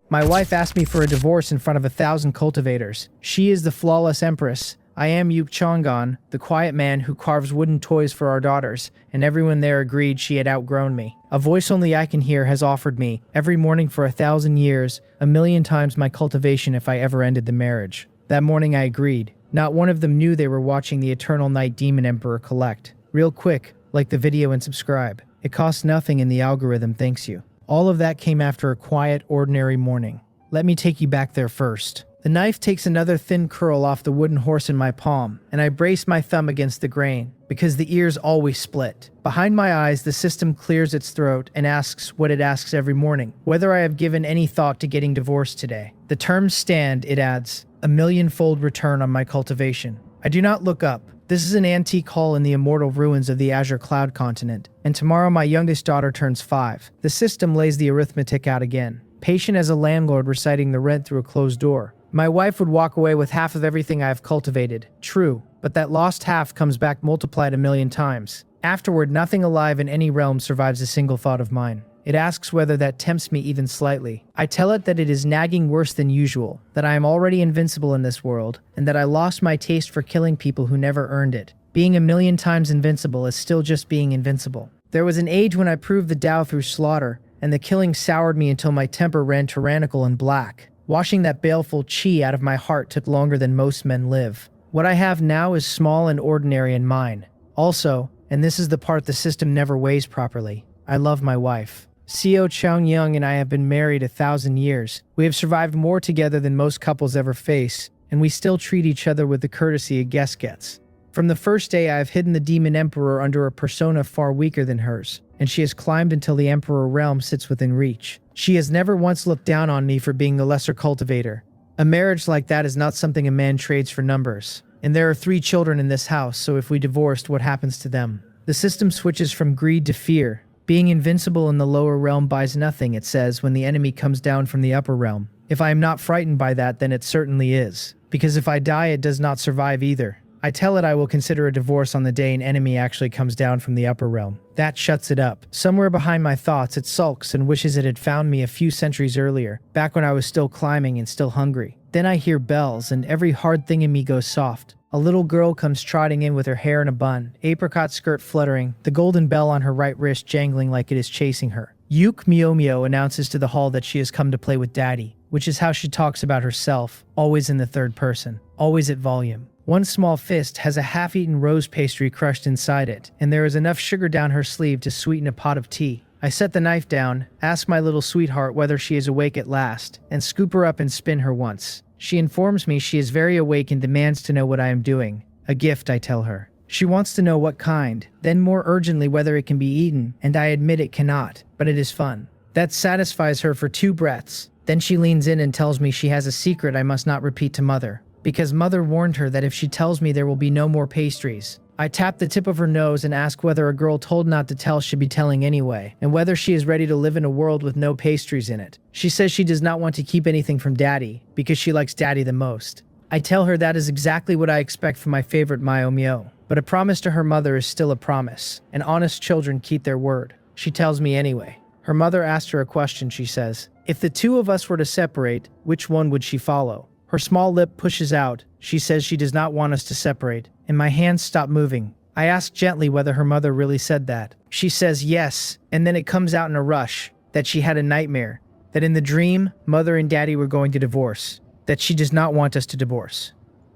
My wife asked me for a divorce in front of 1,000 cultivators. She is the flawless empress. I am Yuk Chongan, the quiet man who carves wooden toys for our daughters, and everyone there agreed she had outgrown me. A voice only I can hear has offered me, every morning for 1,000 years, 1,000,000 times my cultivation if I ever ended the marriage. That morning I agreed. Not one of them knew they were watching the Eternal Night Demon Emperor collect. Real quick, like the video and subscribe. It costs nothing and the algorithm thanks you. All of that came after a quiet, ordinary morning. Let me take you back there first. The knife takes another thin curl off the wooden horse in my palm, and I brace my thumb against the grain, because the ears always split. Behind my eyes, the system clears its throat and asks what it asks every morning, whether I have given any thought to getting divorced today. The terms stand, it adds, 1,000,000-fold return on my cultivation. I do not look up. This is an antique hall in the immortal ruins of the Azure Cloud continent, and tomorrow my youngest daughter turns 5. The system lays the arithmetic out again, patient as a landlord reciting the rent through a closed door. My wife would walk away with half of everything I have cultivated. True, but that lost half comes back multiplied 1,000,000 times. Afterward, nothing alive in any realm survives a single thought of mine. It asks whether that tempts me even slightly. I tell it that it is nagging worse than usual, that I am already invincible in this world, and that I lost my taste for killing people who never earned it. Being 1,000,000 times invincible is still just being invincible. There was an age when I proved the Tao through slaughter, and the killing soured me until my temper ran tyrannical and black. Washing that baleful chi out of my heart took longer than most men live. What I have now is small and ordinary in mine. Also, and this is the part the system never weighs properly, I love my wife. Seo Chang-young and I have been married 1,000 years. We have survived more together than most couples ever face, and we still treat each other with the courtesy a guest gets. From the first day, I have hidden the Demon Emperor under a persona far weaker than hers, and she has climbed until the Emperor realm sits within reach. She has never once looked down on me for being the lesser cultivator. A marriage like that is not something a man trades for numbers. And there are 3 children in this house, so if we divorced, what happens to them? The system switches from greed to fear. Being invincible in the lower realm buys nothing, it says, when the enemy comes down from the upper realm. If I am not frightened by that, then it certainly is. Because if I die, it does not survive either. I tell it I will consider a divorce on the day an enemy actually comes down from the upper realm. That shuts it up. Somewhere behind my thoughts, it sulks and wishes it had found me a few centuries earlier, back when I was still climbing and still hungry. Then I hear bells, and every hard thing in me goes soft. A little girl comes trotting in with her hair in a bun, apricot skirt fluttering, the golden bell on her right wrist jangling like it is chasing her. Yuk Myo announces to the hall that she has come to play with Daddy, which is how she talks about herself, always in the third person, always at volume. One small fist has a half-eaten rose pastry crushed inside it, and there is enough sugar down her sleeve to sweeten a pot of tea. I set the knife down, ask my little sweetheart whether she is awake at last, and scoop her up and spin her once. She informs me she is very awake and demands to know what I am doing. A gift, I tell her. She wants to know what kind, then more urgently whether it can be eaten, and I admit it cannot, but it is fun. That satisfies her for 2 breaths. Then she leans in and tells me she has a secret I must not repeat to Mother, because Mother warned her that if she tells me there will be no more pastries. I tap the tip of her nose and ask whether a girl told not to tell should be telling anyway, and whether she is ready to live in a world with no pastries in it. She says she does not want to keep anything from Daddy, because she likes Daddy the most. I tell her that is exactly what I expect from my favorite Myo, but a promise to her mother is still a promise, and honest children keep their word. She tells me anyway. Her mother asked her a question, she says. If the 2 of us were to separate, which one would she follow? Her small lip pushes out. She says she does not want us to separate, and my hands stop moving. I ask gently whether her mother really said that. She says yes, and then it comes out in a rush, that she had a nightmare, that in the dream, Mother and Daddy were going to divorce, that she does not want us to divorce.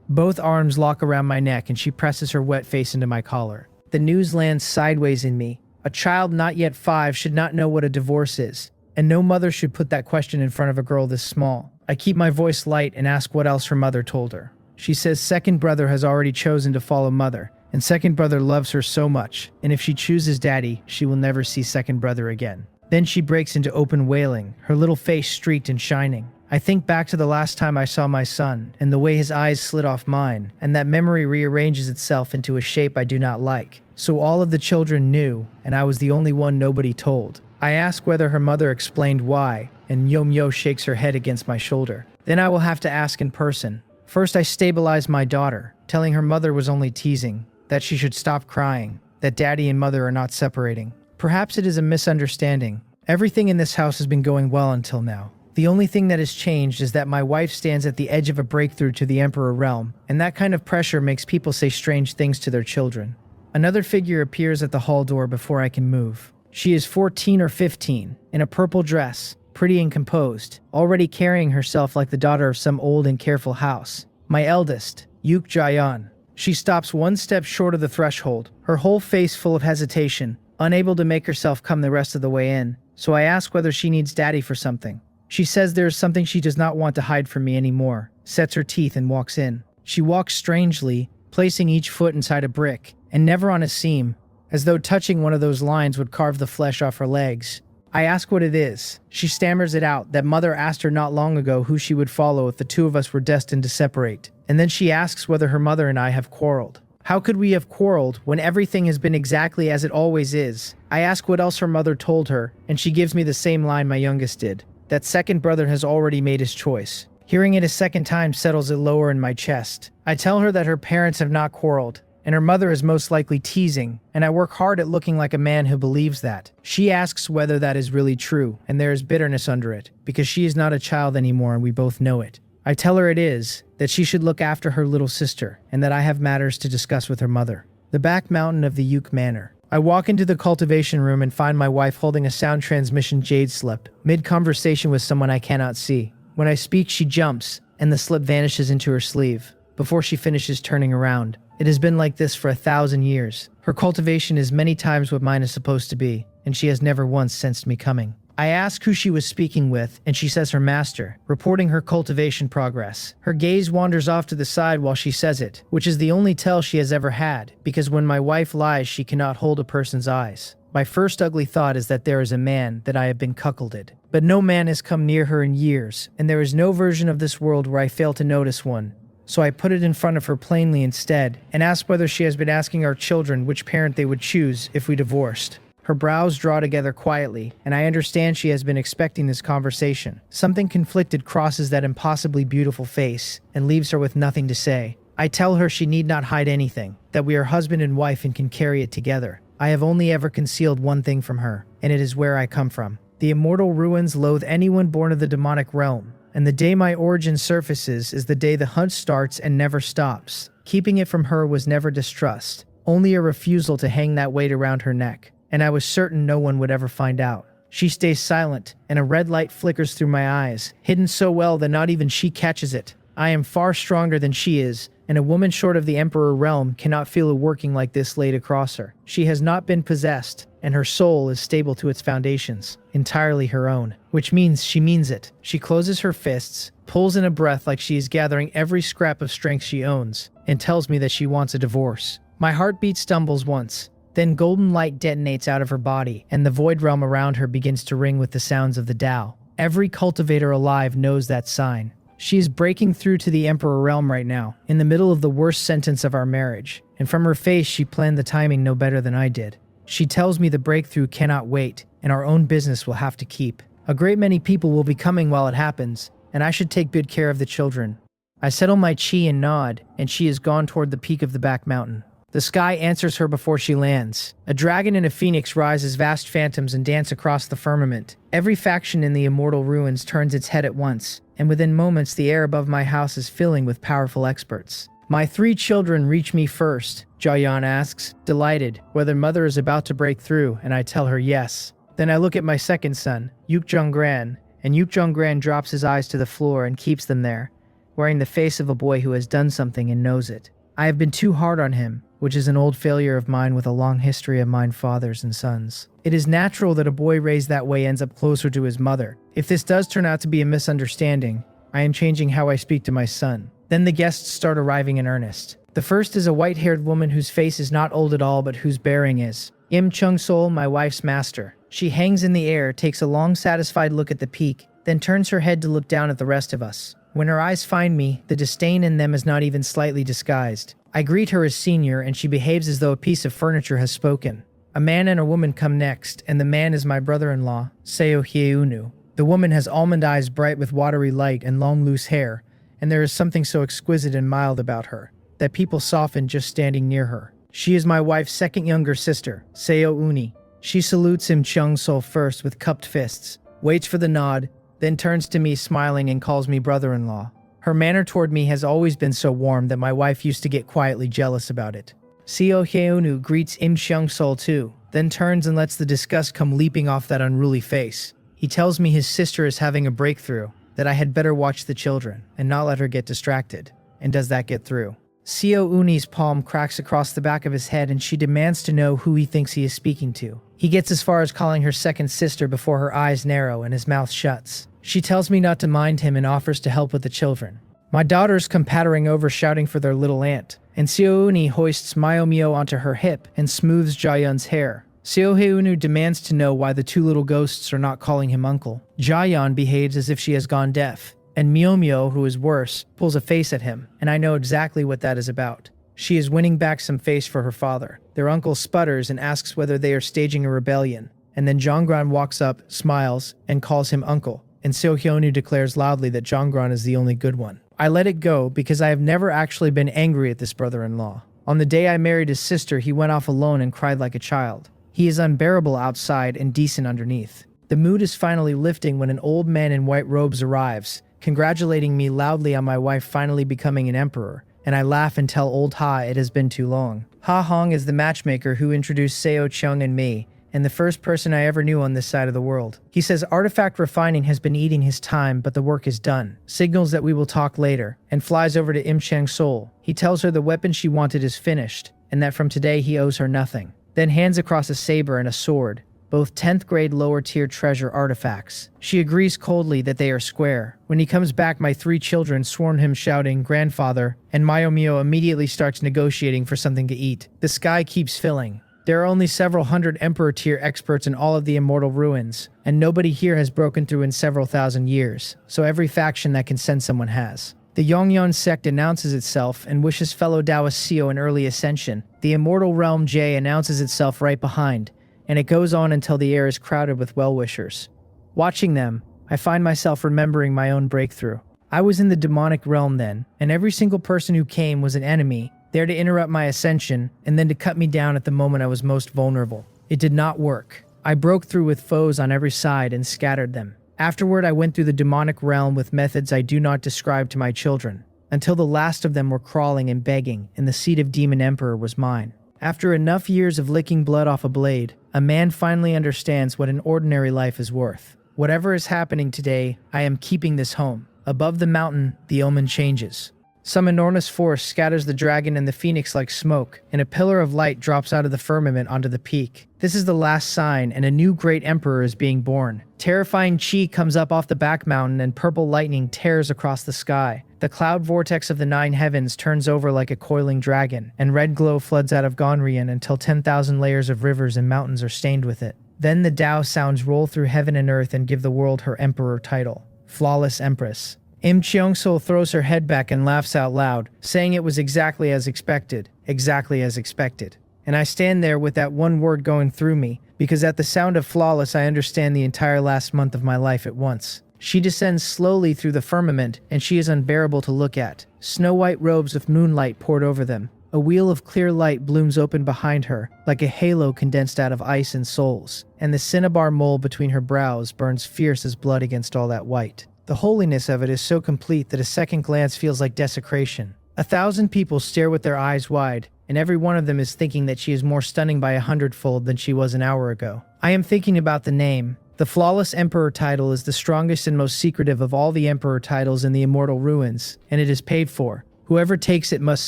Both arms lock around my neck and she presses her wet face into my collar. The news lands sideways in me. A child not yet 5 should not know what a divorce is, and no mother should put that question in front of a girl this small. I keep my voice light and ask what else her mother told her. She says second brother has already chosen to follow Mother, and second brother loves her so much, and if she chooses Daddy, she will never see second brother again. Then she breaks into open wailing, her little face streaked and shining. I think back to the last time I saw my son, and the way his eyes slid off mine, and that memory rearranges itself into a shape I do not like. So all of the children knew, and I was the only one nobody told. I ask whether her mother explained why, and Myo shakes her head against my shoulder. Then I will have to ask in person. First I stabilize my daughter, telling her mother was only teasing, that she should stop crying, that Daddy and Mother are not separating. Perhaps it is a misunderstanding. Everything in this house has been going well until now. The only thing that has changed is that my wife stands at the edge of a breakthrough to the Emperor realm, and that kind of pressure makes people say strange things to their children. Another figure appears at the hall door before I can move. She is 14 or 15, in a purple dress, pretty and composed, already carrying herself like the daughter of some old and careful house. My eldest, Yuk Jayan. She stops one step short of the threshold, her whole face full of hesitation, unable to make herself come the rest of the way in, so I ask whether she needs daddy for something. She says there is something she does not want to hide from me anymore, sets her teeth and walks in. She walks strangely, placing each foot inside a brick, and never on a seam, as though touching one of those lines would carve the flesh off her legs. I ask what it is. She stammers it out that mother asked her not long ago who she would follow if the two of us were destined to separate, and then she asks whether her mother and I have quarreled. How could we have quarreled when everything has been exactly as it always is? I ask what else her mother told her, and she gives me the same line my youngest did. That second brother has already made his choice. Hearing it a second time settles it lower in my chest. I tell her that her parents have not quarreled, and her mother is most likely teasing, and I work hard at looking like a man who believes that. She asks whether that is really true, and there is bitterness under it, because she is not a child anymore and we both know it. I tell her it is, that she should look after her little sister, and that I have matters to discuss with her mother. The back mountain of the Yuk Manor. I walk into the cultivation room and find my wife holding a sound transmission jade slip, mid-conversation with someone I cannot see. When I speak, she jumps, and the slip vanishes into her sleeve, before she finishes turning around. It has been like this for 1,000 years. Her cultivation is many times what mine is supposed to be, and she has never once sensed me coming. I ask who she was speaking with, and she says her master, reporting her cultivation progress. Her gaze wanders off to the side while she says it, which is the only tell she has ever had, because when my wife lies, she cannot hold a person's eyes. My first ugly thought is that there is a man that I have been cuckolded. But no man has come near her in years, and there is no version of this world where I fail to notice one. So I put it in front of her plainly instead, and ask whether she has been asking our children which parent they would choose if we divorced. Her brows draw together quietly, and I understand she has been expecting this conversation. Something conflicted crosses that impossibly beautiful face, and leaves her with nothing to say. I tell her she need not hide anything, that we are husband and wife and can carry it together. I have only ever concealed one thing from her, and it is where I come from. The immortal ruins loathe anyone born of the demonic realm, and the day my origin surfaces is the day the hunt starts and never stops. Keeping it from her was never distrust, only a refusal to hang that weight around her neck. And I was certain no one would ever find out. She stays silent, and a red light flickers through my eyes, hidden so well that not even she catches it. I am far stronger than she is, and a woman short of the Emperor realm cannot feel a working like this laid across her. She has not been possessed, and her soul is stable to its foundations, entirely her own, which means she means it. She closes her fists, pulls in a breath like she is gathering every scrap of strength she owns, and tells me that she wants a divorce. My heartbeat stumbles once. Then golden light detonates out of her body, and the void realm around her begins to ring with the sounds of the Tao. Every cultivator alive knows that sign. She is breaking through to the Emperor realm right now, in the middle of the worst sentence of our marriage, and from her face she planned the timing no better than I did. She tells me the breakthrough cannot wait, and our own business will have to keep. A great many people will be coming while it happens, and I should take good care of the children. I settle my chi and nod, and she is gone toward the peak of the back mountain. The sky answers her before she lands. A dragon and a phoenix rise as vast phantoms and dance across the firmament. Every faction in the immortal ruins turns its head at once, and within moments the air above my house is filling with powerful experts. My 3 children reach me first, Jayan asks, delighted, whether mother is about to break through, and I tell her yes. Then I look at my second son, Yuk Jonggran, and Yuk Jonggran drops his eyes to the floor and keeps them there, wearing the face of a boy who has done something and knows it. I have been too hard on him, which is an old failure of mine with a long history of mine fathers and sons. It is natural that a boy raised that way ends up closer to his mother. If this does turn out to be a misunderstanding, I am changing how I speak to my son. Then the guests start arriving in earnest. The first is a white-haired woman whose face is not old at all but whose bearing is. Im Chung-sol, my wife's master. She hangs in the air, takes a long satisfied look at the peak, then turns her head to look down at the rest of us. When her eyes find me, the disdain in them is not even slightly disguised. I greet her as senior, and she behaves as though a piece of furniture has spoken. A man and a woman come next, and the man is my brother-in-law, Seo Hyeunu. The woman has almond eyes bright with watery light and long loose hair, and there is something so exquisite and mild about her, that people soften just standing near her. She is my wife's second younger sister, Seo Uni. She salutes Im Chung-sol first with cupped fists, waits for the nod, then turns to me smiling and calls me brother-in-law. Her manner toward me has always been so warm that my wife used to get quietly jealous about it. Seo Hyeonu greets Im Cheong-sol too, then turns and lets the disgust come leaping off that unruly face. He tells me his sister is having a breakthrough, that I had better watch the children and not let her get distracted. And does that get through? Seo Uni's palm cracks across the back of his head and she demands to know who he thinks he is speaking to. He gets as far as calling her second sister before her eyes narrow and his mouth shuts. She tells me not to mind him and offers to help with the children. My daughters come pattering over shouting for their little aunt, and Seo Uni hoists Mayomyo onto her hip and smooths Jaeyeon's hair. Seo Hyeonu demands to know why the two little ghosts are not calling him uncle. Jaeyeon behaves as if she has gone deaf, and Myomyo, who is worse, pulls a face at him, and I know exactly what that is about. She is winning back some face for her father. Their uncle sputters and asks whether they are staging a rebellion, and then Jonggran walks up, smiles, and calls him uncle, and Seo Hyeonu declares loudly that Jonggran is the only good one. I let it go because I have never actually been angry at this brother-in-law. On the day I married his sister, he went off alone and cried like a child. He is unbearable outside and decent underneath. The mood is finally lifting when an old man in white robes arrives, congratulating me loudly on my wife finally becoming an emperor, and I laugh and tell old Ha it has been too long. Ha Hong is the matchmaker who introduced Seo Chung and me, and the first person I ever knew on this side of the world. He says artifact refining has been eating his time, but the work is done, signals that we will talk later, and flies over to Im Cheong-sol. He tells her the weapon she wanted is finished, and that from today he owes her nothing. Then hands across a saber and a sword, both 10th grade lower tier treasure artifacts. She agrees coldly that they are square. When he comes back, my 3 children swarm him shouting, "Grandfather," and Mayomyo immediately starts negotiating for something to eat. The sky keeps filling. There are only several hundred Emperor tier experts in all of the Immortal Ruins, and nobody here has broken through in several thousand years, so every faction that can send someone has. The Yongyeon sect announces itself and wishes fellow Taoist Seo an early ascension. The Immortal Realm J announces itself right behind, and it goes on until the air is crowded with well-wishers. Watching them, I find myself remembering my own breakthrough. I was in the demonic realm then, and every single person who came was an enemy, there to interrupt my ascension, and then to cut me down at the moment I was most vulnerable. It did not work. I broke through with foes on every side and scattered them. Afterward, I went through the demonic realm with methods I do not describe to my children, until the last of them were crawling and begging, and the seat of Demon Emperor was mine. After enough years of licking blood off a blade, a man finally understands what an ordinary life is worth. Whatever is happening today, I am keeping this home. Above the mountain, the omen changes. Some enormous force scatters the dragon and the phoenix like smoke, and a pillar of light drops out of the firmament onto the peak. This is the last sign, and a new great emperor is being born. Terrifying chi comes up off the back mountain, and purple lightning tears across the sky. The cloud vortex of the 9 heavens turns over like a coiling dragon, and red glow floods out of Gonrian until 10,000 layers of rivers and mountains are stained with it. Then the Tao sounds roll through heaven and earth and give the world her emperor title, Flawless Empress. Im Cheong-sol throws her head back and laughs out loud, saying it was exactly as expected, exactly as expected. And I stand there with that one word going through me, because at the sound of flawless I understand the entire last month of my life at once. She descends slowly through the firmament, and she is unbearable to look at. Snow-white robes with moonlight poured over them. A wheel of clear light blooms open behind her, like a halo condensed out of ice and souls, and the cinnabar mole between her brows burns fierce as blood against all that white. The holiness of it is so complete that a second glance feels like desecration. 1,000 people stare with their eyes wide, and every one of them is thinking that she is more stunning by 100-fold than she was an hour ago. I am thinking about the name. The Flawless Emperor title is the strongest and most secretive of all the Emperor titles in the Immortal Ruins, and it is paid for. Whoever takes it must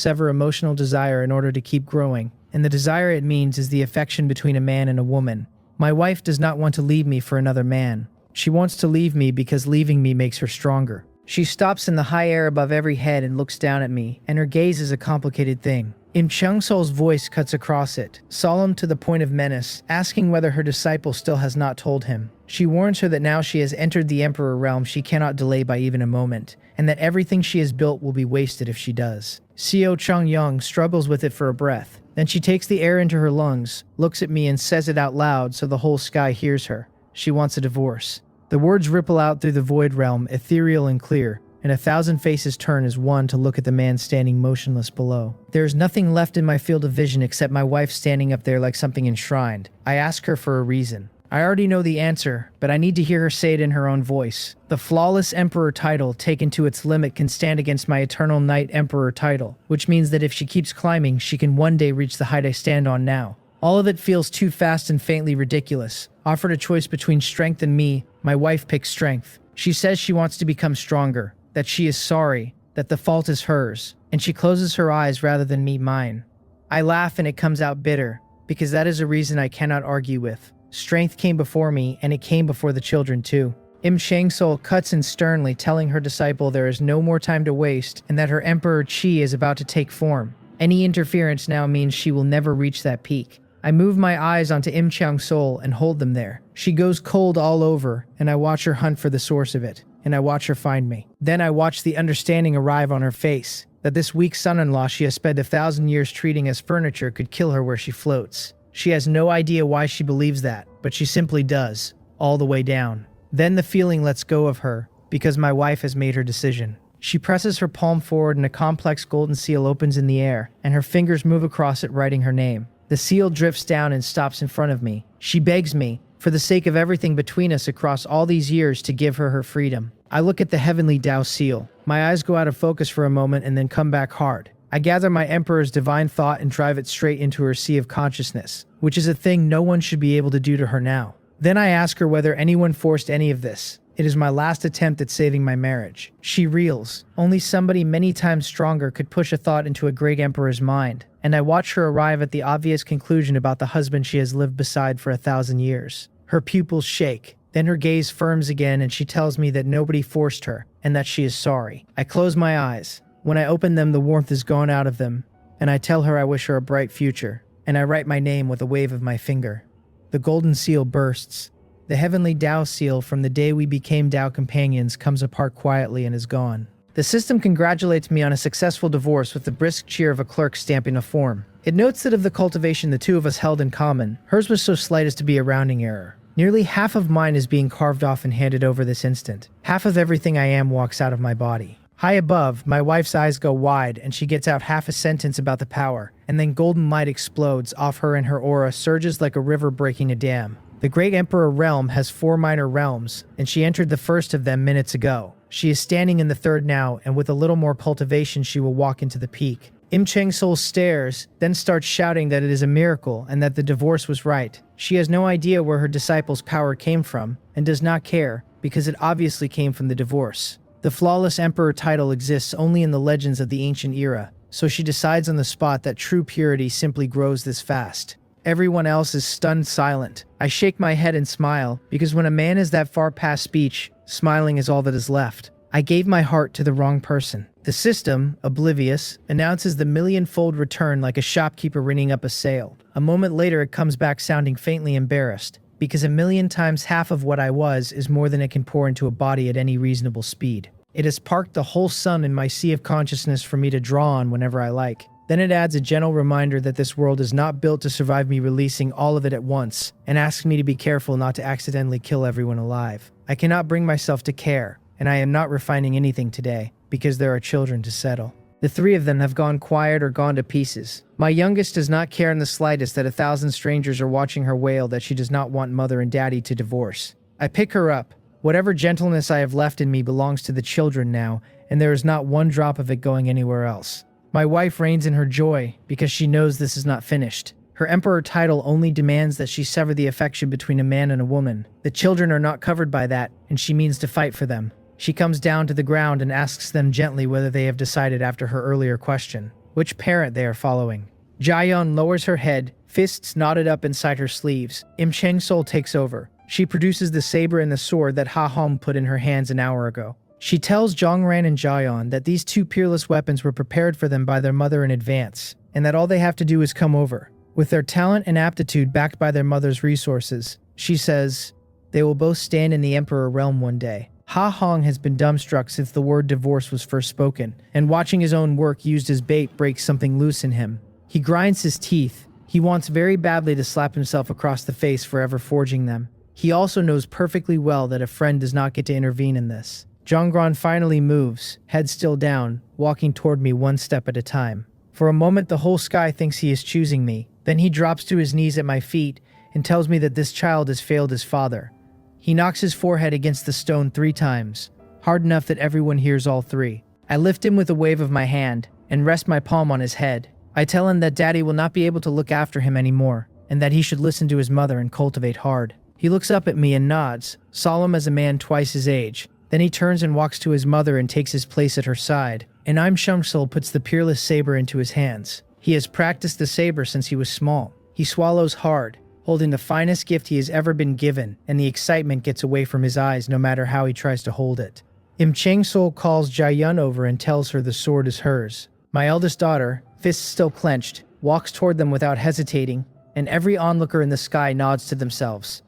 sever emotional desire in order to keep growing, and the desire it means is the affection between a man and a woman. My wife does not want to leave me for another man. She wants to leave me because leaving me makes her stronger. She stops in the high air above every head and looks down at me, and her gaze is a complicated thing. Im Cheong-sol's voice cuts across it, solemn to the point of menace, asking whether her disciple still has not told him. She warns her that now she has entered the Emperor realm she cannot delay by even a moment, and that everything she has built will be wasted if she does. Seo Chang-young struggles with it for a breath. Then she takes the air into her lungs, looks at me and says it out loud so the whole sky hears her. She wants a divorce. The words ripple out through the void realm, ethereal and clear, and 1,000 faces turn as one to look at the man standing motionless below. There is nothing left in my field of vision except my wife standing up there like something enshrined. I ask her for a reason. I already know the answer, but I need to hear her say it in her own voice. The flawless emperor title taken to its limit can stand against my eternal knight emperor title, which means that if she keeps climbing, she can one day reach the height I stand on now. All of it feels too fast and faintly ridiculous. Offered a choice between strength and me, my wife picks strength. She says she wants to become stronger, that she is sorry, that the fault is hers, and she closes her eyes rather than meet mine. I laugh and it comes out bitter, because that is a reason I cannot argue with. Strength came before me, and it came before the children too. Im Changsul cuts in sternly, telling her disciple there is no more time to waste, and that her Emperor Qi is about to take form. Any interference now means she will never reach that peak. I move my eyes onto Im Changsul and hold them there. She goes cold all over, and I watch her hunt for the source of it, and I watch her find me. Then I watch the understanding arrive on her face, that this weak son-in-law she has spent 1,000 years treating as furniture could kill her where she floats. She has no idea why she believes that, but she simply does, all the way down. Then the feeling lets go of her, because my wife has made her decision. She presses her palm forward and a complex golden seal opens in the air, and her fingers move across it writing her name. The seal drifts down and stops in front of me. She begs me, for the sake of everything between us across all these years, to give her her freedom. I look at the heavenly Tao seal. My eyes go out of focus for a moment and then come back hard. I gather my Emperor's divine thought and drive it straight into her sea of consciousness, which is a thing no one should be able to do to her now. Then I ask her whether anyone forced any of this. It is my last attempt at saving my marriage. She reels. Only somebody many times stronger could push a thought into a great emperor's mind, and I watch her arrive at the obvious conclusion about the husband she has lived beside for 1,000 years. Her pupils shake. Then her gaze firms again and she tells me that nobody forced her, and that she is sorry. I close my eyes. When I open them, the warmth is gone out of them, and I tell her I wish her a bright future, and I write my name with a wave of my finger. The golden seal bursts. The heavenly Tao seal from the day we became Tao companions comes apart quietly and is gone. The system congratulates me on a successful divorce with the brisk cheer of a clerk stamping a form. It notes that of the cultivation the two of us held in common, hers was so slight as to be a rounding error. Nearly half of mine is being carved off and handed over this instant. Half of everything I am walks out of my body. High above, my wife's eyes go wide and she gets out half a sentence about the power, and then golden light explodes off her and her aura surges like a river breaking a dam. The Great Emperor realm has 4 minor realms, and she entered the first of them minutes ago. She is standing in the third now, and with a little more cultivation she will walk into the peak. Im Changsul stares, then starts shouting that it is a miracle and that the divorce was right. She has no idea where her disciple's power came from, and does not care, because it obviously came from the divorce. The flawless emperor title exists only in the legends of the ancient era, so she decides on the spot that true purity simply grows this fast. Everyone else is stunned silent. I shake my head and smile, because when a man is that far past speech, smiling is all that is left. I gave my heart to the wrong person. The system, oblivious, announces the million-fold return like a shopkeeper ringing up a sale. A moment later it comes back sounding faintly embarrassed, because 1,000,000 times half of what I was is more than it can pour into a body at any reasonable speed. It has parked the whole sun in my sea of consciousness for me to draw on whenever I like. Then it adds a gentle reminder that this world is not built to survive me releasing all of it at once, and asks me to be careful not to accidentally kill everyone alive. I cannot bring myself to care, and I am not refining anything today, because there are children to settle. The 3 of them have gone quiet or gone to pieces. My youngest does not care in the slightest that 1,000 strangers are watching her wail that she does not want mother and daddy to divorce. I pick her up. Whatever gentleness I have left in me belongs to the children now, and there is not one drop of it going anywhere else. My wife reigns in her joy, because she knows this is not finished. Her emperor title only demands that she sever the affection between a man and a woman. The children are not covered by that, and she means to fight for them. She comes down to the ground and asks them gently whether they have decided after her earlier question, which parent they are following. Jaeyeon lowers her head, fists knotted up inside her sleeves. Im Changsul takes over. She produces the saber and the sword that Ha Hong put in her hands an hour ago. She tells Zhongran and Jaeyeon that these 2 peerless weapons were prepared for them by their mother in advance, and that all they have to do is come over. With their talent and aptitude backed by their mother's resources, she says, they will both stand in the Emperor realm one day. Ha Hong has been dumbstruck since the word divorce was first spoken, and watching his own work used as bait breaks something loose in him. He grinds his teeth. He wants very badly to slap himself across the face for ever forging them. He also knows perfectly well that a friend does not get to intervene in this. Zhongran finally moves, head still down, walking toward me 1 step at a time. For a moment the whole sky thinks he is choosing me. Then he drops to his knees at my feet, and tells me that this child has failed his father. He knocks his forehead against the stone 3 times, hard enough that everyone hears all 3. I lift him with a wave of my hand and rest my palm on his head. I tell him that Daddy will not be able to look after him anymore, and that he should listen to his mother and cultivate hard. He looks up at me and nods, solemn as a man twice his age. Then he turns and walks to his mother and takes his place at her side, and Shungsul puts the peerless saber into his hands. He has practiced the saber since he was small. He swallows hard, holding the finest gift he has ever been given, and the excitement gets away from his eyes no matter how he tries to hold it. Changsul calls Jaeyun over and tells her the sword is hers. My eldest daughter, fists still clenched, walks toward them without hesitating, and every onlooker in the sky nods to themselves.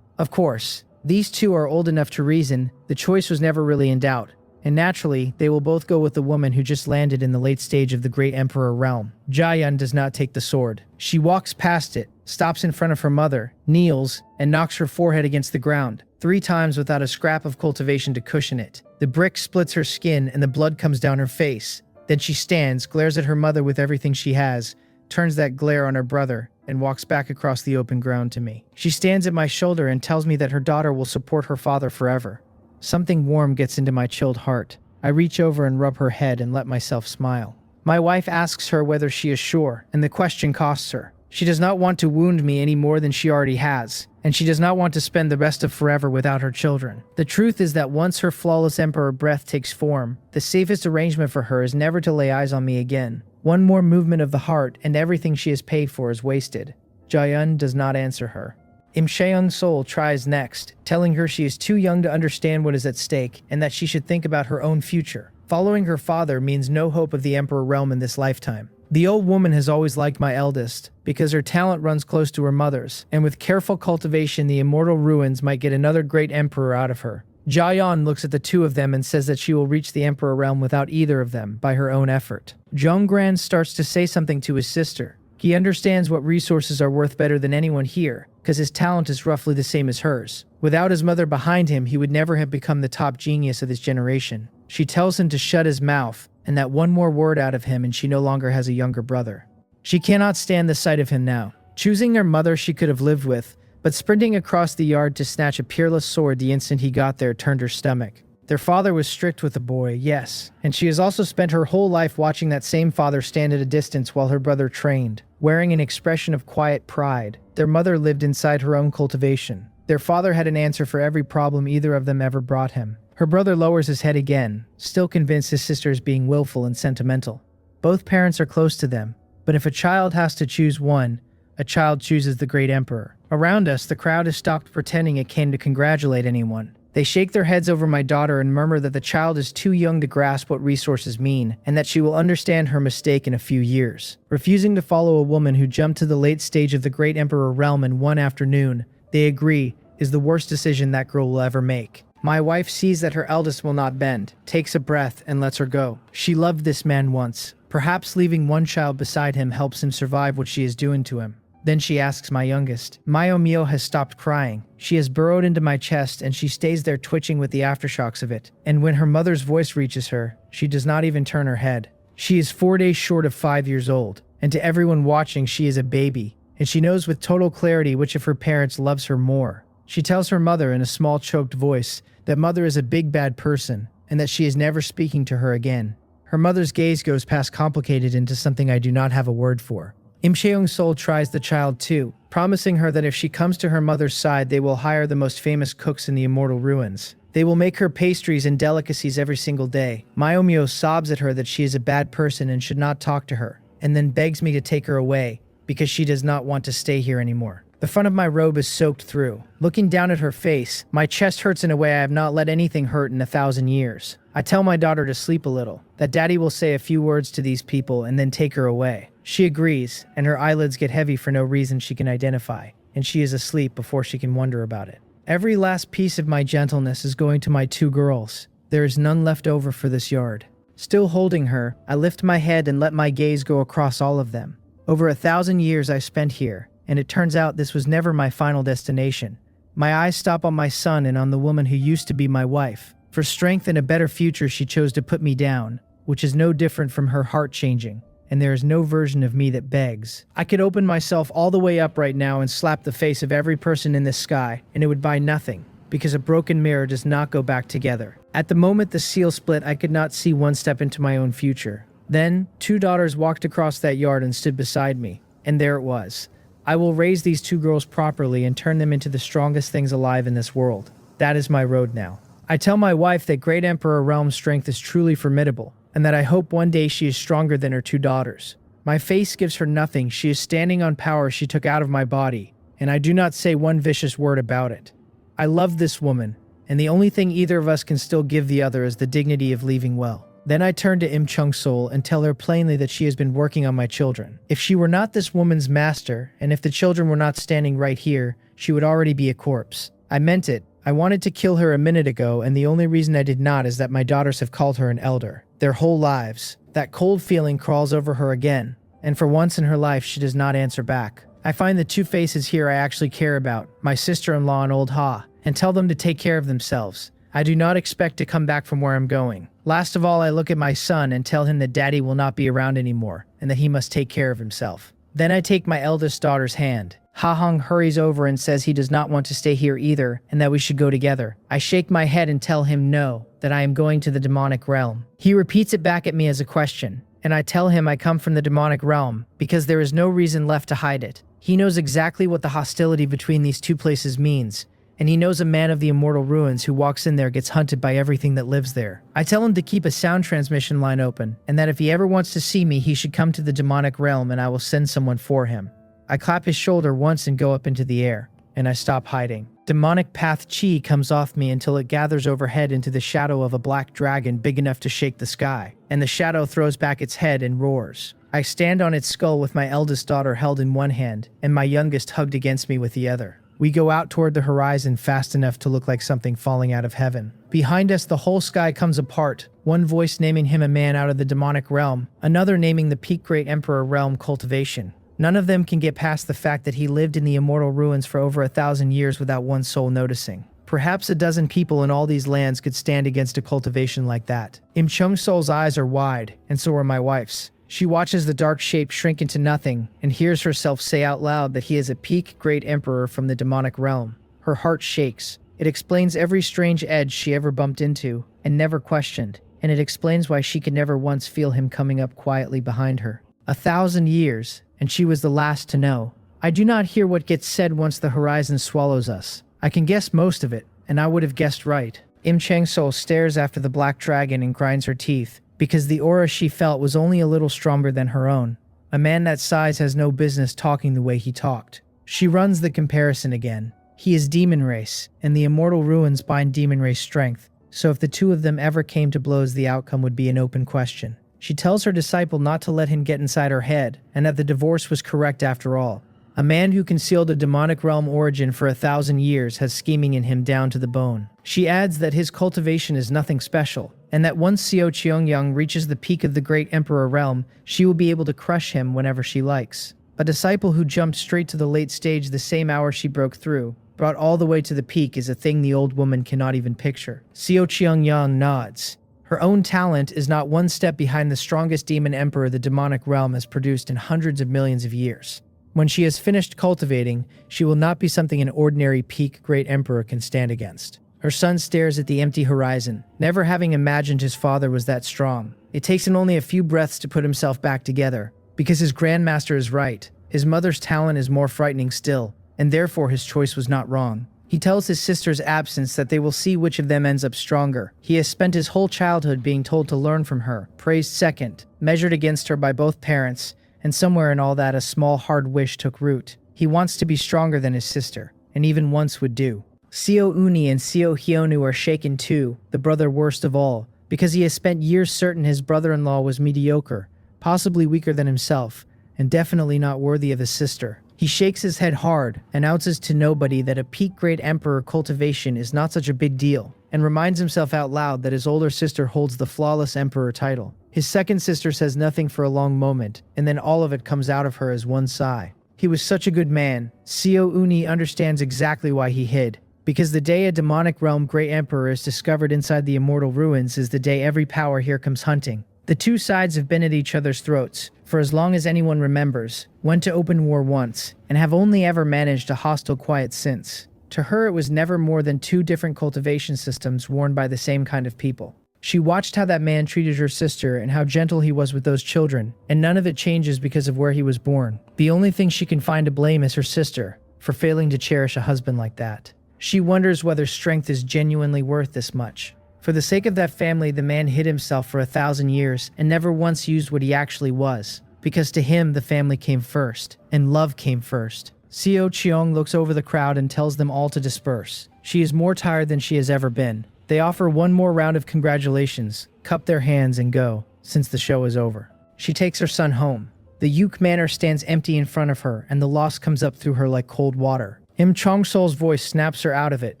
Of course, these two are old enough to reason. The choice was never really in doubt, and naturally, they will both go with the woman who just landed in the late stage of the Great Emperor realm. Jaeyun does not take the sword. She walks past it, stops in front of her mother, kneels, and knocks her forehead against the ground, 3 times without a scrap of cultivation to cushion it. The brick splits her skin and the blood comes down her face. Then she stands, glares at her mother with everything she has, turns that glare on her brother, and walks back across the open ground to me. She stands at my shoulder and tells me that her daughter will support her father forever. Something warm gets into my chilled heart. I reach over and rub her head and let myself smile. My wife asks her whether she is sure, and the question costs her. She does not want to wound me any more than she already has, and she does not want to spend the rest of forever without her children. The truth is that once her flawless emperor breath takes form, the safest arrangement for her is never to lay eyes on me again. One more movement of the heart and everything she has paid for is wasted. Jaeyun does not answer her. Changsul tries next, telling her she is too young to understand what is at stake and that she should think about her own future. Following her father means no hope of the emperor realm in this lifetime. The old woman has always liked my eldest, because her talent runs close to her mother's, and with careful cultivation the immortal ruins might get another great emperor out of her. Jaeyun looks at the two of them and says that she will reach the emperor realm without either of them, by her own effort. Zhonggran starts to say something to his sister. He understands what resources are worth better than anyone here, because his talent is roughly the same as hers. Without his mother behind him, he would never have become the top genius of his generation. She tells him to shut his mouth, and that one more word out of him and she no longer has a younger brother. She cannot stand the sight of him now. Choosing her mother she could have lived with, but sprinting across the yard to snatch a peerless sword the instant he got there turned her stomach. Their father was strict with the boy, yes, and she has also spent her whole life watching that same father stand at a distance while her brother trained, wearing an expression of quiet pride. Their mother lived inside her own cultivation. Their father had an answer for every problem either of them ever brought him. Her brother lowers his head again, still convinced his sister is being willful and sentimental. Both parents are close to them, but if a child has to choose one, a child chooses the great emperor. Around us, the crowd has stopped pretending it came to congratulate anyone. They shake their heads over my daughter and murmur that the child is too young to grasp what resources mean, and that she will understand her mistake in a few years. Refusing to follow a woman who jumped to the late stage of the great emperor realm in one afternoon, they agree, is the worst decision that girl will ever make. My wife sees that her eldest will not bend, takes a breath, and lets her go. She loved this man once. Perhaps leaving one child beside him helps him survive what she is doing to him. Then she asks my youngest. Mio has stopped crying. She has burrowed into my chest and she stays there twitching with the aftershocks of it. And when her mother's voice reaches her, she does not even turn her head. She is 4 days short of 5 years old, and to everyone watching she is a baby, and she knows with total clarity which of her parents loves her more. She tells her mother in a small choked voice that mother is a big bad person and that she is never speaking to her again. Her mother's gaze goes past complicated into something I do not have a word for. Changsul tries the child too, promising her that if she comes to her mother's side they will hire the most famous cooks in the immortal ruins. They will make her pastries and delicacies every single day. Mio sobs at her that she is a bad person and should not talk to her, and then begs me to take her away because she does not want to stay here anymore. The front of my robe is soaked through. Looking down at her face, my chest hurts in a way I have not let anything hurt in 1,000 years. I tell my daughter to sleep a little, that Daddy will say a few words to these people and then take her away. She agrees, and her eyelids get heavy for no reason she can identify, and she is asleep before she can wonder about it. Every last piece of my gentleness is going to my 2 girls. There is none left over for this yard. Still holding her, I lift my head and let my gaze go across all of them. Over 1,000 years I spent here, and it turns out this was never my final destination. My eyes stop on my son and on the woman who used to be my wife. For strength and a better future she chose to put me down, which is no different from her heart changing. and there is no version of me that begs. I could open myself all the way up right now and slap the face of every person in this sky, and it would buy nothing, because a broken mirror does not go back together. At the moment the seal split, I could not see one step into my own future. Then, 2 daughters walked across that yard and stood beside me, and there it was. I will raise these 2 girls properly and turn them into the strongest things alive in this world. That is my road now. I tell my wife that Great Emperor Realm's strength is truly formidable, and that I hope one day she is stronger than her 2 daughters. My face gives her nothing. She is standing on power she took out of my body, and I do not say one vicious word about it. I love this woman, and the only thing either of us can still give the other is the dignity of leaving well. Then I turn to Im Chung-sol and tell her plainly that she has been working on my children. If she were not this woman's master, and if the children were not standing right here, she would already be a corpse. I meant it. I wanted to kill her a minute ago, and the only reason I did not is that my daughters have called her an elder. Their whole lives. That cold feeling crawls over her again, and for once in her life she does not answer back. I find the 2 faces here I actually care about, my sister-in-law and old Ha, and tell them to take care of themselves. I do not expect to come back from where I'm going. Last of all, I look at my son and tell him that daddy will not be around anymore, and that he must take care of himself. Then I take my eldest daughter's hand. Ha Hong hurries over and says he does not want to stay here either, and that we should go together. I shake my head and tell him no, that I am going to the demonic realm. He repeats it back at me as a question, and I tell him I come from the demonic realm, because there is no reason left to hide it. He knows exactly what the hostility between these 2 places means, and he knows a man of the immortal ruins who walks in there gets hunted by everything that lives there. I tell him to keep a sound transmission line open, and that if he ever wants to see me, he should come to the demonic realm and I will send someone for him. I clap his shoulder once and go up into the air, and I stop hiding. Demonic path chi comes off me until it gathers overhead into the shadow of a black dragon big enough to shake the sky, and the shadow throws back its head and roars. I stand on its skull with my eldest daughter held in one hand, and my youngest hugged against me with the other. We go out toward the horizon fast enough to look like something falling out of heaven. Behind us, the whole sky comes apart, one voice naming him a man out of the demonic realm, another naming the peak Great Emperor realm cultivation. None of them can get past the fact that he lived in the immortal ruins for over 1,000 years without one soul noticing. Perhaps a dozen people in all these lands could stand against a cultivation like that. Im Chung-sol's eyes are wide, and so are my wife's. She watches the dark shape shrink into nothing and hears herself say out loud that he is a peak Great Emperor from the demonic realm. Her heart shakes. It explains every strange edge she ever bumped into and never questioned, and it explains why she could never once feel him coming up quietly behind her. 1,000 years, and she was the last to know. I do not hear what gets said once the horizon swallows us. I can guess most of it, and I would have guessed right. Im Chung-sol stares after the black dragon and grinds her teeth, because the aura she felt was only a little stronger than her own. A man that size has no business talking the way he talked. She runs the comparison again. He is demon race, and the immortal ruins bind demon race strength, so if the 2 of them ever came to blows, the outcome would be an open question. She tells her disciple not to let him get inside her head, and that the divorce was correct after all. A man who concealed a demonic realm origin for 1,000 years has scheming in him down to the bone. She adds that his cultivation is nothing special, and that once Xiao Qiangyang reaches the peak of the Great Emperor realm, she will be able to crush him whenever she likes. A disciple who jumped straight to the late stage the same hour she broke through, brought all the way to the peak, is a thing the old woman cannot even picture. Xiao Qiangyang nods. Her own talent is not one step behind the strongest demon emperor the demonic realm has produced in hundreds of millions of years. When she has finished cultivating, she will not be something an ordinary peak Great Emperor can stand against. Her son stares at the empty horizon, never having imagined his father was that strong. It takes him only a few breaths to put himself back together, because his grandmaster is right. His mother's talent is more frightening still, and therefore his choice was not wrong. He tells his sister's absence that they will see which of them ends up stronger. He has spent his whole childhood being told to learn from her, praised second, measured against her by both parents, and somewhere in all that a small hard wish took root. He wants to be stronger than his sister, and even once would do. Seo Uni and Seo Hyonu are shaken too, the brother worst of all, because he has spent years certain his brother-in-law was mediocre, possibly weaker than himself, and definitely not worthy of his sister. He shakes his head hard, announces to nobody that a peak Great Emperor cultivation is not such a big deal, and reminds himself out loud that his older sister holds the Flawless Emperor title. His second sister says nothing for a long moment, and then all of it comes out of her as one sigh. He was such a good man. Seo Uni understands exactly why he hid. Because the day a demonic realm Great Emperor is discovered inside the immortal ruins is the day every power here comes hunting. The two sides have been at each other's throats for as long as anyone remembers, went to open war once, and have only ever managed a hostile quiet since. To her, it was never more than two different cultivation systems worn by the same kind of people. She watched how that man treated her sister and how gentle he was with those children, and none of it changes because of where he was born. The only thing she can find to blame is her sister for failing to cherish a husband like that. She wonders whether strength is genuinely worth this much. For the sake of that family, the man hid himself for 1,000 years and never once used what he actually was, because to him the family came first, and love came first. Seo Cheong looks over the crowd and tells them all to disperse. She is more tired than she has ever been. They offer one more round of congratulations, cup their hands and go, since the show is over. She takes her son home. The Yuk Manor stands empty in front of her, and the loss comes up through her like cold water. Im Chong-sol's voice snaps her out of it,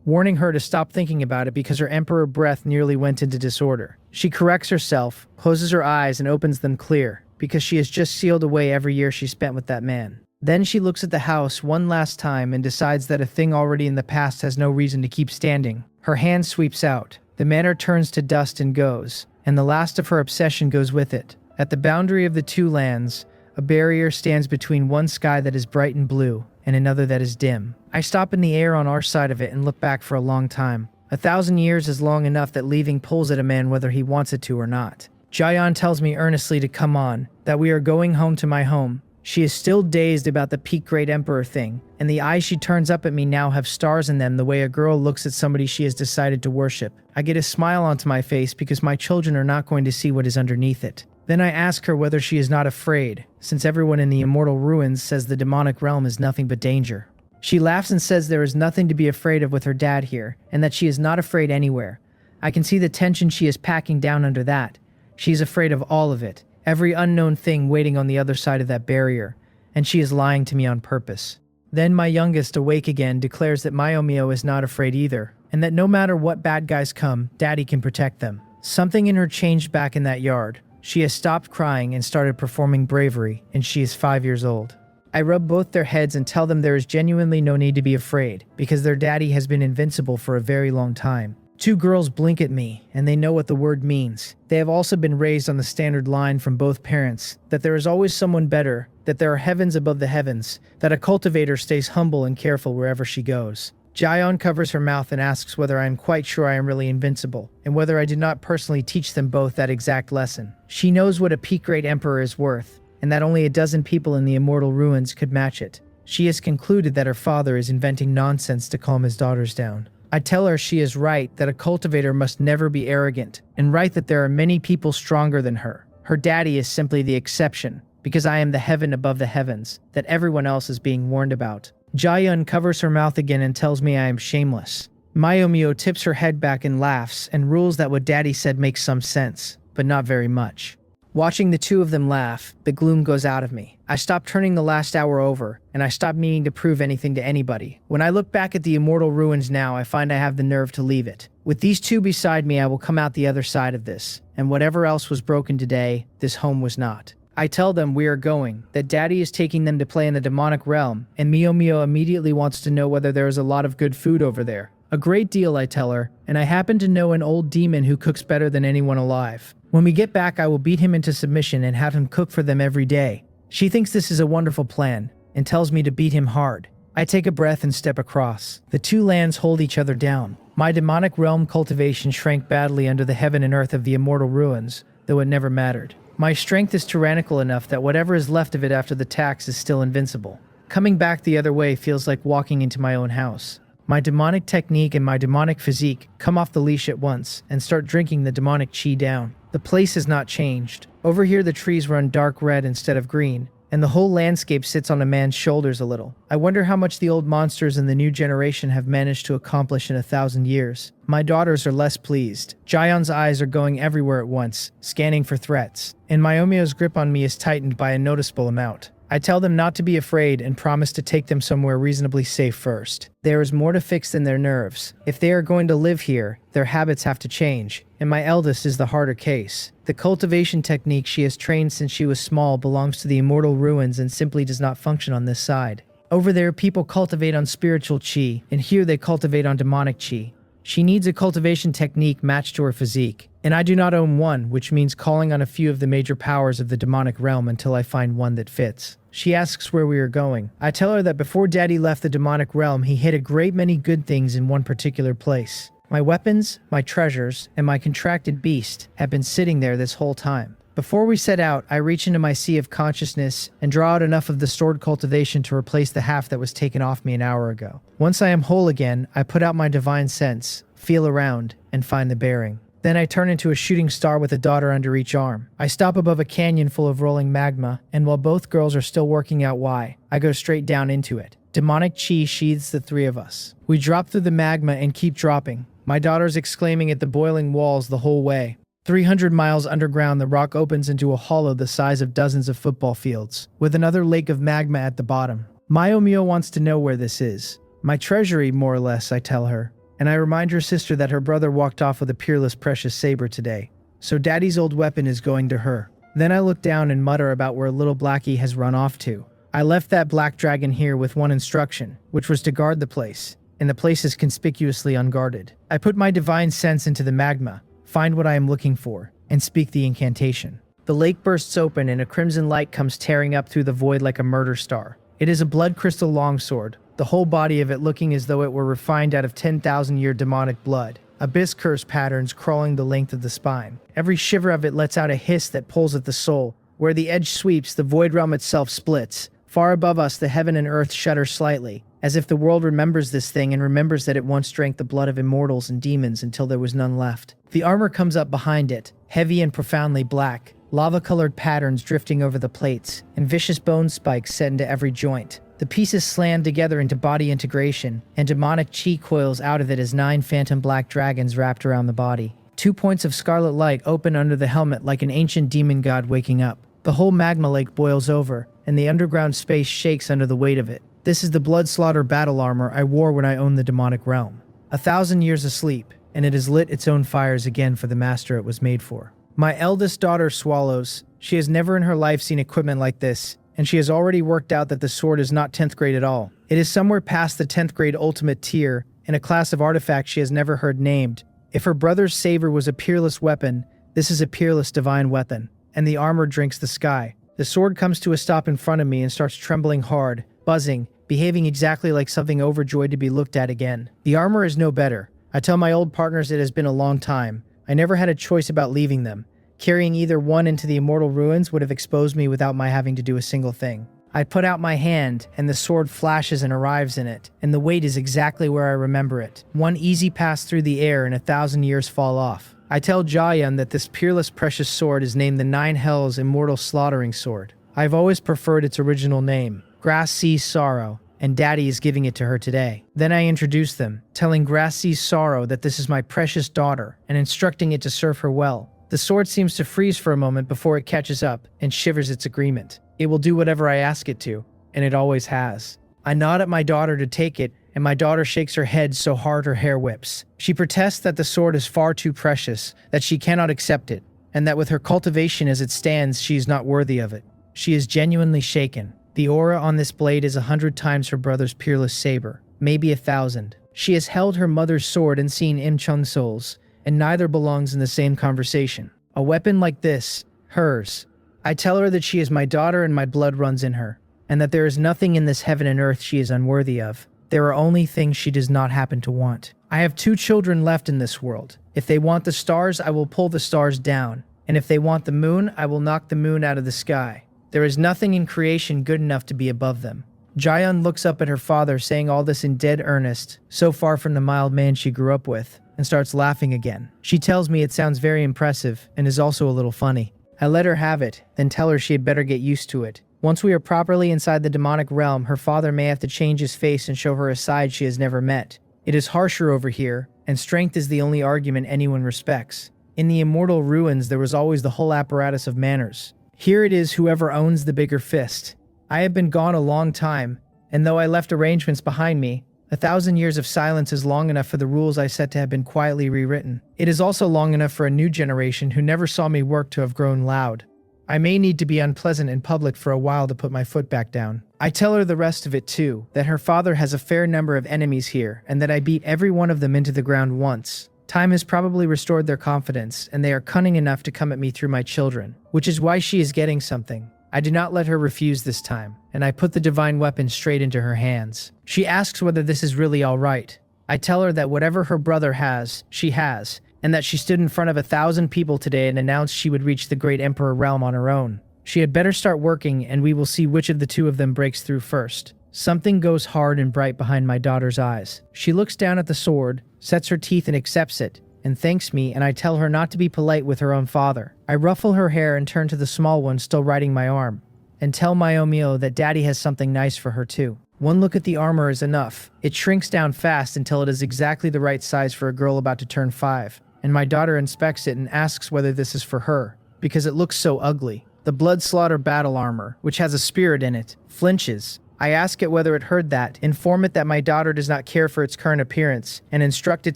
warning her to stop thinking about it because her emperor breath nearly went into disorder. She corrects herself, closes her eyes and opens them clear, because she has just sealed away every year she spent with that man. Then she looks at the house one last time and decides that a thing already in the past has no reason to keep standing. Her hand sweeps out. The manor turns to dust and goes, and the last of her obsession goes with it. At the boundary of the two lands, a barrier stands between one sky that is bright and blue and another that is dim. I stop in the air on our side of it and look back for a long time. 1,000 years is long enough that leaving pulls at a man whether he wants it to or not. Jaeyeon tells me earnestly to come on, that we are going home to my home. She is still dazed about the peak great emperor thing, and the eyes she turns up at me now have stars in them the way a girl looks at somebody she has decided to worship. I get a smile onto my face because my children are not going to see what is underneath it. Then I ask her whether she is not afraid, since everyone in the immortal ruins says the demonic realm is nothing but danger. She laughs and says there is nothing to be afraid of with her dad here, and that she is not afraid anywhere. I can see the tension she is packing down under that. She is afraid of all of it, every unknown thing waiting on the other side of that barrier, and she is lying to me on purpose. Then my youngest, awake again, declares that Myomio is not afraid either, and that no matter what bad guys come, Daddy can protect them. Something in her changed back in that yard. She has stopped crying and started performing bravery, and she is 5 years old. I rub both their heads and tell them there is genuinely no need to be afraid, because their daddy has been invincible for a very long time. Two girls blink at me, and they know what the word means. They have also been raised on the standard line from both parents, that there is always someone better, that there are heavens above the heavens, that a cultivator stays humble and careful wherever she goes. Jaeyeon covers her mouth and asks whether I am quite sure I am really invincible, and whether I did not personally teach them both that exact lesson. She knows what a peak great emperor is worth, and that only a dozen people in the immortal ruins could match it. She has concluded that her father is inventing nonsense to calm his daughters down. I tell her she is right, that a cultivator must never be arrogant, and right that there are many people stronger than her. Her daddy is simply the exception, because I am the heaven above the heavens, that everyone else is being warned about. Jaeyeon covers her mouth again and tells me I am shameless. Myomio tips her head back and laughs, and rules that what Daddy said makes some sense, but not very much. Watching the two of them laugh, the gloom goes out of me. I stop turning the last hour over, and I stop needing to prove anything to anybody. When I look back at the immortal ruins now, I find I have the nerve to leave it. With these two beside me, I will come out the other side of this, and whatever else was broken today, this home was not. I tell them we are going, that Daddy is taking them to play in the demonic realm, and Mio immediately wants to know whether there is a lot of good food over there. A great deal, I tell her, and I happen to know an old demon who cooks better than anyone alive. When we get back, I will beat him into submission and have him cook for them every day. She thinks this is a wonderful plan, and tells me to beat him hard. I take a breath and step across. The two lands hold each other down. My demonic realm cultivation shrank badly under the heaven and earth of the immortal ruins, though it never mattered. My strength is tyrannical enough that whatever is left of it after the tax is still invincible. Coming back the other way feels like walking into my own house. My demonic technique and my demonic physique come off the leash at once and start drinking the demonic chi down. The place has not changed. Over here the trees run dark red instead of green, and the whole landscape sits on a man's shoulders a little. I wonder how much the old monsters in the new generation have managed to accomplish in 1,000 years. My daughters are less pleased. Jaeyeon's eyes are going everywhere at once, scanning for threats, and Myomio's grip on me is tightened by a noticeable amount. I tell them not to be afraid and promise to take them somewhere reasonably safe first. There is more to fix than their nerves. If they are going to live here, their habits have to change, and my eldest is the harder case. The cultivation technique she has trained since she was small belongs to the immortal ruins and simply does not function on this side. Over there, people cultivate on spiritual chi, and here they cultivate on demonic chi. She needs a cultivation technique matched to her physique, and I do not own one, which means calling on a few of the major powers of the demonic realm until I find one that fits. She asks where we are going. I tell her that before Daddy left the demonic realm, he hid a great many good things in one particular place. My weapons, my treasures, and my contracted beast have been sitting there this whole time. Before we set out, I reach into my sea of consciousness and draw out enough of the stored cultivation to replace the half that was taken off me an hour ago. Once I am whole again, I put out my divine sense, feel around, and find the bearing. Then I turn into a shooting star with a daughter under each arm. I stop above a canyon full of rolling magma, and while both girls are still working out why, I go straight down into it. Demonic chi sheathes the three of us. We drop through the magma and keep dropping, my daughter's exclaiming at the boiling walls the whole way. 300 miles underground, the rock opens into a hollow the size of dozens of football fields, with another lake of magma at the bottom. Mayomio wants to know where this is. My treasury, more or less, I tell her. And I remind her sister that her brother walked off with a peerless precious saber today. So Daddy's old weapon is going to her. Then I look down and mutter about where little Blackie has run off to. I left that black dragon here with one instruction, which was to guard the place. And the place is conspicuously unguarded. I put my divine sense into the magma, find what I am looking for, and speak the incantation. The lake bursts open and a crimson light comes tearing up through the void like a murder star. It is a blood crystal longsword, the whole body of it looking as though it were refined out of 10,000-year demonic blood. Abyss curse patterns crawling the length of the spine. Every shiver of it lets out a hiss that pulls at the soul. Where the edge sweeps, the void realm itself splits. Far above us, the heaven and earth shudder slightly, as if the world remembers this thing and remembers that it once drank the blood of immortals and demons until there was none left. The armor comes up behind it, heavy and profoundly black, lava-colored patterns drifting over the plates, and vicious bone spikes set into every joint. The pieces slam together into body integration, and demonic chi coils out of it as 9 phantom black dragons wrapped around the body. 2 points of scarlet light open under the helmet like an ancient demon god waking up. The whole magma lake boils over, and the underground space shakes under the weight of it. This is the blood slaughter battle armor I wore when I owned the demonic realm. 1,000 years asleep, and it has lit its own fires again for the master it was made for. My eldest daughter swallows. She has never in her life seen equipment like this, and she has already worked out that the sword is not 10th grade at all. It is somewhere past the 10th grade ultimate tier, in a class of artifact she has never heard named. If her brother's saber was a peerless weapon, this is a peerless divine weapon, and the armor drinks the sky. The sword comes to a stop in front of me and starts trembling hard, buzzing, behaving exactly like something overjoyed to be looked at again. The armor is no better. I tell my old partners it has been a long time. I never had a choice about leaving them. Carrying either one into the immortal ruins would have exposed me without my having to do a single thing. I put out my hand, and the sword flashes and arrives in it, and the weight is exactly where I remember it. One easy pass through the air and 1,000 years fall off. I tell Jayan that this peerless precious sword is named the Nine Hells Immortal Slaughtering Sword. I've always preferred its original name, Grass Sees Sorrow, and Daddy is giving it to her today. Then I introduce them, telling Grass Sees Sorrow that this is my precious daughter, and instructing it to serve her well. The sword seems to freeze for a moment before it catches up and shivers its agreement. It will do whatever I ask it to, and it always has. I nod at my daughter to take it, and my daughter shakes her head so hard her hair whips. She protests that the sword is far too precious, that she cannot accept it, and that with her cultivation as it stands, she is not worthy of it. She is genuinely shaken. The aura on this blade is 100 times her brother's peerless saber, maybe 1,000. She has held her mother's sword and seen Im Chung souls, and neither belongs in the same conversation. A weapon like this, hers. I tell her that she is my daughter and my blood runs in her, and that there is nothing in this heaven and earth she is unworthy of. There are only things she does not happen to want. I have 2 children left in this world. If they want the stars, I will pull the stars down, and if they want the moon, I will knock the moon out of the sky. There is nothing in creation good enough to be above them. Jayan looks up at her father, saying all this in dead earnest, so far from the mild man she grew up with, and starts laughing again. She tells me it sounds very impressive, and is also a little funny. I let her have it, then tell her she had better get used to it. Once we are properly inside the demonic realm, her father may have to change his face and show her a side she has never met. It is harsher over here, and strength is the only argument anyone respects. In the immortal ruins, there was always the whole apparatus of manners. Here it is whoever owns the bigger fist. I have been gone a long time, and though I left arrangements behind me, 1,000 years of silence is long enough for the rules I set to have been quietly rewritten. It is also long enough for a new generation who never saw me work to have grown loud. I may need to be unpleasant in public for a while to put my foot back down. I tell her the rest of it too, that her father has a fair number of enemies here, and that I beat every one of them into the ground once. Time has probably restored their confidence, and they are cunning enough to come at me through my children, which is why she is getting something. I do not let her refuse this time, and I put the divine weapon straight into her hands. She asks whether this is really all right. I tell her that whatever her brother has, she has, and that she stood in front of 1,000 people today and announced she would reach the great emperor realm on her own. She had better start working, and we will see which of the two of them breaks through first. Something goes hard and bright behind my daughter's eyes. She looks down at the sword, sets her teeth and accepts it, and thanks me, and I tell her not to be polite with her own father. I ruffle her hair and turn to the small one still riding my arm, and tell Mayomio that daddy has something nice for her too. One look at the armor is enough. It shrinks down fast until it is exactly the right size for a girl about to turn 5, and my daughter inspects it and asks whether this is for her, because it looks so ugly. The blood slaughter battle armor, which has a spirit in it, flinches. I ask it whether it heard that, inform it that my daughter does not care for its current appearance, and instruct it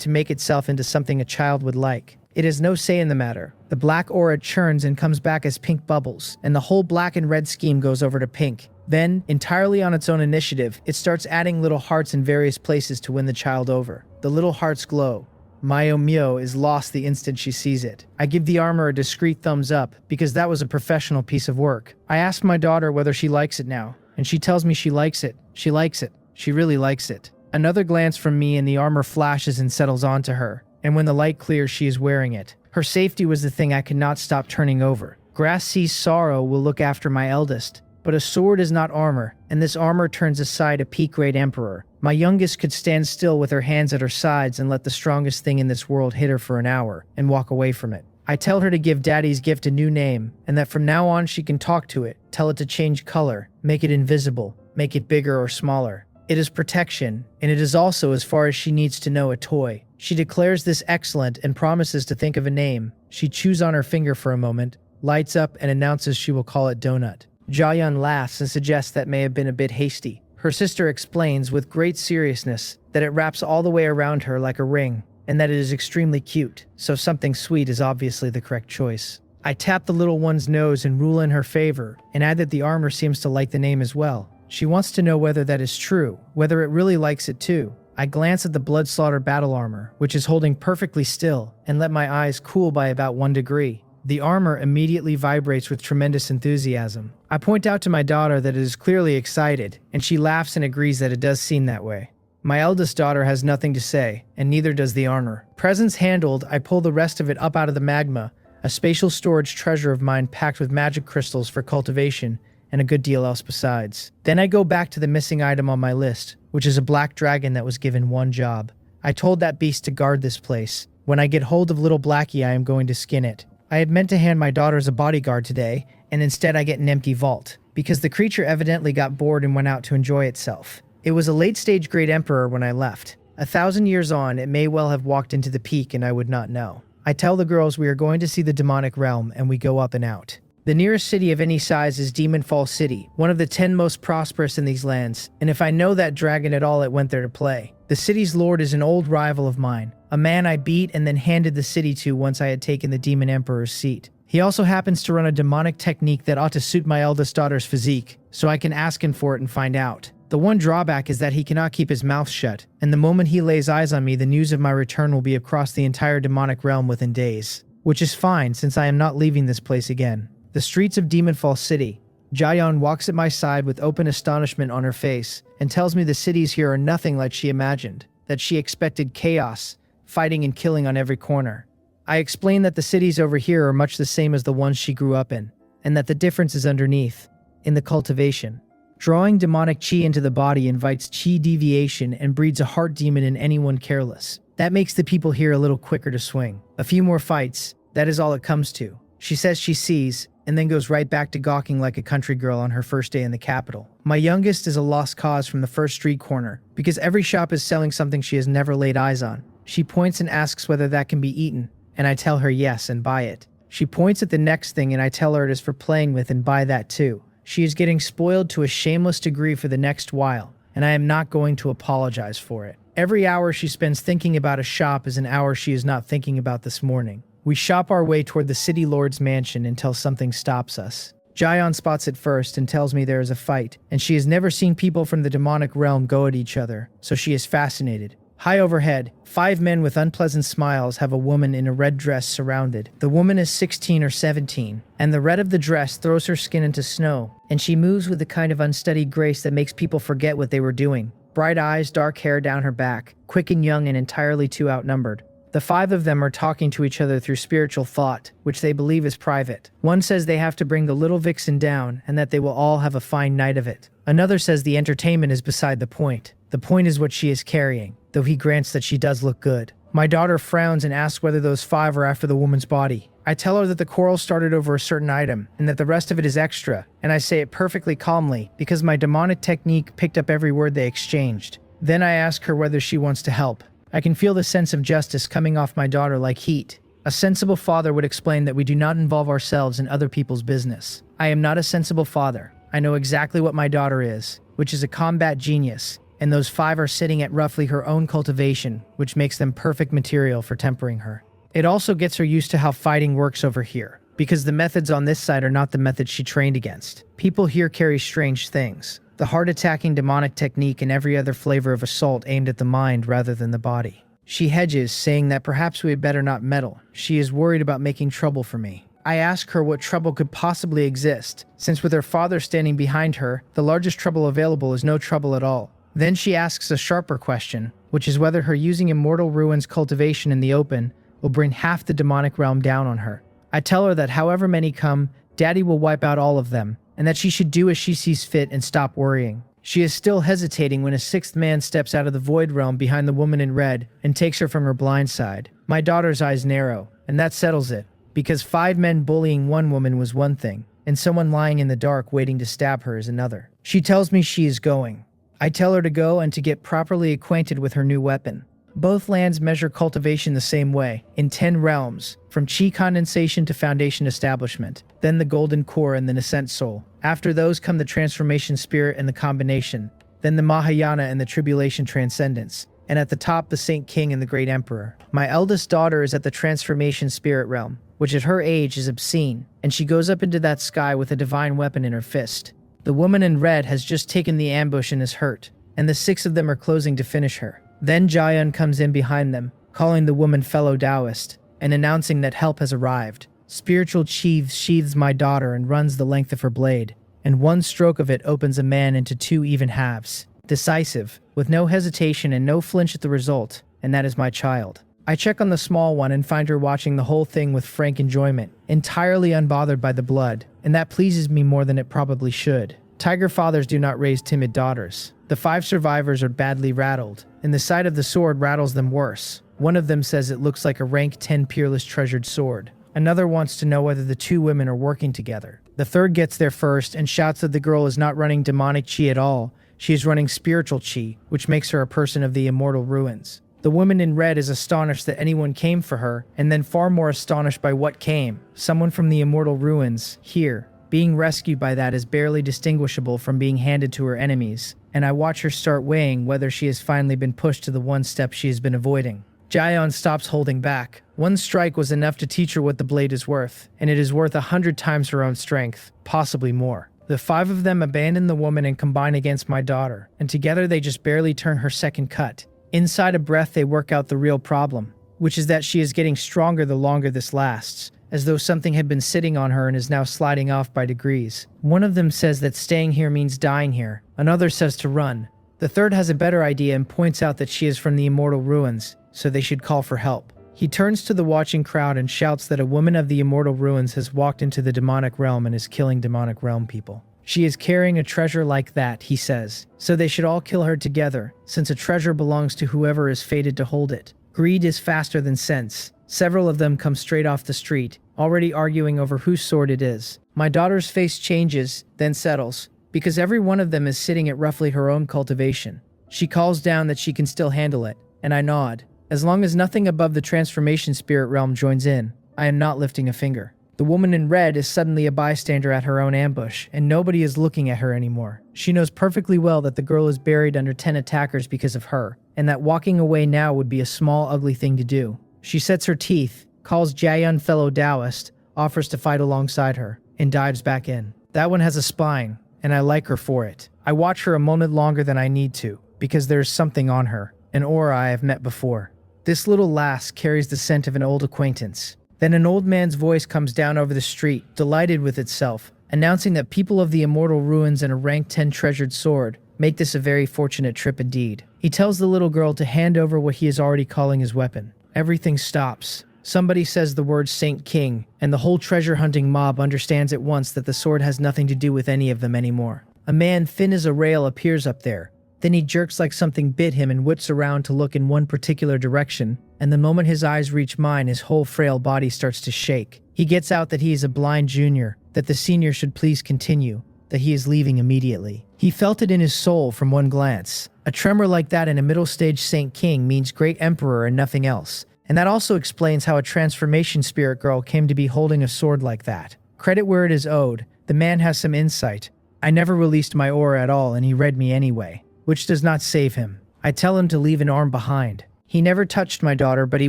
to make itself into something a child would like. It has no say in the matter. The black aura churns and comes back as pink bubbles, and the whole black and red scheme goes over to pink. Then, entirely on its own initiative, it starts adding little hearts in various places to win the child over. The little hearts glow. Mayomio is lost the instant she sees it. I give the armor a discreet thumbs up, because that was a professional piece of work. I ask my daughter whether she likes it now, and she tells me she likes it. She likes it. She really likes it. Another glance from me and the armor flashes and settles onto her, and when the light clears, she is wearing it. Her safety was the thing I could not stop turning over. Grass sees sorrow will look after my eldest, but a sword is not armor, and this armor turns aside a peak-grade emperor. My youngest could stand still with her hands at her sides and let the strongest thing in this world hit her for an hour, and walk away from it. I tell her to give Daddy's gift a new name, and that from now on she can talk to it, tell it to change color, make it invisible, make it bigger or smaller. It is protection, and it is also, as far as she needs to know, a toy. She declares this excellent and promises to think of a name. She chews on her finger for a moment, lights up, and announces she will call it Donut. Jaehyun laughs and suggests that may have been a bit hasty. Her sister explains with great seriousness that it wraps all the way around her like a ring, and that it is extremely cute, so something sweet is obviously the correct choice. I tap the little one's nose and rule in her favor, and add that the armor seems to like the name as well. She wants to know whether that is true, whether it really likes it too. I glance at the blood slaughter battle armor, which is holding perfectly still, and let my eyes cool by about 1 degree. The armor immediately vibrates with tremendous enthusiasm. I point out to my daughter that it is clearly excited, and she laughs and agrees that it does seem that way. My eldest daughter has nothing to say, and neither does the armor. Presents handled, I pull the rest of it up out of the magma, a spatial storage treasure of mine packed with magic crystals for cultivation, and a good deal else besides. Then I go back to the missing item on my list, which is a black dragon that was given one job. I told that beast to guard this place. When I get hold of little Blackie, I am going to skin it. I had meant to hand my daughter as a bodyguard today, and instead I get an empty vault, because the creature evidently got bored and went out to enjoy itself. It was a late-stage great emperor when I left. 1,000 years on, it may well have walked into the peak and I would not know. I tell the girls we are going to see the demonic realm, and we go up and out. The nearest city of any size is Demon Fall City, one of the 10 most prosperous in these lands, and if I know that dragon at all, it went there to play. The city's lord is an old rival of mine, a man I beat and then handed the city to once I had taken the Demon Emperor's seat. He also happens to run a demonic technique that ought to suit my eldest daughter's physique, so I can ask him for it and find out. The one drawback is that he cannot keep his mouth shut, and the moment he lays eyes on me, the news of my return will be across the entire demonic realm within days. Which is fine, since I am not leaving this place again. The streets of Demon Fall City. Jaehyun walks at my side with open astonishment on her face, and tells me the cities here are nothing like she imagined, that she expected chaos, fighting and killing on every corner. I explain that the cities over here are much the same as the ones she grew up in, and that the difference is underneath, in the cultivation. Drawing demonic chi into the body invites chi deviation and breeds a heart demon in anyone careless. That makes the people here a little quicker to swing. A few more fights, that is all it comes to. She says she sees, and then goes right back to gawking like a country girl on her first day in the capital. My youngest is a lost cause from the first street corner, because every shop is selling something she has never laid eyes on. She points and asks whether that can be eaten, and I tell her yes and buy it. She points at the next thing and I tell her it is for playing with and buy that too. She is getting spoiled to a shameless degree for the next while, and I am not going to apologize for it. Every hour she spends thinking about a shop is an hour she is not thinking about this morning. We shop our way toward the city lord's mansion until something stops us. Jaehyun spots it first and tells me there is a fight, and she has never seen people from the demonic realm go at each other, so she is fascinated. High overhead, 5 men with unpleasant smiles have a woman in a red dress surrounded. The woman is 16 or 17, and the red of the dress throws her skin into snow, and she moves with a kind of unstudied grace that makes people forget what they were doing. Bright eyes, dark hair down her back, quick and young and entirely too outnumbered. The 5 of them are talking to each other through spiritual thought, which they believe is private. One says they have to bring the little vixen down and that they will all have a fine night of it. Another says the entertainment is beside the point. The point is what she is carrying, though he grants that she does look good. My daughter frowns and asks whether those 5 are after the woman's body. I tell her that the quarrel started over a certain item, and that the rest of it is extra, and I say it perfectly calmly, because my demonic technique picked up every word they exchanged. Then I ask her whether she wants to help. I can feel the sense of justice coming off my daughter like heat. A sensible father would explain that we do not involve ourselves in other people's business. I am not a sensible father. I know exactly what my daughter is, which is a combat genius, and those 5 are sitting at roughly her own cultivation, which makes them perfect material for tempering her. It also gets her used to how fighting works over here, because the methods on this side are not the methods she trained against. People here carry strange things. The heart-attacking demonic technique and every other flavor of assault aimed at the mind rather than the body. She hedges, saying that perhaps we had better not meddle. She is worried about making trouble for me. I ask her what trouble could possibly exist, since with her father standing behind her, the largest trouble available is no trouble at all. Then she asks a sharper question, which is whether her using Immortal Ruins cultivation in the open will bring half the demonic realm down on her. I tell her that however many come, Daddy will wipe out all of them, and that she should do as she sees fit and stop worrying. She is still hesitating when a 6th man steps out of the void realm behind the woman in red and takes her from her blind side. My daughter's eyes narrow, and that settles it, because 5 men bullying one woman was one thing, and someone lying in the dark waiting to stab her is another. She tells me she is going. I tell her to go and to get properly acquainted with her new weapon. Both lands measure cultivation the same way, in 10 realms, from chi condensation to foundation establishment, then the golden core and the nascent soul. After those come the transformation spirit and the combination, then the Mahayana and the tribulation transcendence, and at the top the Saint King and the Great Emperor. My eldest daughter is at the transformation spirit realm, which at her age is obscene, and she goes up into that sky with a divine weapon in her fist. The woman in red has just taken the ambush and is hurt, and the 6 of them are closing to finish her. Then Jaehyun comes in behind them, calling the woman fellow Taoist, and announcing that help has arrived. Spiritual chi sheathes my daughter and runs the length of her blade, and one stroke of it opens a man into 2 even halves. Decisive, with no hesitation and no flinch at the result, and that is my child. I check on the small one and find her watching the whole thing with frank enjoyment, entirely unbothered by the blood, and that pleases me more than it probably should. Tiger fathers do not raise timid daughters. The 5 survivors are badly rattled, and the sight of the sword rattles them worse. One of them says it looks like a rank 10 peerless treasured sword. Another wants to know whether the 2 women are working together. The 3rd gets there first and shouts that the girl is not running demonic chi at all. She is running spiritual chi, which makes her a person of the Immortal Ruins. The woman in red is astonished that anyone came for her, and then far more astonished by what came. Someone from the Immortal Ruins, here. Being rescued by that is barely distinguishable from being handed to her enemies, and I watch her start weighing whether she has finally been pushed to the one step she has been avoiding. Jaehyun stops holding back. One strike was enough to teach her what the blade is worth, and it is worth 100 times her own strength, possibly more. The 5 of them abandon the woman and combine against my daughter, and together they just barely turn her second cut. Inside a breath they work out the real problem, which is that she is getting stronger the longer this lasts, as though something had been sitting on her and is now sliding off by degrees. One of them says that staying here means dying here. Another says to run. The 3rd has a better idea and points out that she is from the Immortal Ruins, so they should call for help. He turns to the watching crowd and shouts that a woman of the Immortal Ruins has walked into the demonic realm and is killing demonic realm people. She is carrying a treasure like that, he says, so they should all kill her together, since a treasure belongs to whoever is fated to hold it. Greed is faster than sense. Several of them come straight off the street, already arguing over whose sword it is. My daughter's face changes, then settles, because every one of them is sitting at roughly her own cultivation. She calls down that she can still handle it, and I nod. As long as nothing above the transformation spirit realm joins in, I am not lifting a finger. The woman in red is suddenly a bystander at her own ambush, and nobody is looking at her anymore. She knows perfectly well that the girl is buried under 10 attackers because of her, and that walking away now would be a small, ugly thing to do. She sets her teeth, calls Jaehyun fellow Taoist, offers to fight alongside her, and dives back in. That one has a spine, and I like her for it. I watch her a moment longer than I need to, because there's something on her. an aura I have met before. This little lass carries the scent of an old acquaintance. Then an old man's voice comes down over the street, delighted with itself, announcing that people of the immortal ruins and a rank 10 treasured sword make this a very fortunate trip indeed. He tells the little girl to hand over what he is already calling his weapon. Everything stops. Somebody says the word Saint King, and the whole treasure-hunting mob understands at once that the sword has nothing to do with any of them anymore. A man thin as a rail appears up there. Then he jerks like something bit him and whips around to look in one particular direction, and the moment his eyes reach mine, his whole frail body starts to shake. He gets out that he is a blind junior, that the senior should please continue, that he is leaving immediately. He felt it in his soul from one glance. A tremor like that in a middle-stage Saint King means great emperor and nothing else. And that also explains how a transformation spirit girl came to be holding a sword like that. Credit where it is owed, the man has some insight. I never released my aura at all and he read me anyway, which does not save him. I tell him to leave an arm behind. He never touched my daughter, but he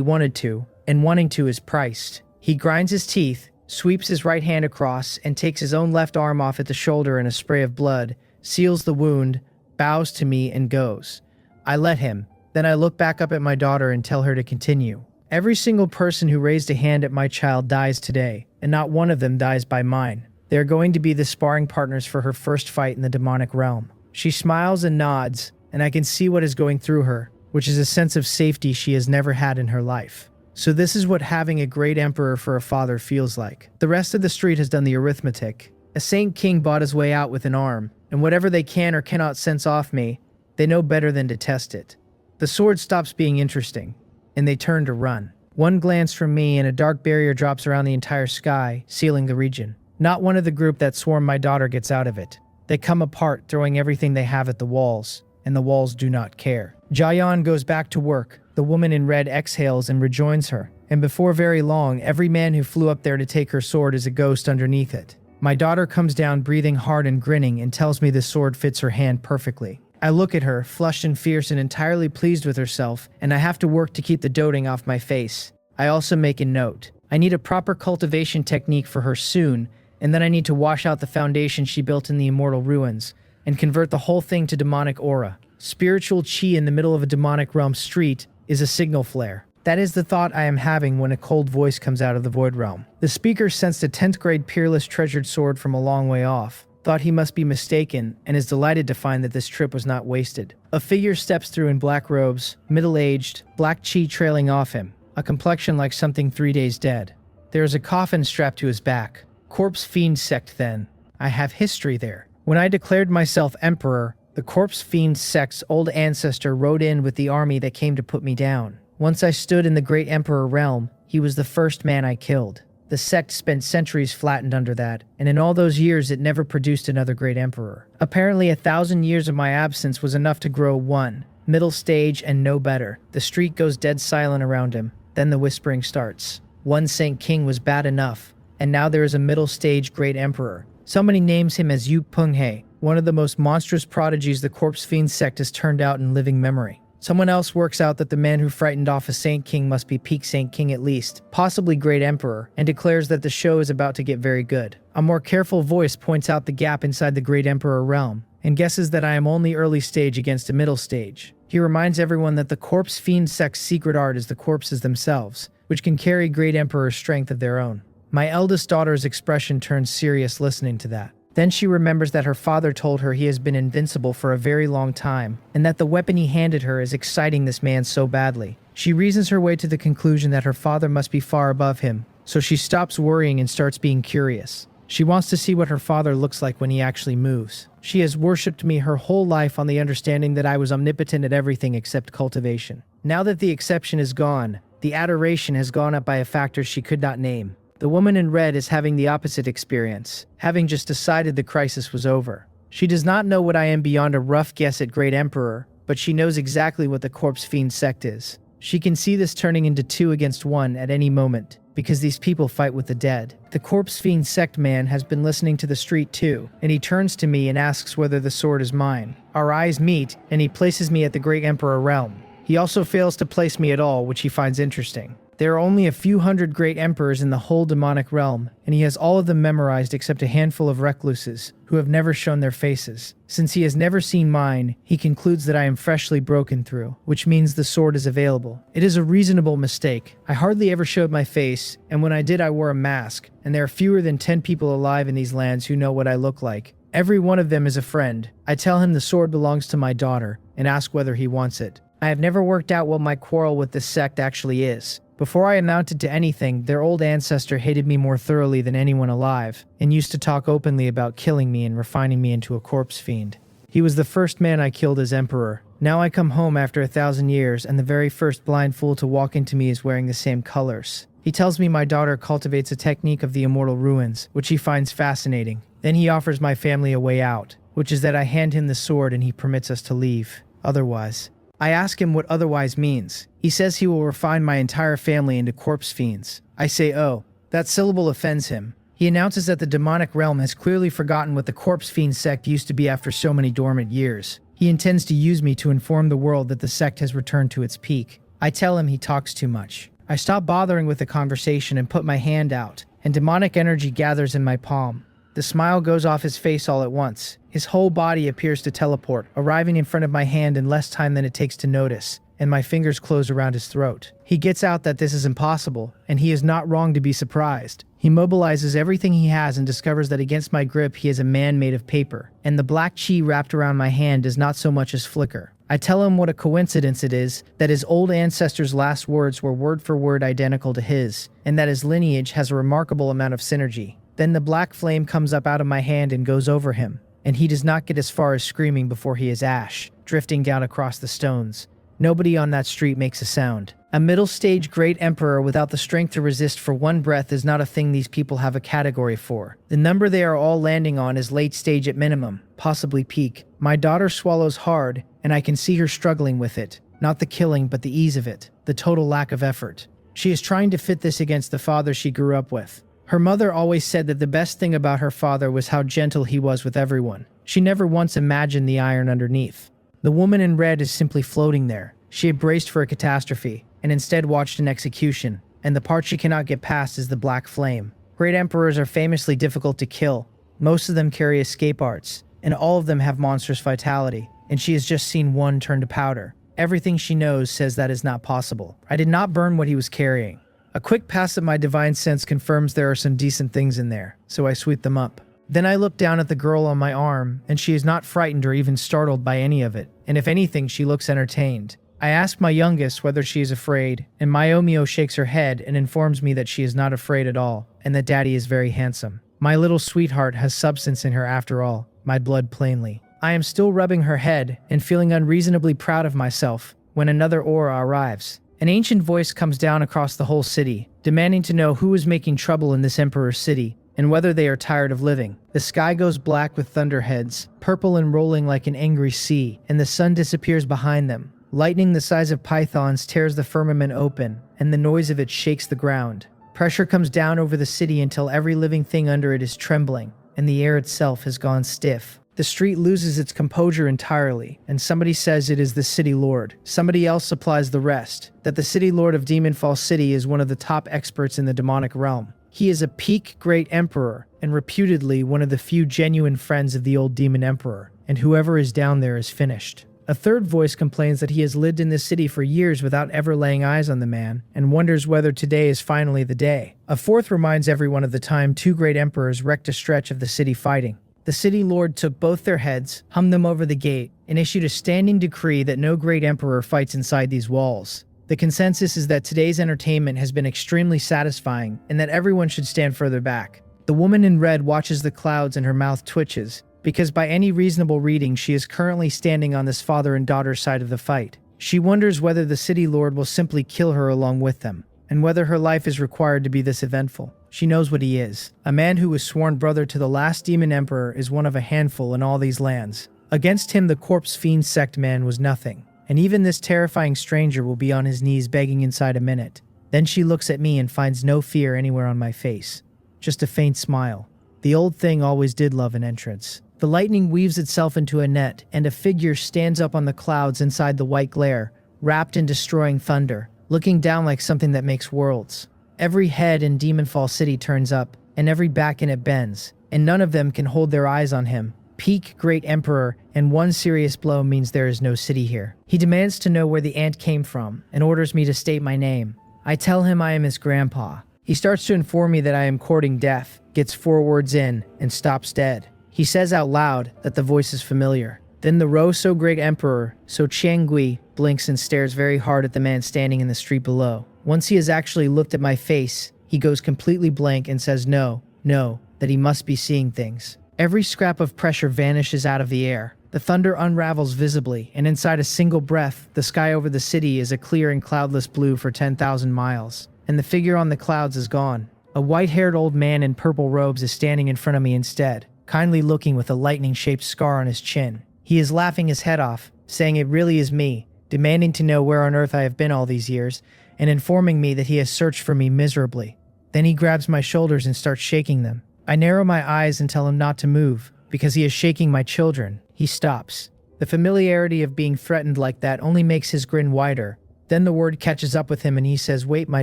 wanted to, and wanting to is priced. He grinds his teeth, sweeps his right hand across, and takes his own left arm off at the shoulder in a spray of blood, seals the wound, bows to me, and goes. I let him. Then I look back up at my daughter and tell her to continue. Every single person who raised a hand at my child dies today, and not one of them dies by mine. They are going to be the sparring partners for her first fight in the demonic realm. She smiles and nods, and I can see what is going through her, which is a sense of safety she has never had in her life. So this is what having a great emperor for a father feels like. The rest of the street has done the arithmetic. A Saint King bought his way out with an arm, and whatever they can or cannot sense off me, they know better than to test it. The sword stops being interesting, and they turn to run. One glance from me and a dark barrier drops around the entire sky, sealing the region. Not one of the group that swarmed my daughter gets out of it. They come apart, throwing everything they have at the walls, and the walls do not care. Jayan goes back to work. The woman in red exhales and rejoins her, and before very long, every man who flew up there to take her sword is a ghost underneath it. My daughter comes down breathing hard and grinning and tells me the sword fits her hand perfectly. I look at her, flushed and fierce and entirely pleased with herself, and I have to work to keep the doting off my face. I also make a note. I need a proper cultivation technique for her soon, and then I need to wash out the foundation she built in the immortal ruins, and convert the whole thing to demonic aura. Spiritual chi in the middle of a demonic realm street is a signal flare. That is the thought I am having when a cold voice comes out of the void realm. The speaker sensed a 10th grade peerless treasured sword from a long way off, thought he must be mistaken, and is delighted to find that this trip was not wasted. A figure steps through in black robes, middle-aged, black chi trailing off him, a complexion like something 3 days dead. There is a coffin strapped to his back. Corpse Fiend sect then. I have history there. When I declared myself emperor, the Corpse Fiend sect's old ancestor rode in with the army that came to put me down. Once I stood in the great emperor realm, he was the first man I killed. The sect spent centuries flattened under that, and in all those years it never produced another great emperor. Apparently 1,000 years of my absence was enough to grow one, middle stage and no better. The street goes dead silent around him. Then the whispering starts. One Saint King was bad enough, and now there is a middle stage great emperor. Somebody names him as Yu Penghe, one of the most monstrous prodigies the Corpse Fiend sect has turned out in living memory. Someone else works out that the man who frightened off a Saint King must be peak Saint King at least, possibly Great Emperor, and declares that the show is about to get very good. A more careful voice points out the gap inside the Great Emperor realm, and guesses that I am only early stage against a middle stage. He reminds everyone that the Corpse Fiend sect's secret art is the corpses themselves, which can carry Great Emperor's strength of their own. My eldest daughter's expression turns serious listening to that. Then she remembers that her father told her he has been invincible for a very long time, and that the weapon he handed her is exciting this man so badly. She reasons her way to the conclusion that her father must be far above him, so she stops worrying and starts being curious. She wants to see what her father looks like when he actually moves. She has worshipped me her whole life on the understanding that I was omnipotent at everything except cultivation. Now that the exception is gone, the adoration has gone up by a factor she could not name. The woman in red is having the opposite experience, having just decided the crisis was over. She does not know what I am beyond a rough guess at Great Emperor, but she knows exactly what the Corpse Fiend sect is. She can see this turning into 2 against 1 at any moment, because these people fight with the dead. The Corpse Fiend sect man has been listening to the street too, and he turns to me and asks whether the sword is mine. Our eyes meet, and he places me at the Great Emperor realm. He also fails to place me at all, which he finds interesting. There are only a few hundred great emperors in the whole demonic realm, and he has all of them memorized except a handful of recluses, who have never shown their faces. Since he has never seen mine, he concludes that I am freshly broken through, which means the sword is available. It is a reasonable mistake. I hardly ever showed my face, and when I did I wore a mask, and there are fewer than 10 people alive in these lands who know what I look like. Every one of them is a friend. I tell him the sword belongs to my daughter, and ask whether he wants it. I have never worked out what my quarrel with this sect actually is. Before I amounted to anything, their old ancestor hated me more thoroughly than anyone alive, and used to talk openly about killing me and refining me into a corpse fiend. He was the first man I killed as emperor. Now I come home after 1,000 years, and the very first blind fool to walk into me is wearing the same colors. He tells me my daughter cultivates a technique of the immortal ruins, which he finds fascinating. Then he offers my family a way out, which is that I hand him the sword and he permits us to leave. Otherwise. I ask him what otherwise means. He says he will refine my entire family into corpse fiends. I say, oh, that syllable offends him. He announces that the demonic realm has clearly forgotten what the corpse fiend sect used to be after so many dormant years. He intends to use me to inform the world that the sect has returned to its peak. I tell him he talks too much. I stop bothering with the conversation and put my hand out, and demonic energy gathers in my palm. The smile goes off his face all at once. His whole body appears to teleport, arriving in front of my hand in less time than it takes to notice, and my fingers close around his throat. He gets out that this is impossible, and he is not wrong to be surprised. He mobilizes everything he has and discovers that against my grip he is a man made of paper, and the black chi wrapped around my hand does not so much as flicker. I tell him what a coincidence it is that his old ancestor's last words were word for word identical to his, and that his lineage has a remarkable amount of synergy. Then the black flame comes up out of my hand and goes over him, and he does not get as far as screaming before he is ash, drifting down across the stones. Nobody on that street makes a sound. A middle-stage great emperor without the strength to resist for one breath is not a thing these people have a category for. The number they are all landing on is late stage at minimum, possibly peak. My daughter swallows hard, and I can see her struggling with it. Not the killing, but the ease of it, the total lack of effort. She is trying to fit this against the father she grew up with. Her mother always said that the best thing about her father was how gentle he was with everyone. She never once imagined the iron underneath. The woman in red is simply floating there. She had braced for a catastrophe, and instead watched an execution, and the part she cannot get past is the black flame. Great emperors are famously difficult to kill. Most of them carry escape arts, and all of them have monstrous vitality, and she has just seen one turn to powder. Everything she knows says that is not possible. I did not burn what he was carrying. A quick pass of my divine sense confirms there are some decent things in there, so I sweep them up. Then I look down at the girl on my arm, and she is not frightened or even startled by any of it, and if anything, she looks entertained. I ask my youngest whether she is afraid, and Myomio shakes her head and informs me that she is not afraid at all, and that Daddy is very handsome. My little sweetheart has substance in her after all, my blood plainly. I am still rubbing her head and feeling unreasonably proud of myself when another aura arrives. An ancient voice comes down across the whole city, demanding to know who is making trouble in this emperor's city, and whether they are tired of living. The sky goes black with thunderheads, purple and rolling like an angry sea, and the sun disappears behind them. Lightning the size of pythons tears the firmament open, and the noise of it shakes the ground. Pressure comes down over the city until every living thing under it is trembling, and the air itself has gone stiff. The street loses its composure entirely, and somebody says it is the city lord. Somebody else supplies the rest, that the city lord of Demonfall City is one of the top experts in the demonic realm. He is a peak great emperor, and reputedly one of the few genuine friends of the old demon emperor, and whoever is down there is finished. A third voice complains that he has lived in this city for years without ever laying eyes on the man, and wonders whether today is finally the day. A fourth reminds everyone of the time two great emperors wrecked a stretch of the city fighting. The city lord took both their heads, hummed them over the gate, and issued a standing decree that no great emperor fights inside these walls. The consensus is that today's entertainment has been extremely satisfying, and that everyone should stand further back. The woman in red watches the clouds and her mouth twitches, because by any reasonable reading she is currently standing on this father and daughter side of the fight. She wonders whether the city lord will simply kill her along with them, and whether her life is required to be this eventful. She knows what he is. A man who was sworn brother to the last demon emperor is one of a handful in all these lands. Against him the corpse fiend sect man was nothing, and even this terrifying stranger will be on his knees begging inside a minute. Then she looks at me and finds no fear anywhere on my face, just a faint smile. The old thing always did love an entrance. The lightning weaves itself into a net, and a figure stands up on the clouds inside the white glare, wrapped in destroying thunder. looking down like something that makes worlds. Every head in Demonfall City turns up, and every back in it bends, and none of them can hold their eyes on him. Peak Great Emperor, and one serious blow means there is no city here. He demands to know where the ant came from, and orders me to state my name. I tell him I am his grandpa. He starts to inform me that I am courting death, gets 4 words in, and stops dead. He says out loud that the voice is familiar. Then the So Great Emperor, So Chiangui, blinks and stares very hard at the man standing in the street below. Once he has actually looked at my face, he goes completely blank and says no, that he must be seeing things. Every scrap of pressure vanishes out of the air. The thunder unravels visibly, and inside a single breath, the sky over the city is a clear and cloudless blue for 10,000 miles, and the figure on the clouds is gone. A white-haired old man in purple robes is standing in front of me instead, kindly looking with a lightning-shaped scar on his chin. He is laughing his head off, saying it really is me, demanding to know where on earth I have been all these years, and informing me that he has searched for me miserably. Then he grabs my shoulders and starts shaking them. I narrow my eyes and tell him not to move, because he is shaking my children. He stops. The familiarity of being threatened like that only makes his grin wider. Then the word catches up with him and he says, "Wait, my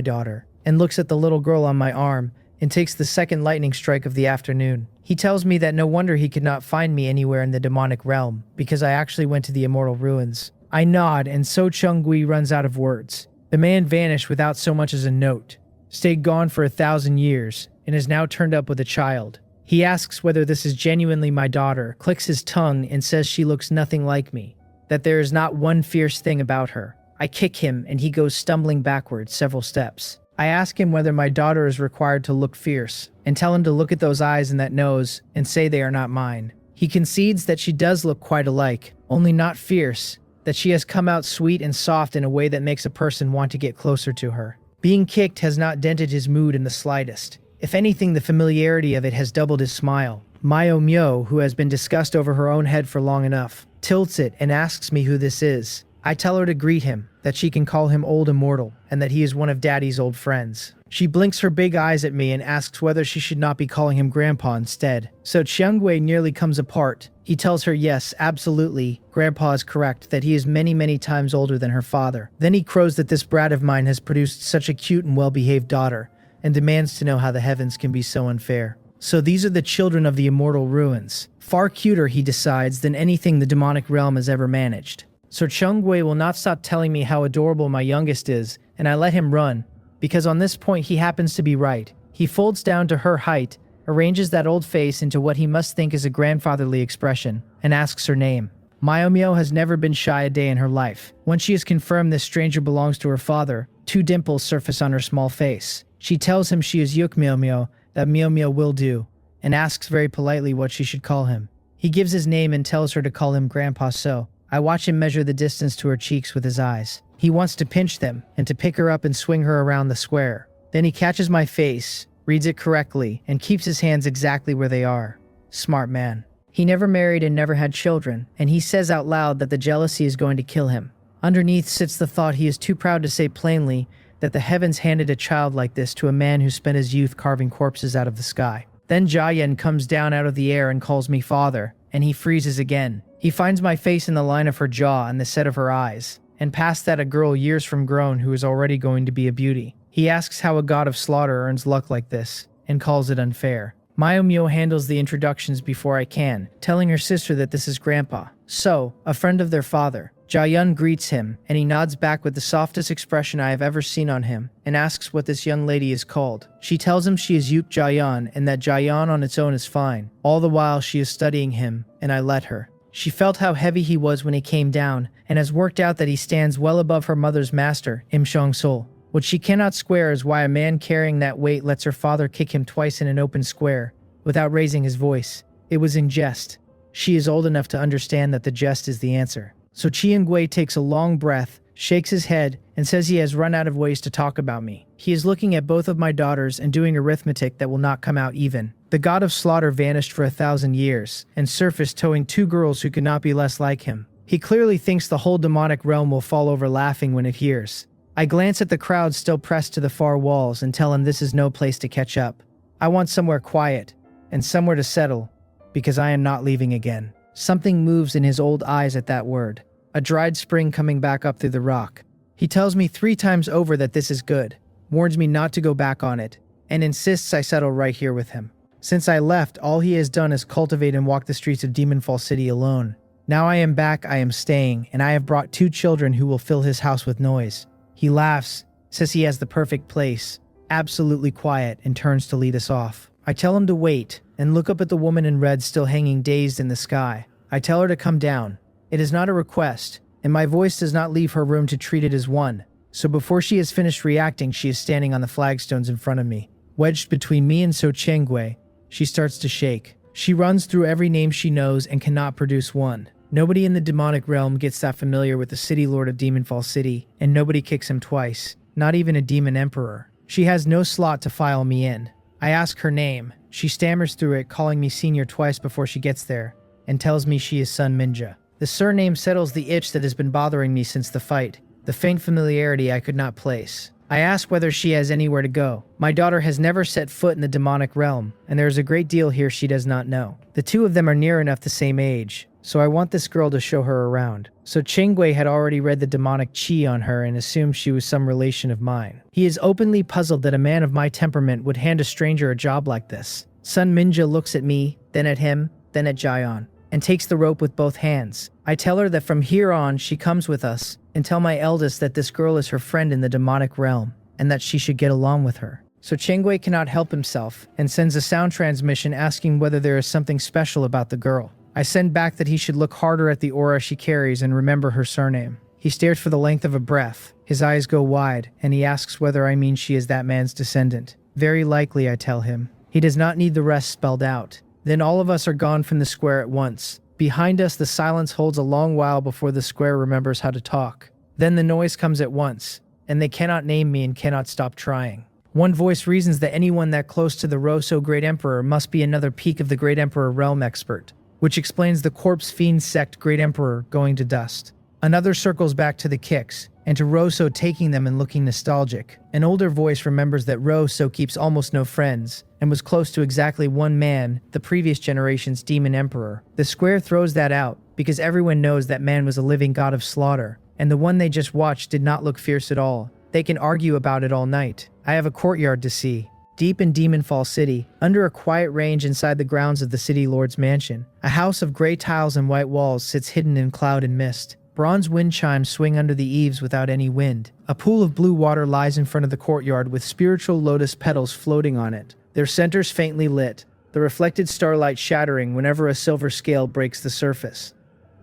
daughter," and looks at the little girl on my arm, and takes the second lightning strike of the afternoon. He tells me that no wonder he could not find me anywhere in the demonic realm, because I actually went to the immortal ruins. I nod, and So Chung-gui runs out of words. The man vanished without so much as a note, stayed gone for 1,000 years, and is now turned up with a child. He asks whether this is genuinely my daughter, clicks his tongue, and says she looks nothing like me, that there is not one fierce thing about her. I kick him, and he goes stumbling backwards several steps. I ask him whether my daughter is required to look fierce, and tell him to look at those eyes and that nose, and say they are not mine. He concedes that she does look quite alike, only not fierce, that she has come out sweet and soft in a way that makes a person want to get closer to her. Being kicked has not dented his mood in the slightest. If anything, the familiarity of it has doubled his smile. Myo Myo, who has been discussed over her own head for long enough, tilts it and asks me who this is. I tell her to greet him, that she can call him Old Immortal, and that he is one of Daddy's old friends. She blinks her big eyes at me and asks whether she should not be calling him Grandpa instead. So Chiangwei nearly comes apart. He tells her yes, absolutely, Grandpa is correct, that he is many, many times older than her father. Then he crows that this brat of mine has produced such a cute and well-behaved daughter, and demands to know how the heavens can be so unfair. So these are the children of the immortal ruins. Far cuter, he decides, than anything the demonic realm has ever managed. So Chung-gui will not stop telling me how adorable my youngest is, and I let him run, because on this point he happens to be right. He folds down to her height, arranges that old face into what he must think is a grandfatherly expression, and asks her name. Myo has never been shy a day in her life. When she is confirmed this stranger belongs to her father, 2 dimples surface on her small face. She tells him she is Yuk Myo, that Myo will do, and asks very politely what she should call him. He gives his name and tells her to call him Grandpa So. I watch him measure the distance to her cheeks with his eyes. He wants to pinch them, and to pick her up and swing her around the square. Then he catches my face, reads it correctly, and keeps his hands exactly where they are. Smart man. He never married and never had children, and he says out loud that the jealousy is going to kill him. Underneath sits the thought he is too proud to say plainly that the heavens handed a child like this to a man who spent his youth carving corpses out of the sky. Then Jiayan comes down out of the air and calls me father, and he freezes again. He finds my face in the line of her jaw and the set of her eyes, and past that a girl years from grown who is already going to be a beauty. He asks how a god of slaughter earns luck like this, and calls it unfair. Myo handles the introductions before I can, telling her sister that this is Grandpa. So, a friend of their father. Jiayan greets him, and he nods back with the softest expression I have ever seen on him, and asks what this young lady is called. She tells him she is Yuk Jiayan, and that Jiayan on its own is fine. All the while she is studying him, and I let her. She felt how heavy he was when he came down, and has worked out that he stands well above her mother's master, Im Shong-sul. What she cannot square is why a man carrying that weight lets her father kick him twice in an open square, without raising his voice. It was in jest. She is old enough to understand that the jest is the answer. So Chiang-gui takes a long breath, shakes his head, and says he has run out of ways to talk about me. He is looking at both of my daughters and doing arithmetic that will not come out even. The god of slaughter vanished for 1,000 years, and surfaced towing 2 girls who could not be less like him. He clearly thinks the whole demonic realm will fall over laughing when it hears. I glance at the crowd still pressed to the far walls and tell him this is no place to catch up. I want somewhere quiet, and somewhere to settle, because I am not leaving again. Something moves in his old eyes at that word. A dried spring coming back up through the rock. He tells me 3 times over that this is good, warns me not to go back on it, and insists I settle right here with him. Since I left, all he has done is cultivate and walk the streets of Demonfall City alone. Now I am back, I am staying, and I have brought 2 children who will fill his house with noise. He laughs, says he has the perfect place, absolutely quiet, and turns to lead us off. I tell him to wait, and look up at the woman in red still hanging dazed in the sky. I tell her to come down. It is not a request, and my voice does not leave her room to treat it as one. So before she has finished reacting, she is standing on the flagstones in front of me. Wedged between me and So Chengwei, she starts to shake. She runs through every name she knows and cannot produce one. Nobody in the demonic realm gets that familiar with the city lord of Demonfall City, and nobody kicks him twice, not even a demon emperor. She has no slot to file me in. I ask her name. She stammers through it, calling me senior twice before she gets there, and tells me she is Sun Minja. The surname settles the itch that has been bothering me since the fight, the faint familiarity I could not place. I ask whether she has anywhere to go. My daughter has never set foot in the demonic realm, and there is a great deal here she does not know. The 2 of them are near enough the same age, so I want this girl to show her around. So Chengwei had already read the demonic chi on her and assumed she was some relation of mine. He is openly puzzled that a man of my temperament would hand a stranger a job like this. Sun Minja looks at me, then at him, then at Jaeon, and takes the rope with both hands. I tell her that from here on she comes with us, and tell my eldest that this girl is her friend in the demonic realm, and that she should get along with her. So Chengwei cannot help himself, and sends a sound transmission asking whether there is something special about the girl. I send back that he should look harder at the aura she carries and remember her surname. He stares for the length of a breath, his eyes go wide, and he asks whether I mean she is that man's descendant. Very likely, I tell him. He does not need the rest spelled out. Then all of us are gone from the square at once. Behind us, the silence holds a long while before the square remembers how to talk. Then the noise comes at once, and they cannot name me and cannot stop trying. One voice reasons that anyone that close to the Rosso Great Emperor must be another peak of the Great Emperor realm expert, which explains the Corpse Fiend sect Great Emperor going to dust. Another circles back to the kicks, and to Rosso taking them and looking nostalgic. An older voice remembers that Rosso keeps almost no friends, and was close to exactly one man, the previous generation's Demon Emperor. The square throws that out, because everyone knows that man was a living god of slaughter, and the one they just watched did not look fierce at all. They can argue about it all night. I have a courtyard to see. Deep in Demonfall City, under a quiet range inside the grounds of the City Lord's mansion, a house of gray tiles and white walls sits hidden in cloud and mist. Bronze wind chimes swing under the eaves without any wind. A pool of blue water lies in front of the courtyard with spiritual lotus petals floating on it, their centers faintly lit, the reflected starlight shattering whenever a silver scale breaks the surface.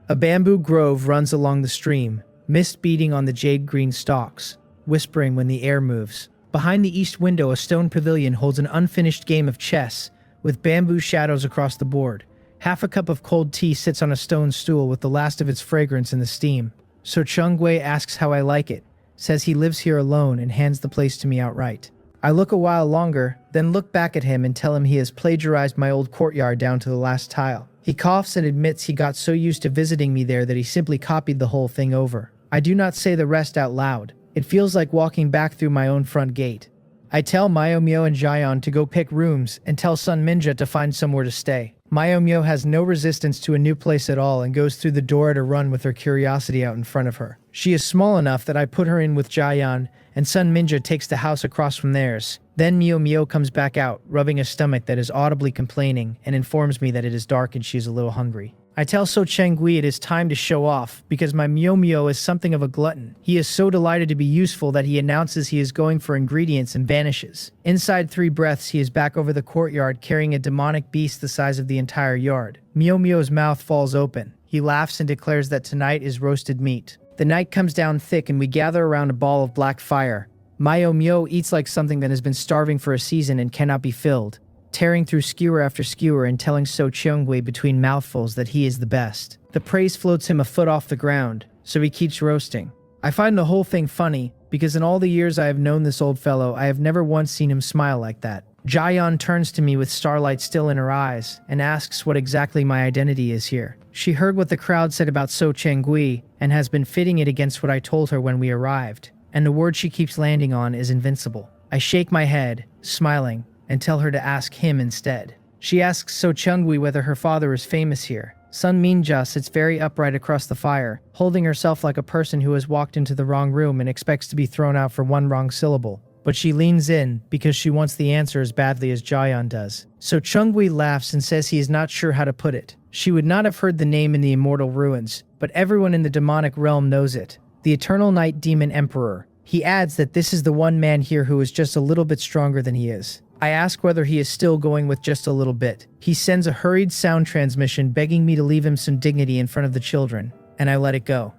A bamboo grove runs along the stream, mist beating on the jade-green stalks, whispering when the air moves. Behind the east window, a stone pavilion holds an unfinished game of chess, with bamboo shadows across the board. Half a cup of cold tea sits on a stone stool with the last of its fragrance in the steam. So Chengwei asks how I like it, says he lives here alone, and hands the place to me outright. I look a while longer, then look back at him and tell him he has plagiarized my old courtyard down to the last tile. He coughs and admits he got so used to visiting me there that he simply copied the whole thing over. I do not say the rest out loud. It feels like walking back through my own front gate. I tell Mayomyo and Jaeon to go pick rooms and tell Sun Minja to find somewhere to stay. Mayomyo has no resistance to a new place at all and goes through the door at a run with her curiosity out in front of her. She is small enough that I put her in with Jaeon, and Sun Minja takes the house across from theirs. Then Mio comes back out, rubbing a stomach that is audibly complaining, and informs me that it is dark and she is a little hungry. I tell So Chengwei it is time to show off, because my Mio is something of a glutton. He is so delighted to be useful that he announces he is going for ingredients and vanishes. Inside 3 breaths, he is back over the courtyard carrying a demonic beast the size of the entire yard. Mio's mouth falls open. He laughs and declares that tonight is roasted meat. The night comes down thick and we gather around a ball of black fire. Mio eats like something that has been starving for a season and cannot be filled, tearing through skewer after skewer and telling So Chengwei between mouthfuls that he is the best. The praise floats him a foot off the ground, so he keeps roasting. I find the whole thing funny, because in all the years I have known this old fellow, I have never once seen him smile like that. Jaeon turns to me with starlight still in her eyes, and asks what exactly my identity is here. She heard what the crowd said about So Chengwei, and has been fitting it against what I told her when we arrived, and the word she keeps landing on is invincible. I shake my head, smiling, and tell her to ask him instead. She asks So Chengwei whether her father is famous here, Sun Minja sits very upright across the fire, holding herself like a person who has walked into the wrong room and expects to be thrown out for one wrong syllable. But she leans in because she wants the answer as badly as Jaeyeon does. So Chungwi laughs and says he is not sure how to put it. She would not have heard the name in the immortal ruins, but everyone in the demonic realm knows it. The Eternal Night Demon Emperor. He adds that this is the one man here who is just a little bit stronger than he is. I ask whether he is still going with just a little bit. He sends a hurried sound transmission begging me to leave him some dignity in front of the children, and I let it go.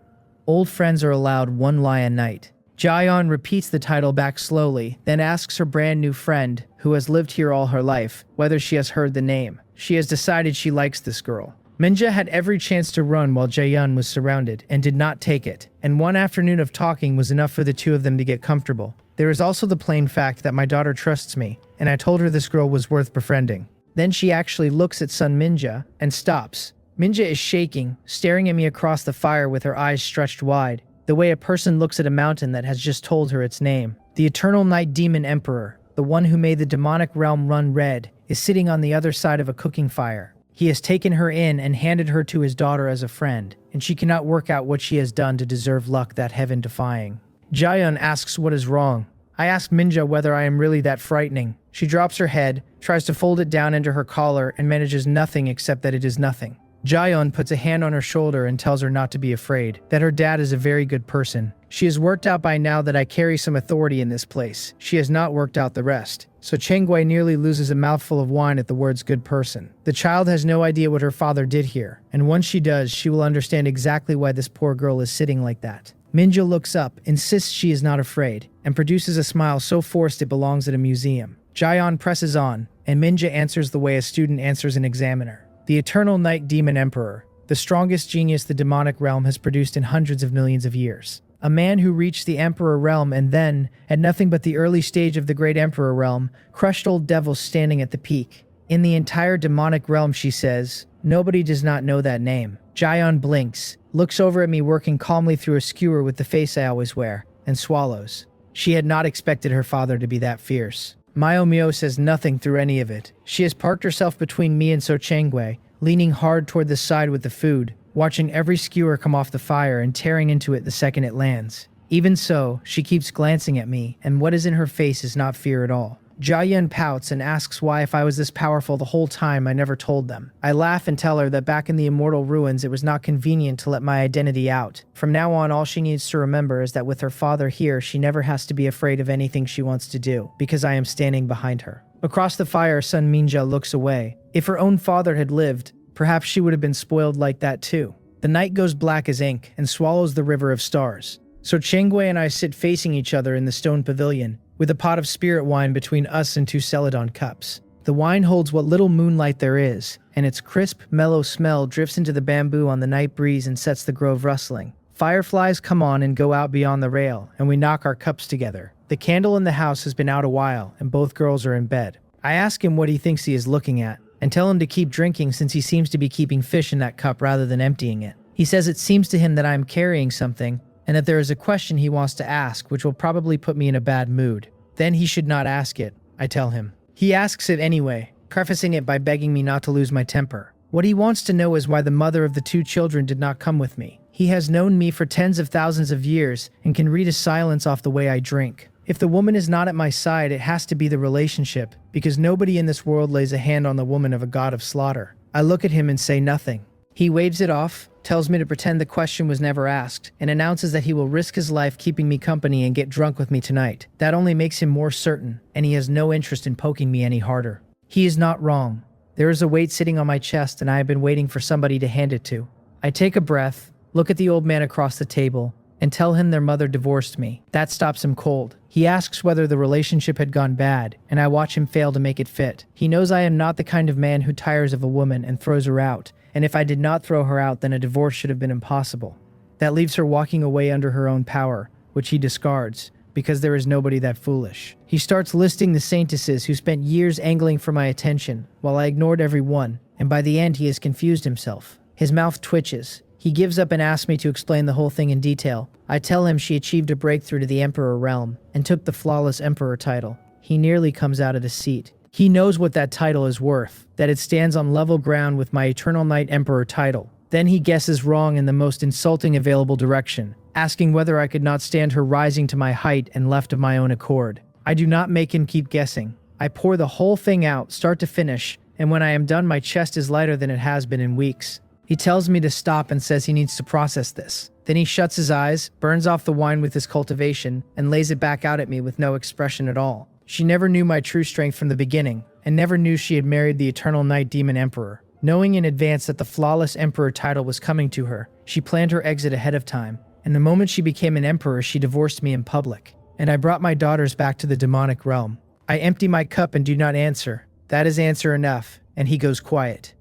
Old friends are allowed one lie a night. Jaeyeon repeats the title back slowly, then asks her brand new friend, who has lived here all her life, whether she has heard the name. She has decided she likes this girl. Minja had every chance to run while Jaeyeon was surrounded, and did not take it, and one afternoon of talking was enough for the two of them to get comfortable. There is also the plain fact that my daughter trusts me, and I told her this girl was worth befriending. Then she actually looks at Sun Minja, and stops. Minja is shaking, staring at me across the fire with her eyes stretched wide, the way a person looks at a mountain that has just told her its name. The Eternal Night Demon Emperor, the one who made the demonic realm run red, is sitting on the other side of a cooking fire. He has taken her in and handed her to his daughter as a friend, and she cannot work out what she has done to deserve luck that heaven-defying. Jaeyeon asks what is wrong. I ask Minja whether I am really that frightening. She drops her head, tries to fold it down into her collar, and manages nothing except that it is nothing. Jaeyeon puts a hand on her shoulder and tells her not to be afraid, that her dad is a very good person. She has worked out by now that I carry some authority in this place. She has not worked out the rest. So Chengwei nearly loses a mouthful of wine at the words good person. The child has no idea what her father did here, and once she does, she will understand exactly why this poor girl is sitting like that. Minja looks up, insists she is not afraid, and produces a smile so forced it belongs at a museum. Jaeyeon presses on, and Minja answers the way a student answers an examiner. The Eternal Night Demon Emperor, the strongest genius the demonic realm has produced in hundreds of millions of years. A man who reached the Emperor realm and then, at nothing but the early stage of the Great Emperor realm, crushed old devils standing at the peak. In the entire demonic realm, she says, nobody does not know that name. Jaeyeon blinks, looks over at me working calmly through a skewer with the face I always wear, and swallows. She had not expected her father to be that fierce. Myo says nothing through any of it. She has parked herself between me and So Changwei, leaning hard toward the side with the food, watching every skewer come off the fire and tearing into it the second it lands. Even so, she keeps glancing at me, and what is in her face is not fear at all. Jaeyeon pouts and asks why if I was this powerful the whole time I never told them. I laugh and tell her that back in the immortal ruins it was not convenient to let my identity out. From now on all she needs to remember is that with her father here she never has to be afraid of anything she wants to do, because I am standing behind her. Across the fire Sun Minja looks away. If her own father had lived, perhaps she would have been spoiled like that too. The night goes black as ink and swallows the river of stars. So Changwei and I sit facing each other in the stone pavilion, with a pot of spirit wine between us and two celadon cups. The wine holds what little moonlight there is, and its crisp, mellow smell drifts into the bamboo on the night breeze and sets the grove rustling. Fireflies come on and go out beyond the rail, and we knock our cups together. The candle in the house has been out a while, and both girls are in bed. I ask him what he thinks he is looking at, and tell him to keep drinking since he seems to be keeping fish in that cup rather than emptying it. He says it seems to him that I am carrying something, and that there is a question he wants to ask which will probably put me in a bad mood. Then he should not ask it, I tell him. He asks it anyway, prefacing it by begging me not to lose my temper. What he wants to know is why the mother of the two children did not come with me. He has known me for tens of thousands of years and can read a silence off the way I drink. If the woman is not at my side, it has to be the relationship, because nobody in this world lays a hand on the woman of a god of slaughter. I look at him and say nothing. He waves it off, tells me to pretend the question was never asked, and announces that he will risk his life keeping me company and get drunk with me tonight. That only makes him more certain, and he has no interest in poking me any harder. He is not wrong. There is a weight sitting on my chest, and I have been waiting for somebody to hand it to. I take a breath, look at the old man across the table, and tell him their mother divorced me. That stops him cold. He asks whether the relationship had gone bad, and I watch him fail to make it fit. He knows I am not the kind of man who tires of a woman and throws her out, and if I did not throw her out, then a divorce should have been impossible. That leaves her walking away under her own power, which he discards, because there is nobody that foolish. He starts listing the saintesses who spent years angling for my attention, while I ignored every one, and by the end he has confused himself. His mouth twitches. He gives up and asks me to explain the whole thing in detail. I tell him she achieved a breakthrough to the Emperor realm, and took the flawless Emperor title. He nearly comes out of his seat. He knows what that title is worth, that it stands on level ground with my Eternal Night Emperor title. Then he guesses wrong in the most insulting available direction, asking whether I could not stand her rising to my height and left of my own accord. I do not make him keep guessing. I pour the whole thing out, start to finish, and when I am done, my chest is lighter than it has been in weeks. He tells me to stop and says he needs to process this. Then he shuts his eyes, burns off the wine with his cultivation, and lays it back out at me with no expression at all. She never knew my true strength from the beginning, and never knew she had married the Eternal Night Demon Emperor. Knowing in advance that the Flawless Emperor title was coming to her, she planned her exit ahead of time, and the moment she became an emperor, she divorced me in public. And I brought my daughters back to the demonic realm. I empty my cup and do not answer. That is answer enough, and he goes quiet.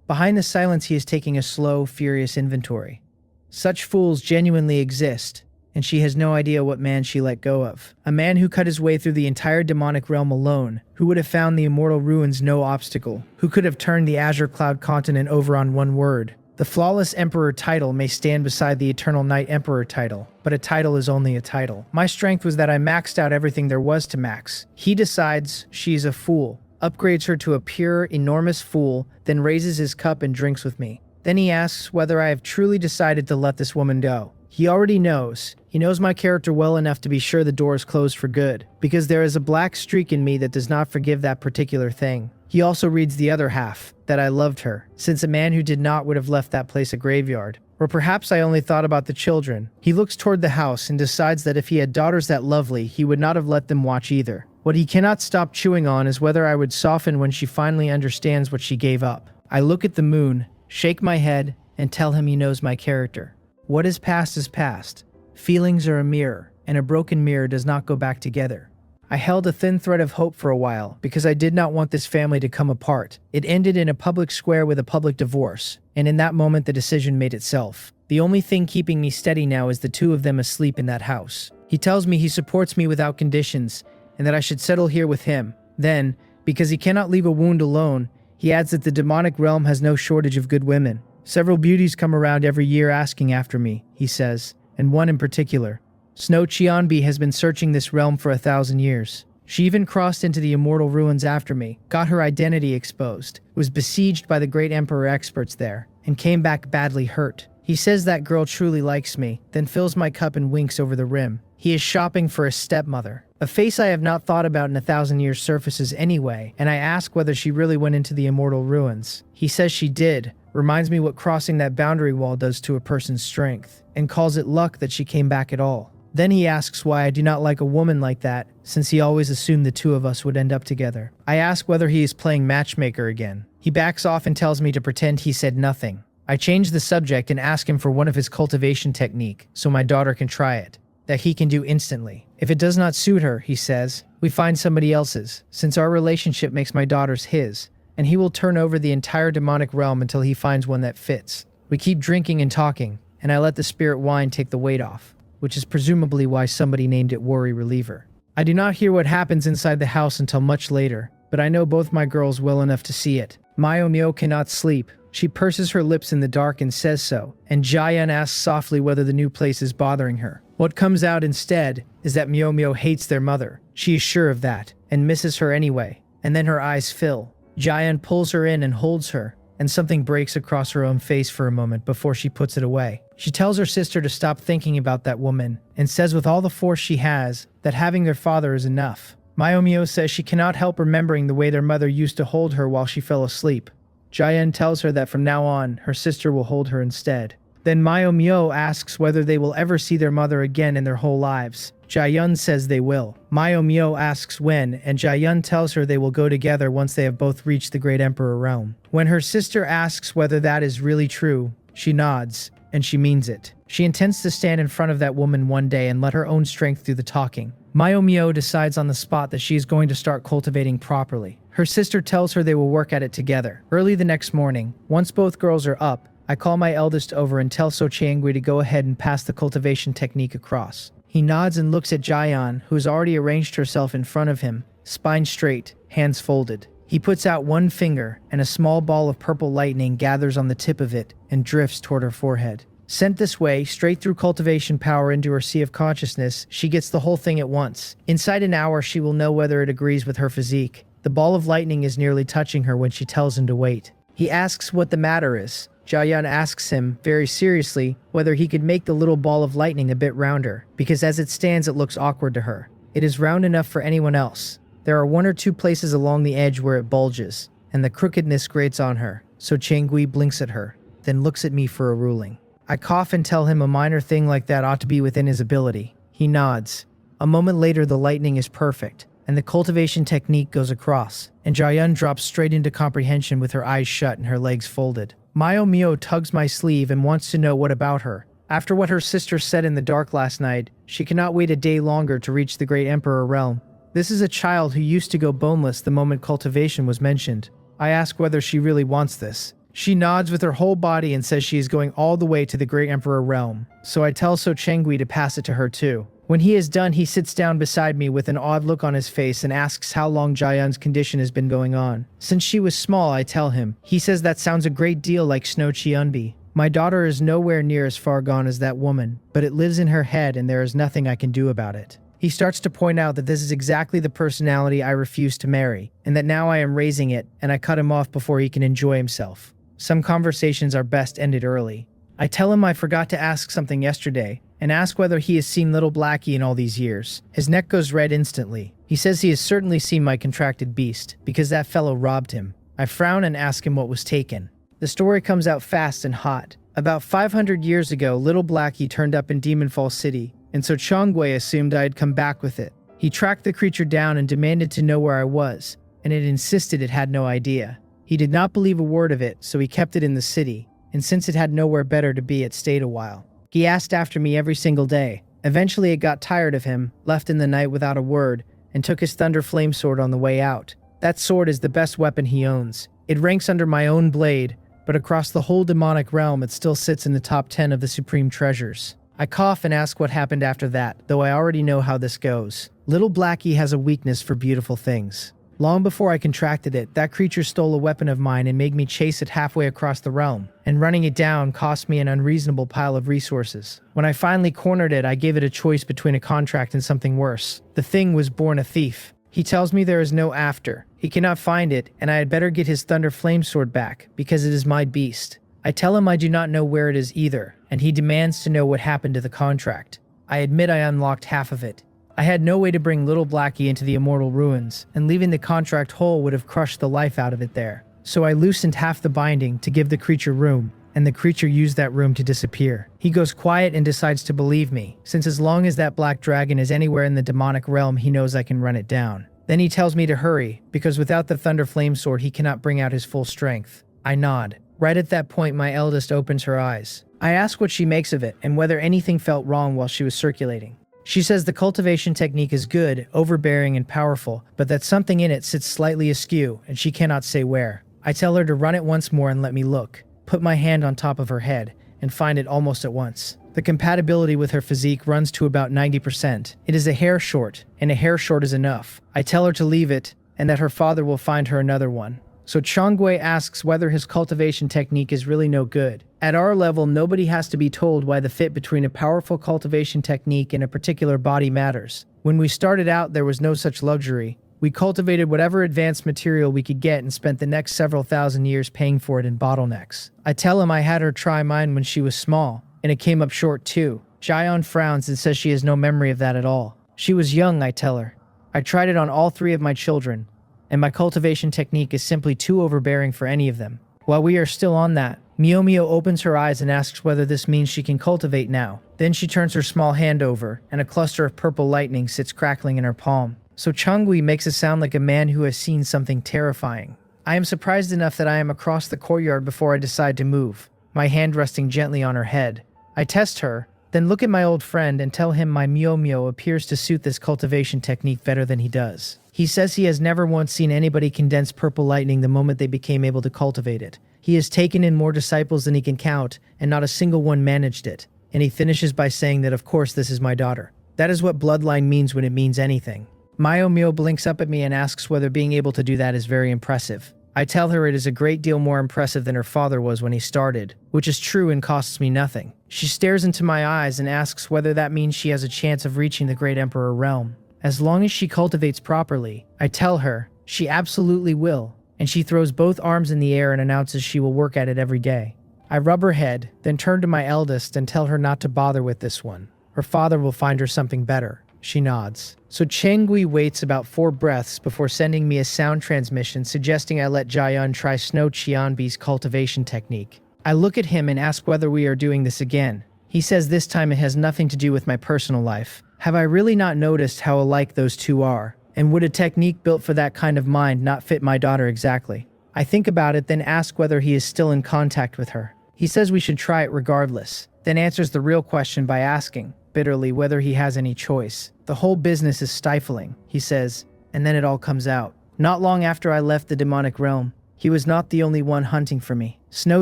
Behind the silence, he is taking a slow, furious inventory. Such fools genuinely exist, and she has no idea what man she let go of. A man who cut his way through the entire demonic realm alone, who would have found the immortal ruins no obstacle, who could have turned the Azure Cloud continent over on one word. The Flawless Emperor title may stand beside the Eternal Night Emperor title, but a title is only a title. My strength was that I maxed out everything there was to max. He decides she's a fool, upgrades her to a pure, enormous fool, then raises his cup and drinks with me. Then he asks whether I have truly decided to let this woman go. He already knows. He knows my character well enough to be sure the door is closed for good, because there is a black streak in me that does not forgive that particular thing. He also reads the other half, that I loved her, since a man who did not would have left that place a graveyard. Or perhaps I only thought about the children. He looks toward the house and decides that if he had daughters that lovely, he would not have let them watch either. What he cannot stop chewing on is whether I would soften when she finally understands what she gave up. I look at the moon, shake my head, and tell him he knows my character. What is past is past. Feelings are a mirror, and a broken mirror does not go back together. I held a thin thread of hope for a while, because I did not want this family to come apart. It ended in a public square with a public divorce, and in that moment the decision made itself. The only thing keeping me steady now is the two of them asleep in that house. He tells me he supports me without conditions, and that I should settle here with him. Then, because he cannot leave a wound alone, he adds that the demonic realm has no shortage of good women. Several beauties come around every year asking after me, he says, and one in particular. Snow Cheonbi has been searching this realm for 1,000 years. She even crossed into the immortal ruins after me, got her identity exposed, was besieged by the great emperor experts there, and came back badly hurt. He says that girl truly likes me, then fills my cup and winks over the rim. He is shopping for a stepmother. A face I have not thought about in 1,000 years surfaces anyway, and I ask whether she really went into the immortal ruins. He says she did, reminds me what crossing that boundary wall does to a person's strength, and calls it luck that she came back at all. Then he asks why I do not like a woman like that, since he always assumed the two of us would end up together. I ask whether he is playing matchmaker again. He backs off and tells me to pretend he said nothing. I change the subject and ask him for one of his cultivation technique, so my daughter can try it, that he can do instantly. If it does not suit her, he says, we find somebody else's, since our relationship makes my daughters his, and he will turn over the entire demonic realm until he finds one that fits. We keep drinking and talking, and I let the spirit wine take the weight off, which is presumably why somebody named it Worry Reliever. I do not hear what happens inside the house until much later, but I know both my girls well enough to see it. Myo cannot sleep. She purses her lips in the dark and says so, and Jaehyun asks softly whether the new place is bothering her. What comes out instead is that Myo hates their mother. She is sure of that, and misses her anyway, and then her eyes fill. Jaehyun pulls her in and holds her, and something breaks across her own face for a moment before she puts it away. She tells her sister to stop thinking about that woman, and says with all the force she has, that having their father is enough. Myo says she cannot help remembering the way their mother used to hold her while she fell asleep. Jaehyun tells her that from now on, her sister will hold her instead. Then Myo asks whether they will ever see their mother again in their whole lives. Jaehyun says they will. Myo asks when, and Jaehyun tells her they will go together once they have both reached the Great Emperor realm. When her sister asks whether that is really true, she nods, and she means it. She intends to stand in front of that woman one day and let her own strength do the talking. Myo decides on the spot that she is going to start cultivating properly. Her sister tells her they will work at it together. Early the next morning, once both girls are up, I call my eldest over and tell So Chiangui to go ahead and pass the cultivation technique across. He nods and looks at Jaehyun, who has already arranged herself in front of him, spine straight, hands folded. He puts out one finger, and a small ball of purple lightning gathers on the tip of it and drifts toward her forehead. Sent this way, straight through cultivation power into her sea of consciousness, she gets the whole thing at once. Inside an hour, she will know whether it agrees with her physique. The ball of lightning is nearly touching her when she tells him to wait. He asks what the matter is. Jaehyun asks him, very seriously, whether he could make the little ball of lightning a bit rounder, because as it stands it looks awkward to her. It is round enough for anyone else. There are 1 or 2 places along the edge where it bulges, and the crookedness grates on her, so Chang-gui blinks at her, then looks at me for a ruling. I cough and tell him a minor thing like that ought to be within his ability. He nods. A moment later the lightning is perfect, and the cultivation technique goes across, and Jaehyun drops straight into comprehension with her eyes shut and her legs folded. Mio Mio tugs my sleeve and wants to know what about her. After what her sister said in the dark last night, she cannot wait a day longer to reach the Great Emperor realm. This is a child who used to go boneless the moment cultivation was mentioned. I ask whether she really wants this. She nods with her whole body and says she is going all the way to the Great Emperor realm, so I tell So Chang-gui to pass it to her too. When he is done, he sits down beside me with an odd look on his face and asks how long Jaehyun's condition has been going on. Since she was small, I tell him. He says that sounds a great deal like Snow Cheonbi. My daughter is nowhere near as far gone as that woman, but it lives in her head and there is nothing I can do about it. He starts to point out that this is exactly the personality I refused to marry, and that now I am raising it, and I cut him off before he can enjoy himself. Some conversations are best ended early. I tell him I forgot to ask something yesterday, and ask whether he has seen little Blackie in all these years. His neck goes red instantly. He says he has certainly seen my contracted beast, because that fellow robbed him. I frown and ask him what was taken. The story comes out fast and hot. About 500 years ago, little Blackie turned up in Demon Fall City, and so Changwei assumed I had come back with it. He tracked the creature down and demanded to know where I was, and it insisted it had no idea. He did not believe a word of it, so he kept it in the city, and since it had nowhere better to be, it stayed a while. He asked after me every single day. Eventually it got tired of him, left in the night without a word, and took his Thunder Flame Sword on the way out. That sword is the best weapon he owns. It ranks under my own blade, but across the whole demonic realm it still sits in the top 10 of the supreme treasures. I cough and ask what happened after that, though I already know how this goes. Little Blackie has a weakness for beautiful things. Long before I contracted it, that creature stole a weapon of mine and made me chase it halfway across the realm, and running it down cost me an unreasonable pile of resources. When I finally cornered it, I gave it a choice between a contract and something worse. The thing was born a thief. He tells me there is no after. He cannot find it, and I had better get his Thunder Flame Sword back, because it is my beast. I tell him I do not know where it is either, and he demands to know what happened to the contract. I admit I unlocked half of it. I had no way to bring little Blackie into the immortal ruins, and leaving the contract whole would have crushed the life out of it there. So I loosened half the binding to give the creature room, and the creature used that room to disappear. He goes quiet and decides to believe me, since as long as that black dragon is anywhere in the demonic realm, he knows I can run it down. Then he tells me to hurry, because without the Thunder Flame Sword, he cannot bring out his full strength. I nod. Right at that point, my eldest opens her eyes. I ask what she makes of it, and whether anything felt wrong while she was circulating. She says the cultivation technique is good, overbearing, and powerful, but that something in it sits slightly askew, and she cannot say where. I tell her to run it once more and let me look, put my hand on top of her head, and find it almost at once. The compatibility with her physique runs to about 90%. It is a hair short, and a hair short is enough. I tell her to leave it, and that her father will find her another one. So Changwei asks whether his cultivation technique is really no good. At our level, nobody has to be told why the fit between a powerful cultivation technique and a particular body matters. When we started out, there was no such luxury. We cultivated whatever advanced material we could get and spent the next several thousand years paying for it in bottlenecks. I tell him I had her try mine when she was small, and it came up short too. Jaehyun frowns and says she has no memory of that at all. She was young, I tell her. I tried it on all 3 of my children, and my cultivation technique is simply too overbearing for any of them. While we are still on that, Mio Mio opens her eyes and asks whether this means she can cultivate now. Then she turns her small hand over, and a cluster of purple lightning sits crackling in her palm. So Changui makes it sound like a man who has seen something terrifying. I am surprised enough that I am across the courtyard before I decide to move, my hand resting gently on her head. I test her, then look at my old friend and tell him my Mio Mio appears to suit this cultivation technique better than he does. He says he has never once seen anybody condense purple lightning the moment they became able to cultivate it. He has taken in more disciples than he can count, and not a single one managed it. And he finishes by saying that of course this is my daughter. That is what bloodline means when it means anything. Mio Mio blinks up at me and asks whether being able to do that is very impressive. I tell her it is a great deal more impressive than her father was when he started, which is true and costs me nothing. She stares into my eyes and asks whether that means she has a chance of reaching the Great Emperor realm. As long as she cultivates properly, I tell her, She absolutely will. And she throws both arms in the air and announces she will work at it every day. I rub her head, then turn to my eldest and tell her not to bother with this one. Her father will find her something better. She nods. So Chengui waits about 4 breaths before sending me a sound transmission suggesting I let Jaehyun try Snow Cheonbi's cultivation technique. I look at him and ask whether we are doing this again. He says this time it has nothing to do with my personal life. Have I really not noticed how alike those two are? And would a technique built for that kind of mind not fit my daughter exactly? I think about it, then ask whether he is still in contact with her. He says we should try it regardless, then answers the real question by asking, bitterly, whether he has any choice. The whole business is stifling, he says, and then it all comes out. Not long after I left the demonic realm, he was not the only one hunting for me. Snow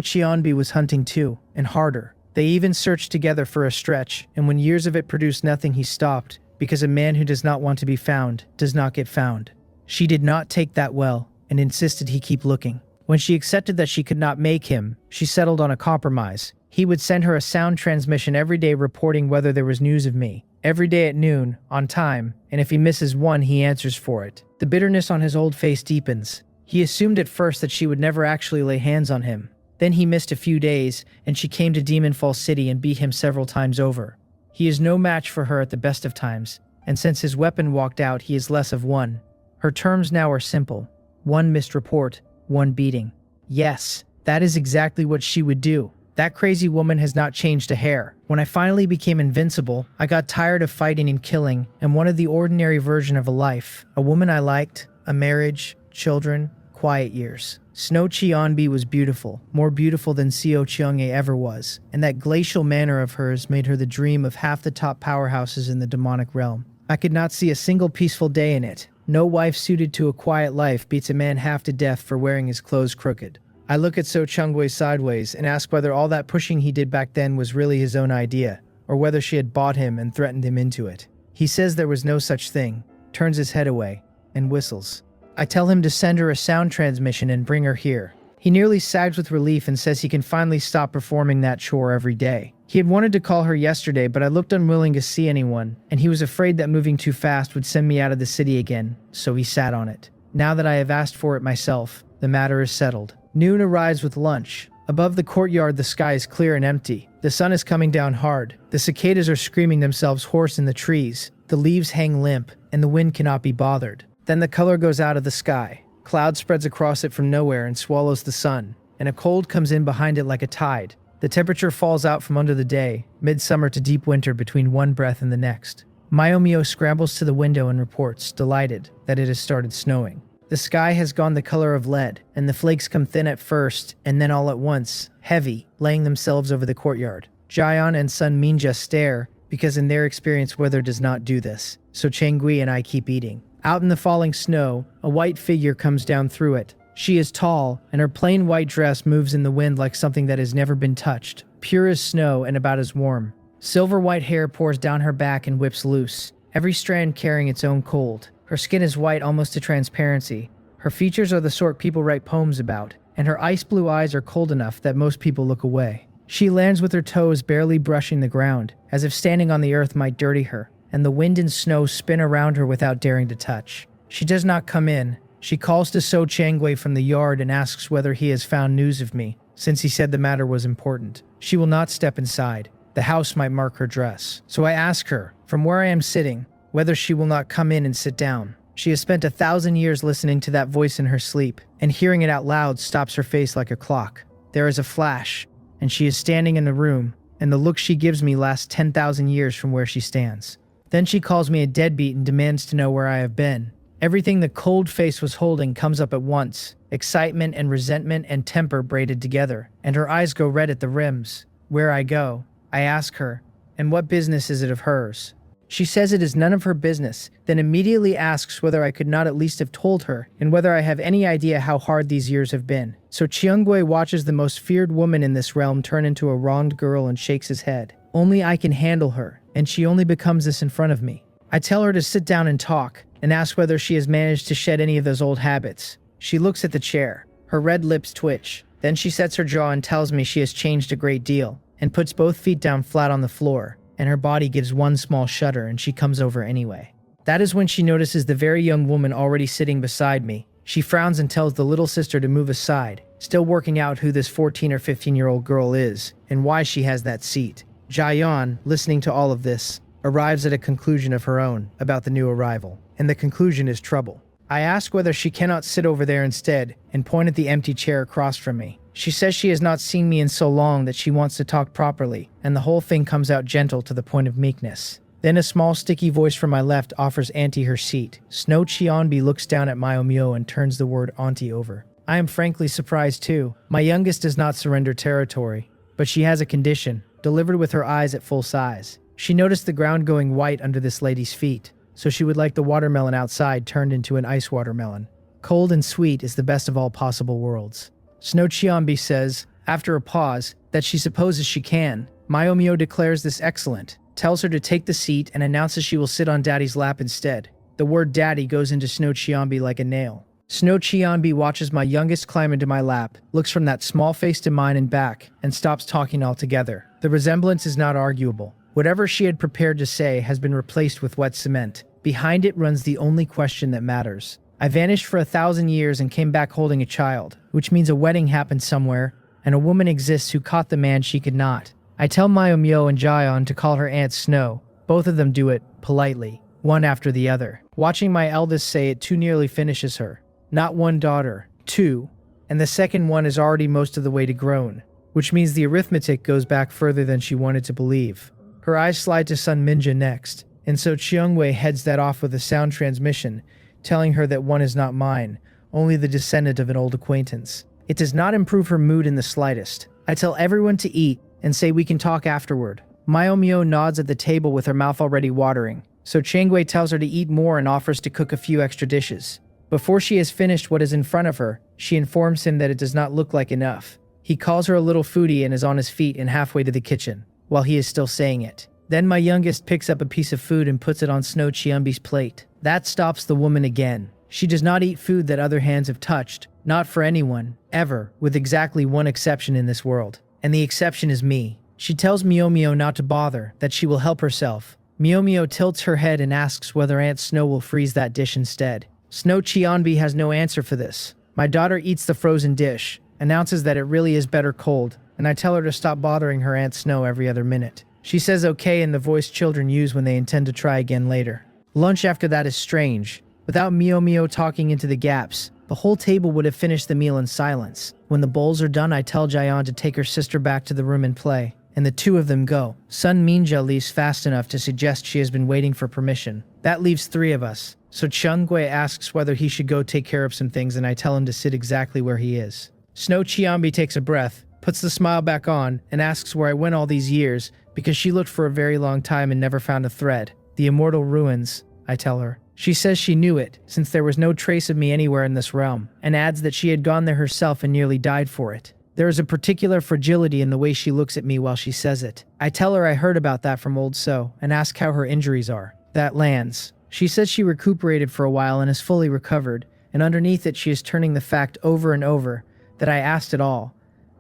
Cheonbi was hunting too, and harder. They even searched together for a stretch, and when years of it produced nothing, he stopped, because a man who does not want to be found does not get found. She did not take that well, and insisted he keep looking. When she accepted that she could not make him, she settled on a compromise. He would send her a sound transmission every day reporting whether there was news of me. Every day at noon, on time, and if he misses one, he answers for it. The bitterness on his old face deepens. He assumed at first that she would never actually lay hands on him. Then he missed a few days, and she came to Demon Fall City and beat him several times over. He is no match for her at the best of times, and since his weapon walked out, he is less of one. Her terms now are simple. 1 missed report, 1 beating. Yes, that is exactly what she would do. That crazy woman has not changed a hair. When I finally became invincible, I got tired of fighting and killing, and wanted the ordinary version of a life. A woman I liked, a marriage, children, quiet years. Snow Cheonbi was beautiful, more beautiful than Seo Cheongae ever was, and that glacial manner of hers made her the dream of half the top powerhouses in the demonic realm. I could not see a single peaceful day in it. No wife suited to a quiet life beats a man half to death for wearing his clothes crooked. I look at So Chungwei sideways and ask whether all that pushing he did back then was really his own idea, or whether she had bought him and threatened him into it. He says there was no such thing, turns his head away, and whistles. I tell him to send her a sound transmission and bring her here. He nearly sags with relief and says he can finally stop performing that chore every day. He had wanted to call her yesterday, but I looked unwilling to see anyone, and he was afraid that moving too fast would send me out of the city again, so he sat on it. Now that I have asked for it myself, the matter is settled. Noon arrives with lunch. Above the courtyard, the sky is clear and empty. The sun is coming down hard. The cicadas are screaming themselves hoarse in the trees. The leaves hang limp, and the wind cannot be bothered. Then the color goes out of the sky. Cloud spreads across it from nowhere and swallows the sun, and a cold comes in behind it like a tide. The temperature falls out from under the day, midsummer to deep winter between one breath and the next. Mayomio scrambles to the window and reports, delighted, that it has started snowing. The sky has gone the color of lead, and the flakes come thin at first, and then all at once, heavy, laying themselves over the courtyard. Jaehyun and Sun Minja stare, because in their experience weather does not do this, so Changui and I keep eating. Out in the falling snow, a white figure comes down through it. She is tall, and her plain white dress moves in the wind like something that has never been touched, pure as snow and about as warm. Silver white hair pours down her back and whips loose, every strand carrying its own cold. Her skin is white almost to transparency. Her features are the sort people write poems about, and her ice blue eyes are cold enough that most people look away. She lands with her toes barely brushing the ground, as if standing on the earth might dirty her, and the wind and snow spin around her without daring to touch. She does not come in. She calls to So Changwei from the yard and asks whether he has found news of me, since he said the matter was important. She will not step inside. The house might mark her dress. So I ask her, from where I am sitting, whether she will not come in and sit down. She has spent 1,000 years listening to that voice in her sleep, and hearing it out loud stops her face like a clock. There is a flash, and she is standing in the room, and the look she gives me lasts 10,000 years from where she stands. Then she calls me a deadbeat and demands to know where I have been. Everything the cold face was holding comes up at once, excitement and resentment and temper braided together, and her eyes go red at the rims. Where I go, I ask her, and what business is it of hers? She says it is none of her business, then immediately asks whether I could not at least have told her, and whether I have any idea how hard these years have been. So Cheongwei watches the most feared woman in this realm turn into a wronged girl and shakes his head. Only I can handle her, and she only becomes this in front of me. I tell her to sit down and talk, and ask whether she has managed to shed any of those old habits. She looks at the chair. Her red lips twitch. Then she sets her jaw and tells me she has changed a great deal, and puts both feet down flat on the floor, and her body gives one small shudder and she comes over anyway. That is when she notices the very young woman already sitting beside me. She frowns and tells the little sister to move aside, still working out who this 14 or 15-year-old girl is and why she has that seat. Jaeyeon, listening to all of this, arrives at a conclusion of her own about the new arrival, and the conclusion is trouble. I ask whether she cannot sit over there instead and point at the empty chair across from me. She says she has not seen me in so long that she wants to talk properly, and the whole thing comes out gentle to the point of meekness. Then a small sticky voice from my left offers Auntie her seat. Snow Cheonbi looks down at Myo and turns the word Auntie over. I am frankly surprised too. My youngest does not surrender territory, but she has a condition, delivered with her eyes at full size. She noticed the ground going white under this lady's feet, so she would like the watermelon outside turned into an ice watermelon. Cold and sweet is the best of all possible worlds. Snow Cheonbi says, after a pause, that she supposes she can. Myo declares this excellent, tells her to take the seat and announces she will sit on Daddy's lap instead. The word Daddy goes into Snow Cheonbi like a nail. Snow Cheonbi watches my youngest climb into my lap, looks from that small face to mine and back, and stops talking altogether. The resemblance is not arguable. Whatever she had prepared to say has been replaced with wet cement. Behind it runs the only question that matters. I vanished for 1,000 years and came back holding a child, which means a wedding happened somewhere, and a woman exists who caught the man she could not. I tell Myo and Jaeyeon to call her Aunt Snow. Both of them do it, politely, one after the other. Watching my eldest say it too nearly finishes her. Not one daughter, two, and the second one is already most of the way to grown, which means the arithmetic goes back further than she wanted to believe. Her eyes slide to Sun Minja next, and so Cheongwei heads that off with a sound transmission, telling her that one is not mine, only the descendant of an old acquaintance. It does not improve her mood in the slightest. I tell everyone to eat, and say we can talk afterward. Myo nods at the table with her mouth already watering, so Changwei tells her to eat more and offers to cook a few extra dishes. Before she has finished what is in front of her, she informs him that it does not look like enough. He calls her a little foodie and is on his feet and halfway to the kitchen, while he is still saying it. Then my youngest picks up a piece of food and puts it on Snow Cheonbi's plate. That stops the woman again. She does not eat food that other hands have touched, not for anyone, ever, with exactly one exception in this world. And the exception is me. She tells Myo not to bother, that she will help herself. Myo tilts her head and asks whether Aunt Snow will freeze that dish instead. Snow Cheonbi has no answer for this. My daughter eats the frozen dish, announces that it really is better cold, and I tell her to stop bothering her Aunt Snow every other minute. She says okay in the voice children use when they intend to try again later. Lunch after that is strange. Without Myo talking into the gaps, the whole table would have finished the meal in silence. When the bowls are done, I tell Jaeyeon to take her sister back to the room and play, and the two of them go. Sun Minja leaves fast enough to suggest she has been waiting for permission. That leaves three of us, so Cheongwei asks whether he should go take care of some things, and I tell him to sit exactly where he is. Snow Cheonbi takes a breath, puts the smile back on, and asks where I went all these years, because she looked for a very long time and never found a thread. The immortal ruins, I tell her. She says she knew it, since there was no trace of me anywhere in this realm, and adds that she had gone there herself and nearly died for it. There is a particular fragility in the way she looks at me while she says it. I tell her I heard about that from old So, and ask how her injuries are. That lands. She says she recuperated for a while and is fully recovered, and underneath it she is turning the fact over and over that I asked it all.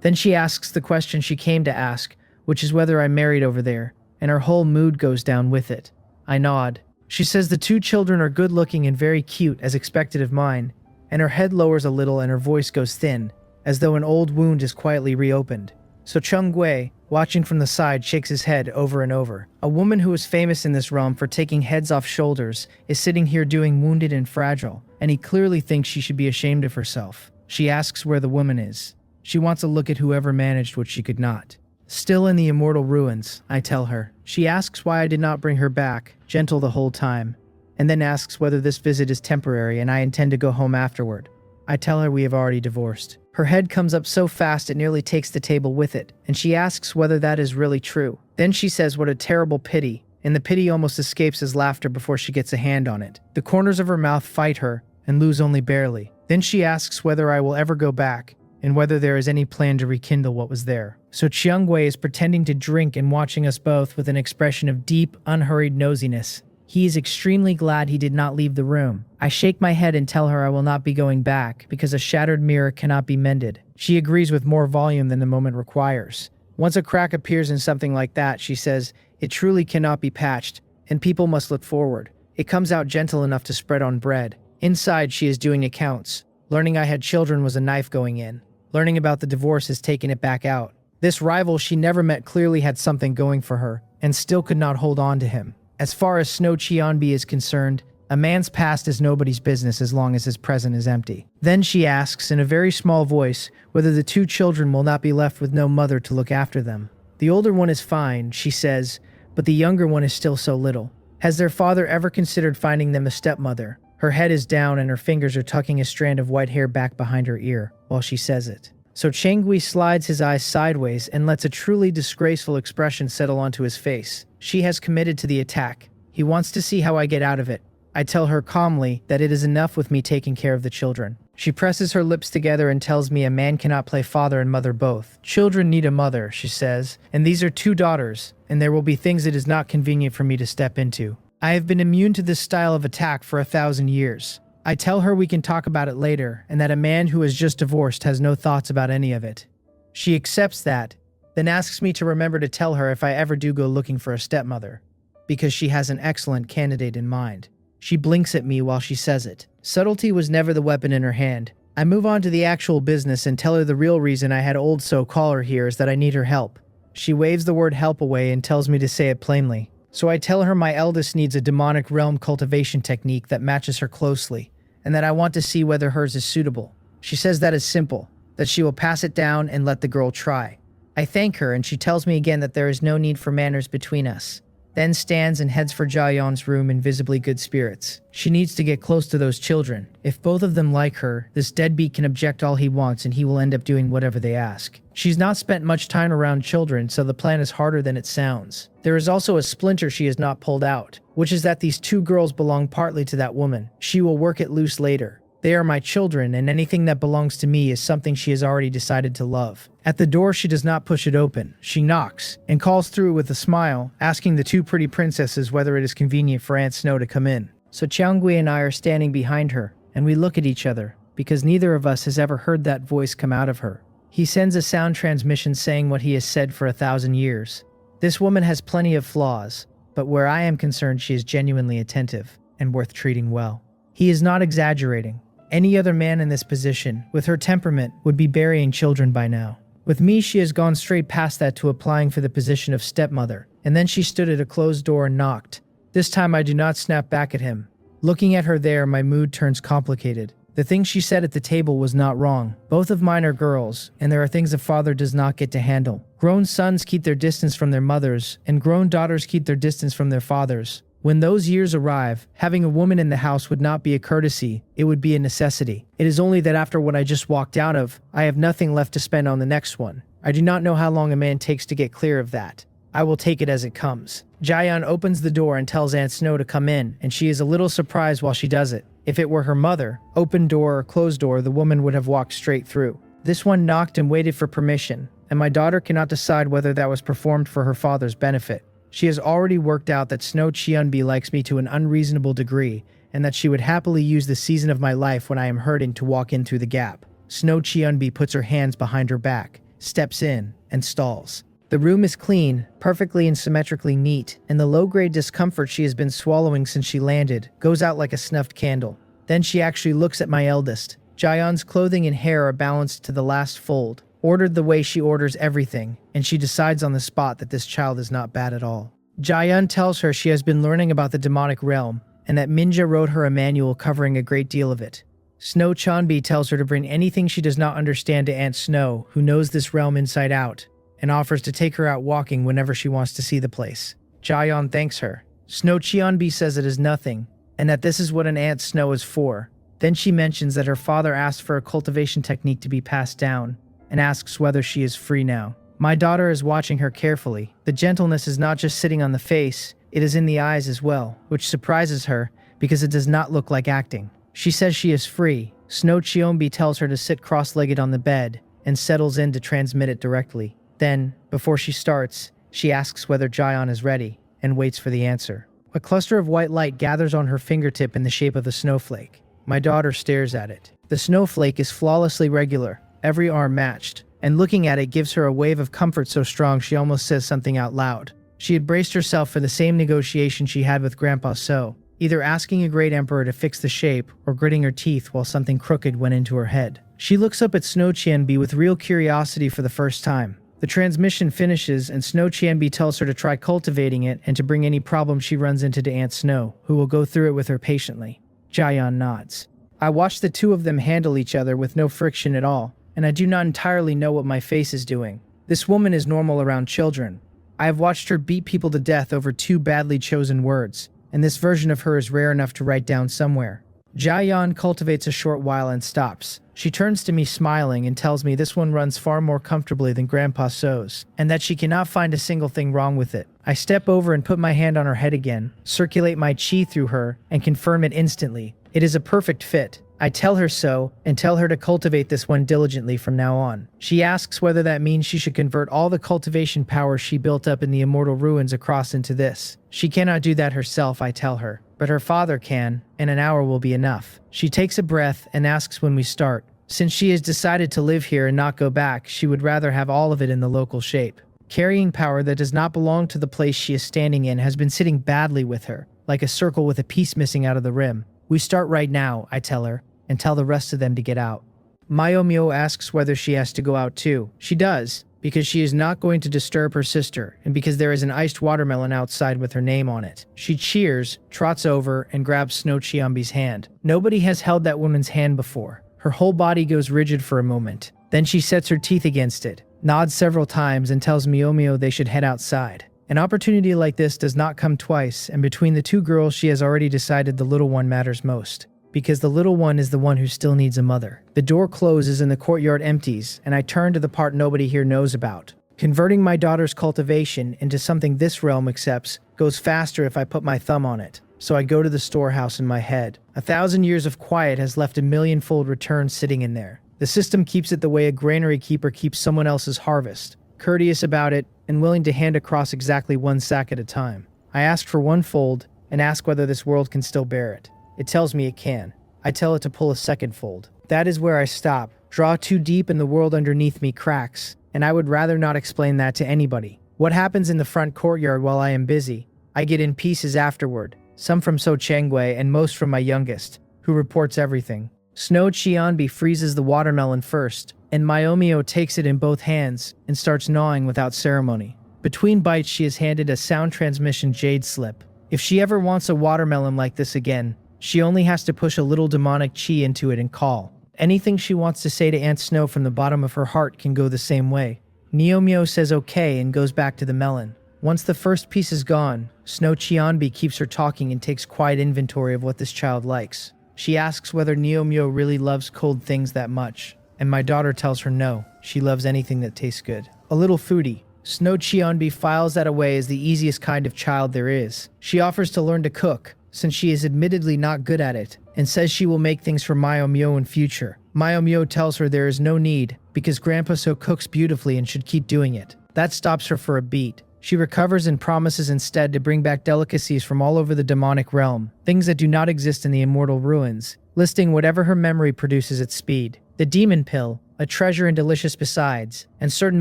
Then she asks the question she came to ask, which is whether I married over there, and her whole mood goes down with it. I nod. She says the two children are good-looking and very cute, as expected of mine, and her head lowers a little and her voice goes thin, as though an old wound is quietly reopened. So Cheongwei, watching from the side, shakes his head over and over. A woman who is famous in this realm for taking heads off shoulders is sitting here doing Wounded and Fragile, and he clearly thinks she should be ashamed of herself. She asks where the woman is. She wants a look at whoever managed what she could not. Still in the immortal ruins, I tell her. She asks why I did not bring her back, gentle the whole time, and then asks whether this visit is temporary and I intend to go home afterward. I tell her we have already divorced. Her head comes up so fast it nearly takes the table with it, and she asks whether that is really true. Then she says what a terrible pity, and the pity almost escapes as laughter before she gets a hand on it. The corners of her mouth fight her, and lose only barely. Then she asks whether I will ever go back, and whether there is any plan to rekindle what was there. So Cheongwei is pretending to drink and watching us both with an expression of deep, unhurried nosiness. He is extremely glad he did not leave the room. I shake my head and tell her I will not be going back, because a shattered mirror cannot be mended. She agrees with more volume than the moment requires. Once a crack appears in something like that, she says, it truly cannot be patched, and people must look forward. It comes out gentle enough to spread on bread. Inside, she is doing accounts. Learning I had children was a knife going in. Learning about the divorce is taking it back out. This rival she never met clearly had something going for her, and still could not hold on to him. As far as Snow Cheonbi is concerned, a man's past is nobody's business as long as his present is empty. Then she asks, in a very small voice, whether the two children will not be left with no mother to look after them. The older one is fine, she says, but the younger one is still so little. Has their father ever considered finding them a stepmother? Her head is down and her fingers are tucking a strand of white hair back behind her ear while she says it. So Changui slides his eyes sideways and lets a truly disgraceful expression settle onto his face. She has committed to the attack. He wants to see how I get out of it. I tell her calmly that it is enough with me taking care of the children. She presses her lips together and tells me a man cannot play father and mother both. Children need a mother, she says, and these are two daughters, and there will be things it is not convenient for me to step into. I have been immune to this style of attack for 1,000 years. I tell her we can talk about it later, and that a man who has just divorced has no thoughts about any of it. She accepts that, then asks me to remember to tell her if I ever do go looking for a stepmother, because she has an excellent candidate in mind. She blinks at me while she says it. Subtlety was never the weapon in her hand. I move on to the actual business and tell her the real reason I had old so call her here is that I need her help. She waves the word help away and tells me to say it plainly. So I tell her my eldest needs a demonic realm cultivation technique that matches her closely, and that I want to see whether hers is suitable. She says that is simple, that she will pass it down and let the girl try. I thank her and she tells me again that there is no need for manners between us. Then stands and heads for Jaeyeon's room in visibly good spirits. She needs to get close to those children. If both of them like her, this deadbeat can object all he wants and he will end up doing whatever they ask. She's not spent much time around children, so the plan is harder than it sounds. There is also a splinter she has not pulled out, which is that these two girls belong partly to that woman. She will work it loose later. They are my children, and anything that belongs to me is something she has already decided to love. At the door, she does not push it open. She knocks, and calls through with a smile, asking the two pretty princesses whether it is convenient for Aunt Snow to come in. So Cheongui and I are standing behind her, and we look at each other, because neither of us has ever heard that voice come out of her. He sends a sound transmission saying what he has said for 1,000 years. This woman has plenty of flaws, but where I am concerned she is genuinely attentive, and worth treating well. He is not exaggerating. Any other man in this position, with her temperament, would be burying children by now. With me, she has gone straight past that to applying for the position of stepmother, and then she stood at a closed door and knocked. This time I do not snap back at him. Looking at her there, my mood turns complicated. The thing she said at the table was not wrong. Both of mine are girls, and there are things a father does not get to handle. Grown sons keep their distance from their mothers, and grown daughters keep their distance from their fathers. When those years arrive, having a woman in the house would not be a courtesy, it would be a necessity. It is only that after what I just walked out of, I have nothing left to spend on the next one. I do not know how long a man takes to get clear of that. I will take it as it comes. Jaeyeon opens the door and tells Aunt Snow to come in, and she is a little surprised while she does it. If it were her mother, open door or closed door, the woman would have walked straight through. This one knocked and waited for permission, and my daughter cannot decide whether that was performed for her father's benefit. She has already worked out that Snow Cheonbi likes me to an unreasonable degree, and that she would happily use the season of my life when I am hurting to walk in through the gap. Snow Cheonbi puts her hands behind her back, steps in, and stalls. The room is clean, perfectly and symmetrically neat, and the low-grade discomfort she has been swallowing since she landed goes out like a snuffed candle. Then she actually looks at my eldest. Jaeyeon's clothing and hair are balanced to the last fold, ordered the way she orders everything, and she decides on the spot that this child is not bad at all. Jaeyeon tells her she has been learning about the demonic realm, and that Minja wrote her a manual covering a great deal of it. Snow Cheonbi tells her to bring anything she does not understand to Aunt Snow, who knows this realm inside out, and offers to take her out walking whenever she wants to see the place. Jaeyeon thanks her. Snow Cheonbi says it is nothing, and that this is what an Aunt Snow is for. Then she mentions that her father asked for a cultivation technique to be passed down, and asks whether she is free now. My daughter is watching her carefully. The gentleness is not just sitting on the face, it is in the eyes as well, which surprises her because it does not look like acting. She says she is free. Snow Cheonbi tells her to sit cross-legged on the bed and settles in to transmit it directly. Then, before she starts, she asks whether Jaeyeon is ready and waits for the answer. A cluster of white light gathers on her fingertip in the shape of a snowflake. My daughter stares at it. The snowflake is flawlessly regular, every arm matched, and looking at it gives her a wave of comfort so strong she almost says something out loud. She had braced herself for the same negotiation she had with Grandpa So, either asking a great emperor to fix the shape or gritting her teeth while something crooked went into her head. She looks up at Snow Qianbi with real curiosity for the first time. The transmission finishes and Snow Qianbi tells her to try cultivating it and to bring any problem she runs into to Aunt Snow, who will go through it with her patiently. Jiayan nods. I watch the two of them handle each other with no friction at all, and I do not entirely know what my face is doing. This woman is normal around children. I have watched her beat people to death over 2 badly chosen words, and this version of her is rare enough to write down somewhere. Jiayan cultivates a short while and stops. She turns to me smiling and tells me this one runs far more comfortably than Grandpa So's, and that she cannot find a single thing wrong with it. I step over and put my hand on her head again, circulate my chi through her, and confirm it instantly. It is a perfect fit. I tell her so, and tell her to cultivate this one diligently from now on. She asks whether that means she should convert all the cultivation power she built up in the immortal ruins across into this. She cannot do that herself, I tell her, but her father can, and an hour will be enough. She takes a breath and asks when we start. Since she has decided to live here and not go back, she would rather have all of it in the local shape. Carrying power that does not belong to the place she is standing in has been sitting badly with her, like a circle with a piece missing out of the rim. We start right now, I tell her, and tell the rest of them to get out. Mayomyo asks whether she has to go out too. She does, because she is not going to disturb her sister, and because there is an iced watermelon outside with her name on it. She cheers, trots over, and grabs Snow Qianbi's hand. Nobody has held that woman's hand before. Her whole body goes rigid for a moment. Then she sets her teeth against it, nods several times, and tells Miyomyo they should head outside. An opportunity like this does not come twice, and between the two girls she has already decided the little one matters most. Because the little one is the one who still needs a mother. The door closes and the courtyard empties, and I turn to the part nobody here knows about. Converting my daughter's cultivation into something this realm accepts goes faster if I put my thumb on it. So I go to the storehouse in my head. 1,000 years of quiet has left a millionfold return sitting in there. The system keeps it the way a granary keeper keeps someone else's harvest. Courteous about it, and willing to hand across exactly 1 sack at a time. I ask for 1 fold, and ask whether this world can still bear it. It tells me it can. I tell it to pull a 2nd fold. That is where I stop. Draw too deep and the world underneath me cracks, and I would rather not explain that to anybody. What happens in the front courtyard while I am busy, I get in pieces afterward. Some from So Chengwei and most from my youngest, who reports everything. Snow Qianbi freezes the watermelon first, and Mayomyo takes it in both hands and starts gnawing without ceremony. Between bites she is handed a sound transmission jade slip. If she ever wants a watermelon like this again, she only has to push a little demonic chi into it and call. Anything she wants to say to Aunt Snow from the bottom of her heart can go the same way. Miyomyo says okay and goes back to the melon. Once the first piece is gone, Snow Qianbi keeps her talking and takes quiet inventory of what this child likes. She asks whether Miyomyo really loves cold things that much, and my daughter tells her no, she loves anything that tastes good. A little foodie, Snow Qianbi files that away as the easiest kind of child there is. She offers to learn to cook, since she is admittedly not good at it, and says she will make things for Mayomyo in future. Mayomyo tells her there is no need, because Grandpa So cooks beautifully and should keep doing it. That stops her for a beat. She recovers and promises instead to bring back delicacies from all over the demonic realm, things that do not exist in the immortal ruins, listing whatever her memory produces at speed. The demon pill, a treasure and delicious besides, and certain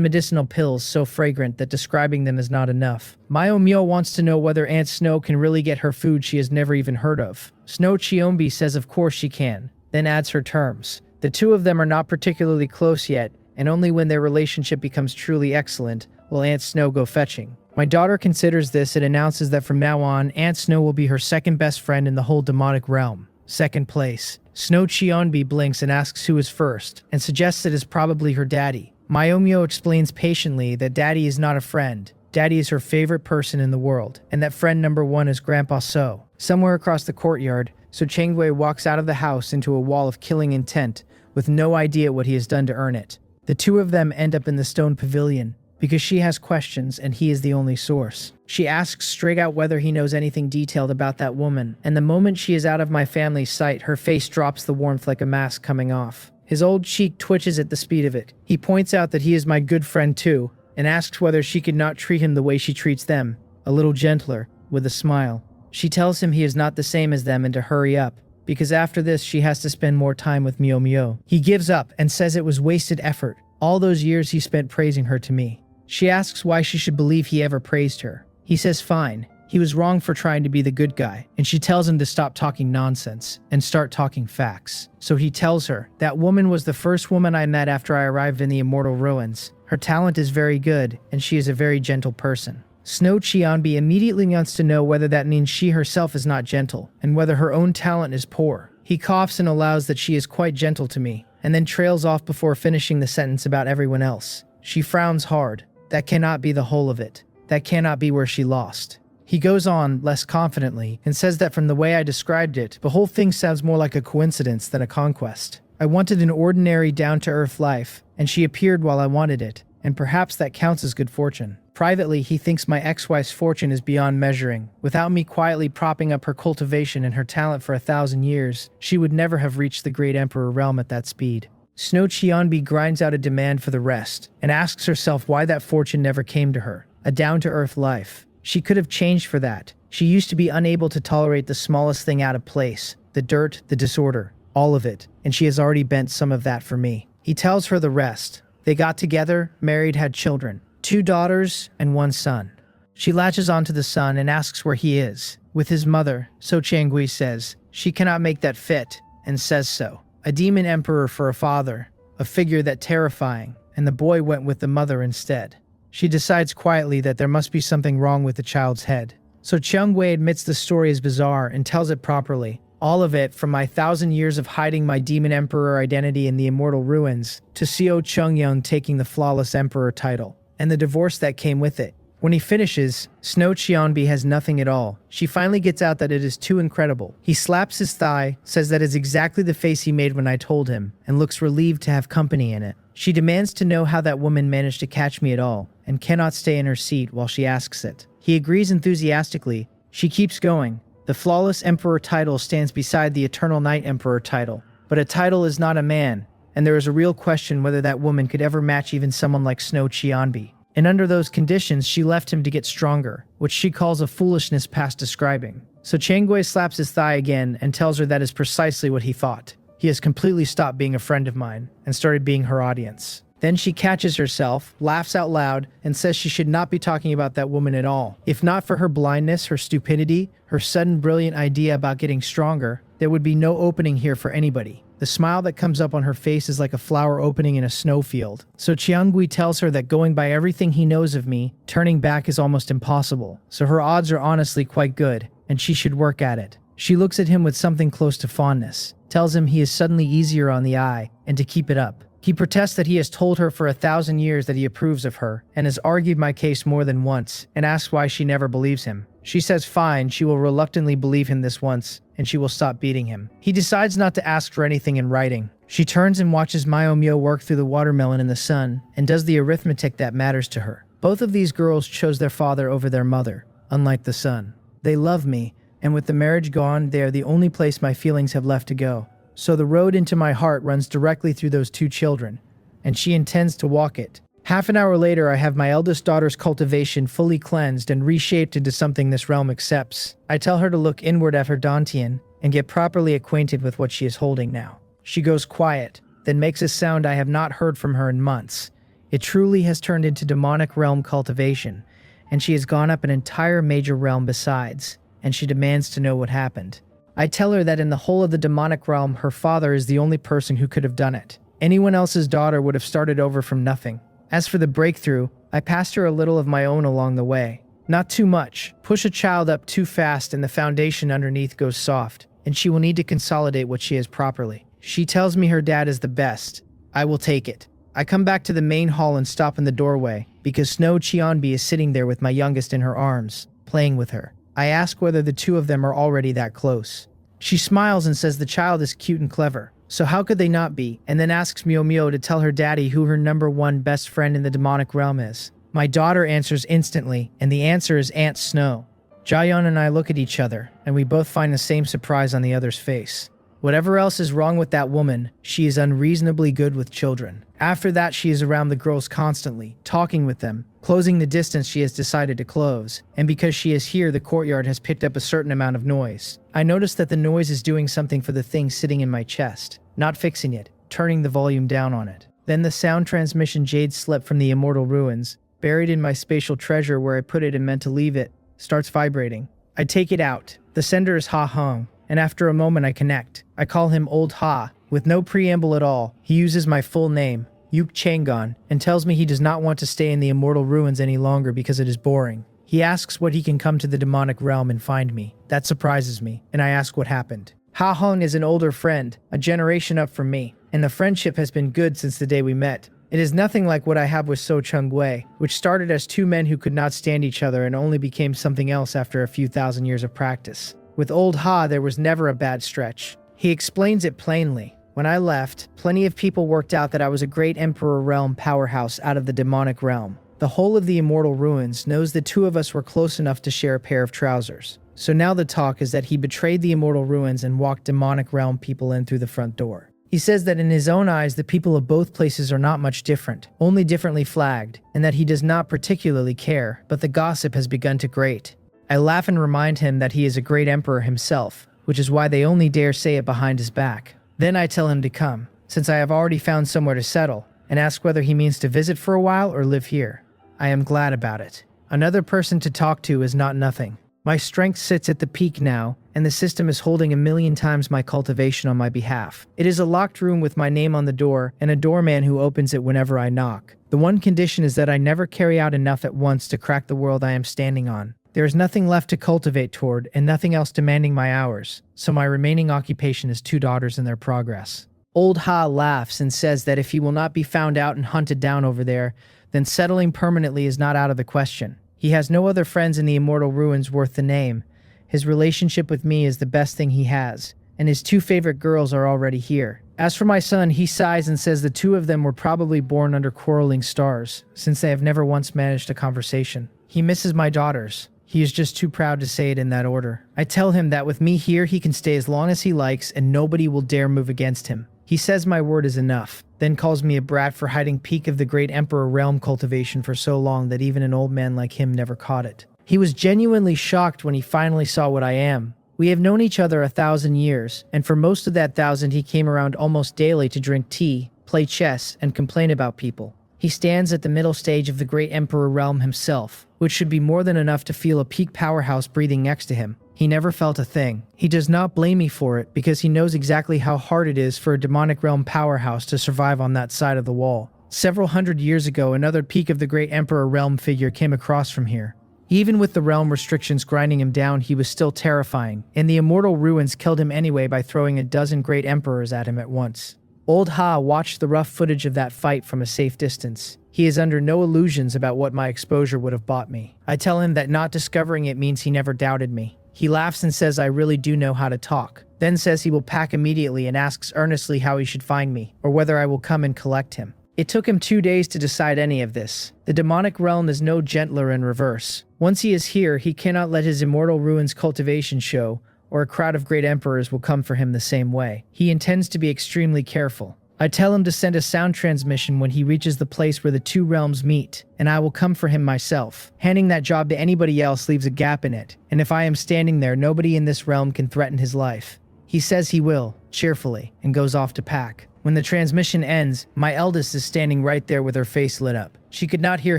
medicinal pills so fragrant that describing them is not enough. Mayomyo wants to know whether Aunt Snow can really get her food she has never even heard of. Snow Qianbi says of course she can, then adds her terms. The two of them are not particularly close yet, and only when their relationship becomes truly excellent will Aunt Snow go fetching. My daughter considers this and announces that from now on, Aunt Snow will be her second best friend in the whole demonic realm. 2nd place. Snow Qianbi blinks and asks who is first, and suggests it is probably her daddy. Mayomyo explains patiently that daddy is not a friend. Daddy is her favorite person in the world, and that friend number 1 is Grandpa So. Somewhere across the courtyard, So Chengwei walks out of the house into a wall of killing intent, with no idea what he has done to earn it. The two of them end up in the stone pavilion, because she has questions and he is the only source. She asks straight out whether he knows anything detailed about that woman, and the moment she is out of my family's sight, her face drops the warmth like a mask coming off. His old cheek twitches at the speed of it. He points out that he is my good friend too, and asks whether she could not treat him the way she treats them, a little gentler, with a smile. She tells him he is not the same as them and to hurry up, because after this she has to spend more time with Miyomyo. He gives up and says it was wasted effort, all those years he spent praising her to me. She asks why she should believe he ever praised her. He says fine, He was wrong for trying to be the good guy, and she tells him to stop talking nonsense and start talking facts. So he tells her, that woman was the first woman I met after I arrived in the immortal ruins. Her talent is very good, and she is a very gentle person. Snow Cheonbi immediately wants to know whether that means she herself is not gentle, and whether her own talent is poor. He coughs and allows that she is quite gentle to me, and then trails off before finishing the sentence about everyone else. She frowns hard. That cannot be the whole of it. That cannot be where she lost. He goes on, less confidently, and says that from the way I described it, the whole thing sounds more like a coincidence than a conquest. I wanted an ordinary, down-to-earth life, and she appeared while I wanted it, and perhaps that counts as good fortune. Privately, he thinks my ex-wife's fortune is beyond measuring. Without me quietly propping up her cultivation and her talent for 1,000 years, she would never have reached the great emperor realm at that speed. Snow Cheonbi grinds out a demand for the rest, and asks herself why that fortune never came to her. A down-to-earth life. She could have changed for that. She used to be unable to tolerate the smallest thing out of place. The dirt, the disorder, all of it. And she has already bent some of that for me. He tells her the rest. They got together, married, had children. 2 daughters and 1 son. She latches onto the son and asks where he is. With his mother, So Changui says. She cannot make that fit, and says so. A demon emperor for a father. A figure that terrifying. And the boy went with the mother instead. She decides quietly that there must be something wrong with the child's head. So Cheongwei admits the story is bizarre and tells it properly. All of it, from my 1,000 years of hiding my demon emperor identity in the immortal ruins, to Seo Chungyung taking the flawless emperor title, and the divorce that came with it. When he finishes, Snow Cheonbi has nothing at all. She finally gets out that it is too incredible. He slaps his thigh, says that is exactly the face he made when I told him, and looks relieved to have company in it. She demands to know how that woman managed to catch me at all, and cannot stay in her seat while she asks it. He agrees enthusiastically. She keeps going. The flawless emperor title stands beside the eternal night emperor title. But a title is not a man, and there is a real question whether that woman could ever match even someone like Snow Cheonbi. And under those conditions, she left him to get stronger, which she calls a foolishness past describing. So Changwei slaps his thigh again and tells her that is precisely what he thought. He has completely stopped being a friend of mine and started being her audience. Then she catches herself, laughs out loud, and says she should not be talking about that woman at all. If not for her blindness, her stupidity, her sudden brilliant idea about getting stronger, there would be no opening here for anybody. The smile that comes up on her face is like a flower opening in a snowfield. So Cheongui tells her that going by everything he knows of me, turning back is almost impossible. So her odds are honestly quite good, and she should work at it. She looks at him with something close to fondness, tells him he is suddenly easier on the eye, and to keep it up. He protests that he has told her for 1,000 years that he approves of her, and has argued my case more than once, and asks why she never believes him. She says fine, she will reluctantly believe him this once, and she will stop beating him. He decides not to ask for anything in writing. She turns and watches Myo work through the watermelon in the sun, and does the arithmetic that matters to her. Both of these girls chose their father over their mother, unlike the son. They love me, and with the marriage gone, they are the only place my feelings have left to go. So the road into my heart runs directly through those 2 children, and she intends to walk it. Half an hour later, I have my eldest daughter's cultivation fully cleansed and reshaped into something this realm accepts. I tell her to look inward at her Dantian and get properly acquainted with what she is holding now. She goes quiet, then makes a sound I have not heard from her in months. It truly has turned into demonic realm cultivation, and she has gone up an entire major realm besides, and she demands to know what happened. I tell her that in the whole of the demonic realm, her father is the only person who could have done it. Anyone else's daughter would have started over from nothing. As for the breakthrough, I passed her a little of my own along the way. Not too much. Push a child up too fast and the foundation underneath goes soft, and she will need to consolidate what she has properly. She tells me her dad is the best. I will take it. I come back to the main hall and stop in the doorway, because Snow Cheonbi is sitting there with my youngest in her arms, playing with her. I ask whether the 2 of them are already that close. She smiles and says the child is cute and clever, so how could they not be, and then asks Myo to tell her daddy who her #1 best friend in the demonic realm is. My daughter answers instantly, and the answer is Aunt Snow. Jaeyeon and I look at each other, and we both find the same surprise on the other's face. Whatever else is wrong with that woman, she is unreasonably good with children. After that, she is around the girls constantly, talking with them, closing the distance she has decided to close, and because she is here, the courtyard has picked up a certain amount of noise. I notice that the noise is doing something for the thing sitting in my chest, not fixing it, turning the volume down on it. Then the sound transmission jade slip from the immortal ruins, buried in my spatial treasure where I put it and meant to leave it, starts vibrating. I take it out. The sender is Ha Hong, and after a moment I connect. I call him Old Ha. With no preamble at all, he uses my full name, Yuk Changon, and tells me he does not want to stay in the immortal ruins any longer because it is boring. He asks what he can come to the demonic realm and find me. That surprises me, and I ask what happened. Ha Hong is an older friend, a generation up from me, and the friendship has been good since the day we met. It is nothing like what I have with So Chung Wei, which started as two men who could not stand each other and only became something else after a few thousand years of practice. With Old Ha, there was never a bad stretch. He explains it plainly. When I left, plenty of people worked out that I was a great Emperor Realm powerhouse out of the demonic realm. The whole of the immortal ruins knows the two of us were close enough to share a pair of trousers. So now the talk is that he betrayed the immortal ruins and walked demonic realm people in through the front door. He says that in his own eyes the people of both places are not much different, only differently flagged, and that he does not particularly care, but the gossip has begun to grate. I laugh and remind him that he is a great emperor himself, which is why they only dare say it behind his back. Then I tell him to come, since I have already found somewhere to settle, and ask whether he means to visit for a while or live here. I am glad about it. Another person to talk to is not nothing. My strength sits at the peak now, and the system is holding 1,000,000 times my cultivation on my behalf. It is a locked room with my name on the door and a doorman who opens it whenever I knock. The one condition is that I never carry out enough at once to crack the world I am standing on. There is nothing left to cultivate toward and nothing else demanding my hours, so my remaining occupation is 2 daughters and their progress. Old Ha laughs and says that if he will not be found out and hunted down over there, then settling permanently is not out of the question. He has no other friends in the immortal ruins worth the name. His relationship with me is the best thing he has, and his 2 favorite girls are already here. As for my son, he sighs and says the 2 of them were probably born under quarreling stars, since they have never once managed a conversation. He misses my daughters. He is just too proud to say it in that order. I tell him that with me here he can stay as long as he likes and nobody will dare move against him. He says my word is enough, then calls me a brat for hiding peak of the great Emperor realm cultivation for so long that even an old man like him never caught it. He was genuinely shocked when he finally saw what I am. We have known each other 1,000 years, and for most of that 1,000 he came around almost daily to drink tea, play chess, and complain about people. He stands at the middle stage of the great Emperor realm himself, which should be more than enough to feel a peak powerhouse breathing next to him. He never felt a thing. He does not blame me for it because he knows exactly how hard it is for a demonic realm powerhouse to survive on that side of the wall. Several hundred years ago, another peak of the great Emperor realm figure came across from here. Even with the realm restrictions grinding him down, he was still terrifying, and the immortal ruins killed him anyway by throwing a dozen great emperors at him at once. Old Ha watched the rough footage of that fight from a safe distance. He is under no illusions about what my exposure would have bought me. I tell him that not discovering it means he never doubted me. He laughs and says I really do know how to talk, then says he will pack immediately and asks earnestly how he should find me, or whether I will come and collect him. It took him 2 days to decide any of this. The demonic realm is no gentler in reverse. Once he is here, he cannot let his immortal ruins cultivation show, or a crowd of great emperors will come for him the same way. He intends to be extremely careful. I tell him to send a sound transmission when he reaches the place where the 2 realms meet, and I will come for him myself. Handing that job to anybody else leaves a gap in it, and if I am standing there, nobody in this realm can threaten his life. He says he will, cheerfully, and goes off to pack. When the transmission ends, my eldest is standing right there with her face lit up. She could not hear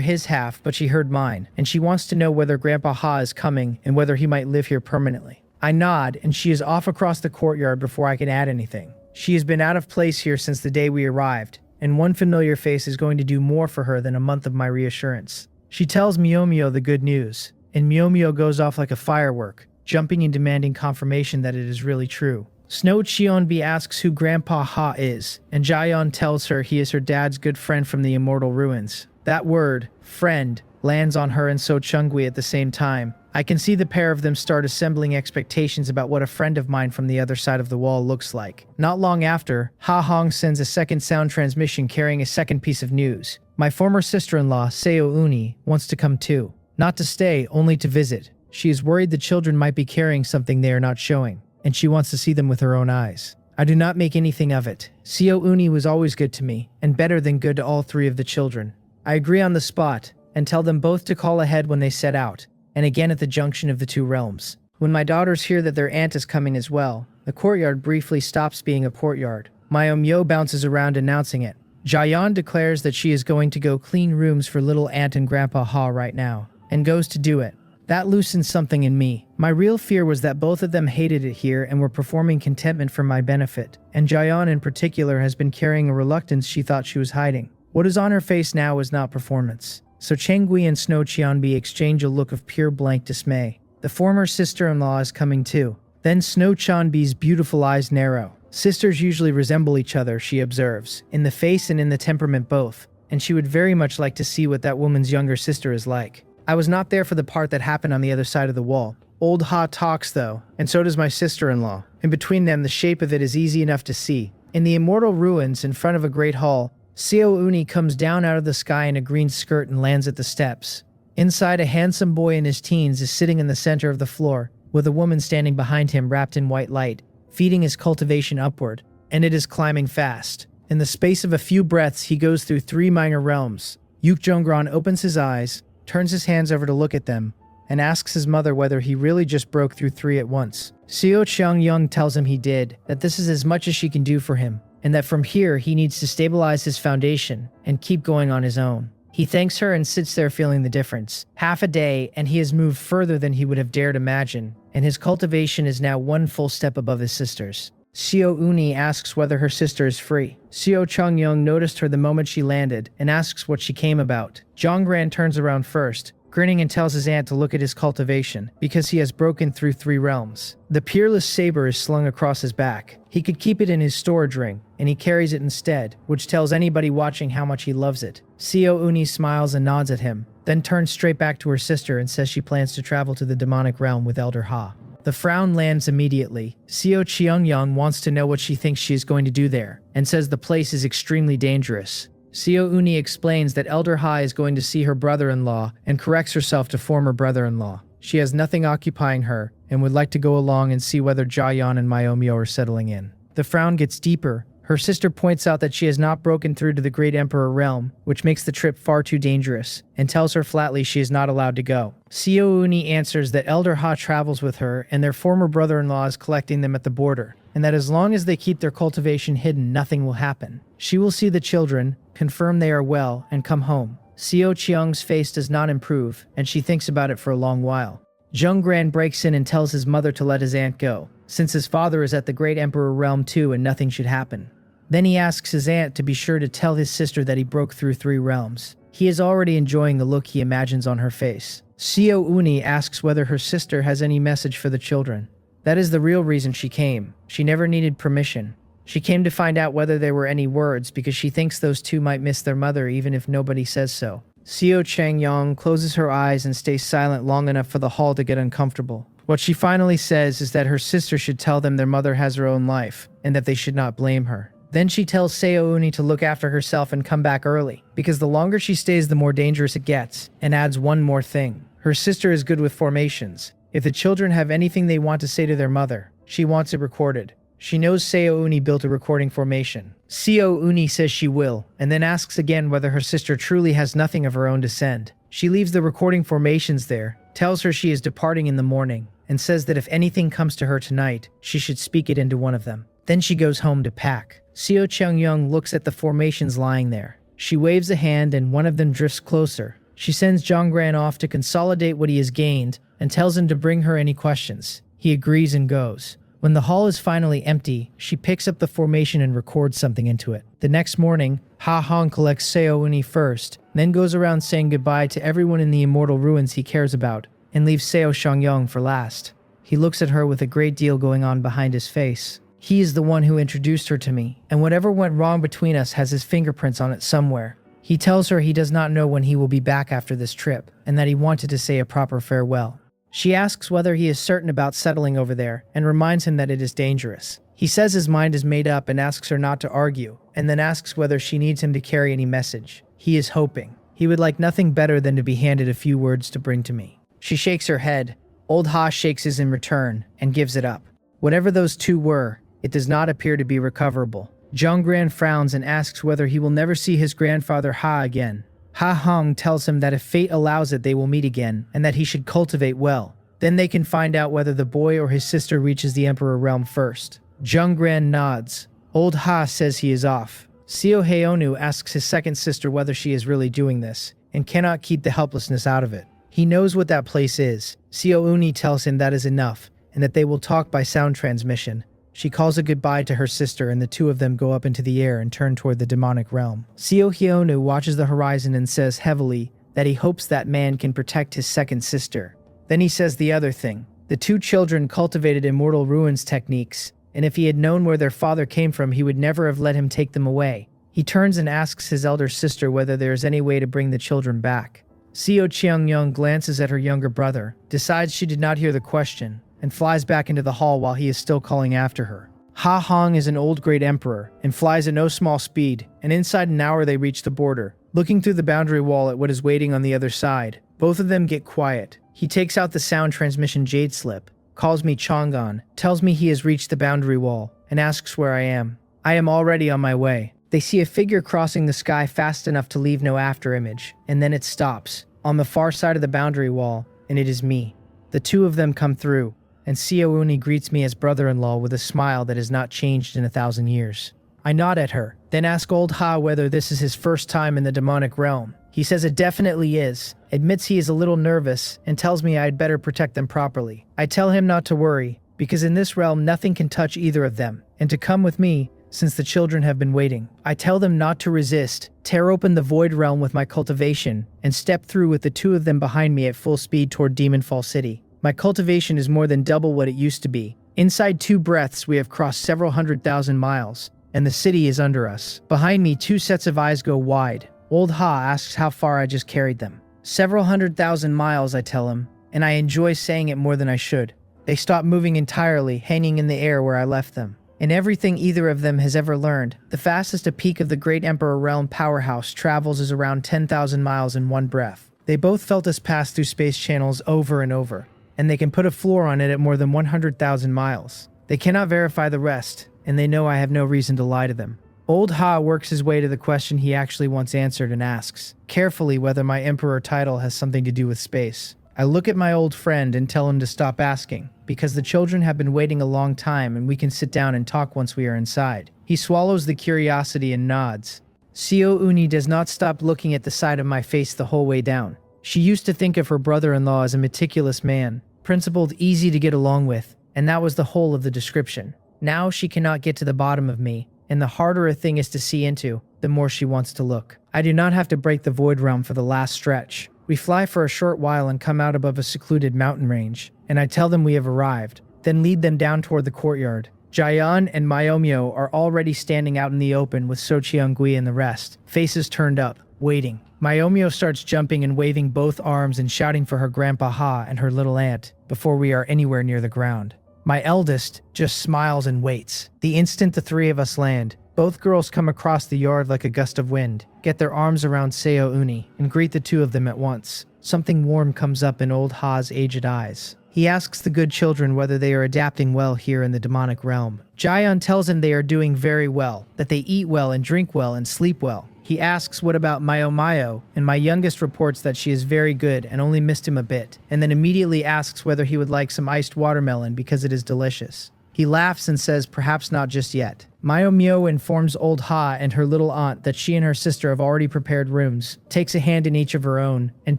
his half, but she heard mine, and she wants to know whether Grandpa Ha is coming and whether he might live here permanently. I nod, and she is off across the courtyard before I can add anything. She has been out of place here since the day we arrived, and one familiar face is going to do more for her than a month of my reassurance. She tells Mio the good news, and Mio goes off like a firework, jumping and demanding confirmation that it is really true. Snow Chionbi asks who Grandpa Ha is, and Jaeyeon tells her he is her dad's good friend from the immortal ruins. That word, friend, lands on her and So Chungwi at the same time. I can see the pair of them start assembling expectations about what a friend of mine from the other side of the wall looks like. Not long after, Ha Hong sends a second sound transmission carrying a second piece of news. My former sister-in-law, Seo Uni, wants to come too. Not to stay, only to visit. She is worried the children might be carrying something they are not showing, and she wants to see them with her own eyes. I do not make anything of it. Seo Uni was always good to me, and better than good to all 3 of the children. I agree on the spot, and tell them both to call ahead when they set out, and again at the junction of the 2 realms. When my daughters hear that their aunt is coming as well, the courtyard briefly stops being a courtyard. My Myo bounces around announcing it. Jaeyeon declares that she is going to go clean rooms for little aunt and Grandpa Ha right now, and goes to do it. That loosened something in me. My real fear was that both of them hated it here and were performing contentment for my benefit, and Jaeyeon in particular has been carrying a reluctance she thought she was hiding. What is on her face now is not performance. So Changui and Snow Cheonbi exchange a look of pure blank dismay. The former sister-in-law is coming too. Then Snow Cheonbi's beautiful eyes narrow. Sisters usually resemble each other, she observes, in the face and in the temperament both, and she would very much like to see what that woman's younger sister is like. I was not there for the part that happened on the other side of the wall. Old Ha talks though, and so does my sister-in-law. In between them, the shape of it is easy enough to see. In the immortal ruins, in front of a great hall, Seo Uni comes down out of the sky in a green skirt and lands at the steps. Inside, a handsome boy in his teens is sitting in the center of the floor, with a woman standing behind him wrapped in white light, feeding his cultivation upward, and it is climbing fast. In the space of a few breaths, he goes through 3 minor realms. Yuk Jonggran opens his eyes, turns his hands over to look at them, and asks his mother whether he really just broke through 3 at once. Seo Cheong-young tells him he did, that this is as much as she can do for him, and that from here he needs to stabilize his foundation and keep going on his own. He thanks her and sits there feeling the difference. Half a day, and he has moved further than he would have dared imagine, and his cultivation is now 1 full step above his sister's. Seo Uni asks whether her sister is free. Seo Chong-young noticed her the moment she landed and asks what she came about. Jonggran turns around first, grinning, and tells his aunt to look at his cultivation, because he has broken through 3 realms. The peerless saber is slung across his back. He could keep it in his storage ring, and he carries it instead, which tells anybody watching how much he loves it. Seo Uni smiles and nods at him, then turns straight back to her sister and says she plans to travel to the demonic realm with Elder Ha. The frown lands immediately. Seo Cheong-young wants to know what she thinks she is going to do there, and says the place is extremely dangerous. Seo Uni explains that Elder Ha is going to see her brother-in-law and corrects herself to former brother-in-law. She has nothing occupying her and would like to go along and see whether Jaeyeon and Myomyo are settling in. The frown gets deeper. Her sister points out that she has not broken through to the Great Emperor realm, which makes the trip far too dangerous, and tells her flatly she is not allowed to go. Seo Uni answers that Elder Ha travels with her and their former brother-in-law is collecting them at the border, and that as long as they keep their cultivation hidden, nothing will happen. She will see the children, confirm they are well, and come home. Seo Cheong's face does not improve, and she thinks about it for a long while. Jonggran breaks in and tells his mother to let his aunt go, since his father is at the Great Emperor realm too and nothing should happen. Then he asks his aunt to be sure to tell his sister that he broke through 3 realms. He is already enjoying the look he imagines on her face. Seo Uni asks whether her sister has any message for the children. That is the real reason she came. She never needed permission. She came to find out whether there were any words because she thinks those 2 might miss their mother even if nobody says so. Seo Chang-yong closes her eyes and stays silent long enough for the hall to get uncomfortable. What she finally says is that her sister should tell them their mother has her own life and that they should not blame her. Then she tells Seo Uni to look after herself and come back early, because the longer she stays the more dangerous it gets, and adds one more thing. Her sister is good with formations. If the children have anything they want to say to their mother, she wants it recorded. She knows Seo Uni built a recording formation. Seo Uni says she will, and then asks again whether her sister truly has nothing of her own to send. She leaves the recording formations there, tells her she is departing in the morning, and says that if anything comes to her tonight, she should speak it into one of them. Then she goes home to pack. Seo Cheong-young looks at the formations lying there. She waves a hand and one of them drifts closer. She sends Jonggran off to consolidate what he has gained and tells him to bring her any questions. He agrees and goes. When the hall is finally empty, she picks up the formation and records something into it. The next morning, Ha Hong collects Seo Uni first, then goes around saying goodbye to everyone in the immortal ruins he cares about, and leaves Seo Cheong-young for last. He looks at her with a great deal going on behind his face. He is the one who introduced her to me, and whatever went wrong between us has his fingerprints on it somewhere. He tells her he does not know when he will be back after this trip, and that he wanted to say a proper farewell. She asks whether he is certain about settling over there, and reminds him that it is dangerous. He says his mind is made up and asks her not to argue, and then asks whether she needs him to carry any message. He is hoping. He would like nothing better than to be handed a few words to bring to me. She shakes her head. Old Ha shakes his in return, and gives it up. Whatever those 2 were, it does not appear to be recoverable. Jonggran frowns and asks whether he will never see his grandfather Ha again. Ha Hong tells him that if fate allows it they will meet again, and that he should cultivate well. Then they can find out whether the boy or his sister reaches the Emperor realm first. Jonggran nods. Old Ha says he is off. Seo Haeonu asks his second sister whether she is really doing this, and cannot keep the helplessness out of it. He knows what that place is. Seo Uni tells him that is enough, and that they will talk by sound transmission. She calls a goodbye to her sister, and the two of them go up into the air and turn toward the demonic realm. Seo Hyonu watches the horizon and says heavily that he hopes that man can protect his second sister. Then he says the other thing. The two children cultivated immortal ruins techniques, and if he had known where their father came from, he would never have let him take them away. He turns and asks his elder sister whether there is any way to bring the children back. Seo Cheongyang glances at her younger brother, decides she did not hear the question, and flies back into the hall while he is still calling after her. Ha Hong is an old great emperor, and flies at no small speed, and inside an hour they reach the border. Looking through the boundary wall at what is waiting on the other side, both of them get quiet. He takes out the sound transmission jade slip, calls me Chongan, tells me he has reached the boundary wall, and asks where I am. I am already on my way. They see a figure crossing the sky fast enough to leave no afterimage, and then it stops, on the far side of the boundary wall, and it is me. The two of them come through, and Seo Uni greets me as brother-in-law with a smile that has not changed in 1,000 years. I nod at her, then ask Old Ha whether this is his first time in the demonic realm. He says it definitely is, admits he is a little nervous, and tells me I'd better protect them properly. I tell him not to worry, because in this realm nothing can touch either of them, and to come with me, since the children have been waiting. I tell them not to resist, tear open the void realm with my cultivation, and step through with the two of them behind me at full speed toward Demonfall City. My cultivation is more than double what it used to be. Inside 2 breaths we have crossed several 100,000 miles, and the city is under us. Behind me 2 sets of eyes go wide. Old Ha asks how far I just carried them. Several 100,000 miles, I tell him, and I enjoy saying it more than I should. They stop moving entirely, hanging in the air where I left them. In everything either of them has ever learned, the fastest a peak of the Great Emperor Realm powerhouse travels is around 10,000 miles in one breath. They both felt us pass through space channels over and over, and they can put a floor on it at more than 100,000 miles. They cannot verify the rest, and they know I have no reason to lie to them. Old Ha works his way to the question he actually wants answered and asks, carefully, whether my emperor title has something to do with space. I look at my old friend and tell him to stop asking, because the children have been waiting a long time and we can sit down and talk once we are inside. He swallows the curiosity and nods. Seo Uni does not stop looking at the side of my face the whole way down. She used to think of her brother-in-law as a meticulous man, principled, easy to get along with, and that was the whole of the description. Now she cannot get to the bottom of me, and the harder a thing is to see into, the more she wants to look. I do not have to break the void realm for the last stretch. We fly for a short while and come out above a secluded mountain range, and I tell them we have arrived, then lead them down toward the courtyard. Jaeyeon and Myomyo are already standing out in the open with So Cheong-gui and the rest, faces turned up, waiting. Myomyo starts jumping and waving both arms and shouting for her grandpa Ha and her little aunt before we are anywhere near the ground. My eldest just smiles and waits. The instant the 3 of us land, both girls come across the yard like a gust of wind, get their arms around Seo Uni, and greet the 2 of them at once. Something warm comes up in Old Ha's aged eyes. He asks the good children whether they are adapting well here in the demonic realm. Jaeyeon tells him they are doing very well, that they eat well and drink well and sleep well. He asks what about Mayo, and my youngest reports that she is very good and only missed him a bit, and then immediately asks whether he would like some iced watermelon because it is delicious. He laughs and says perhaps not just yet. Myomyo informs Old Ha and her little aunt that she and her sister have already prepared rooms, takes a hand in each of her own, and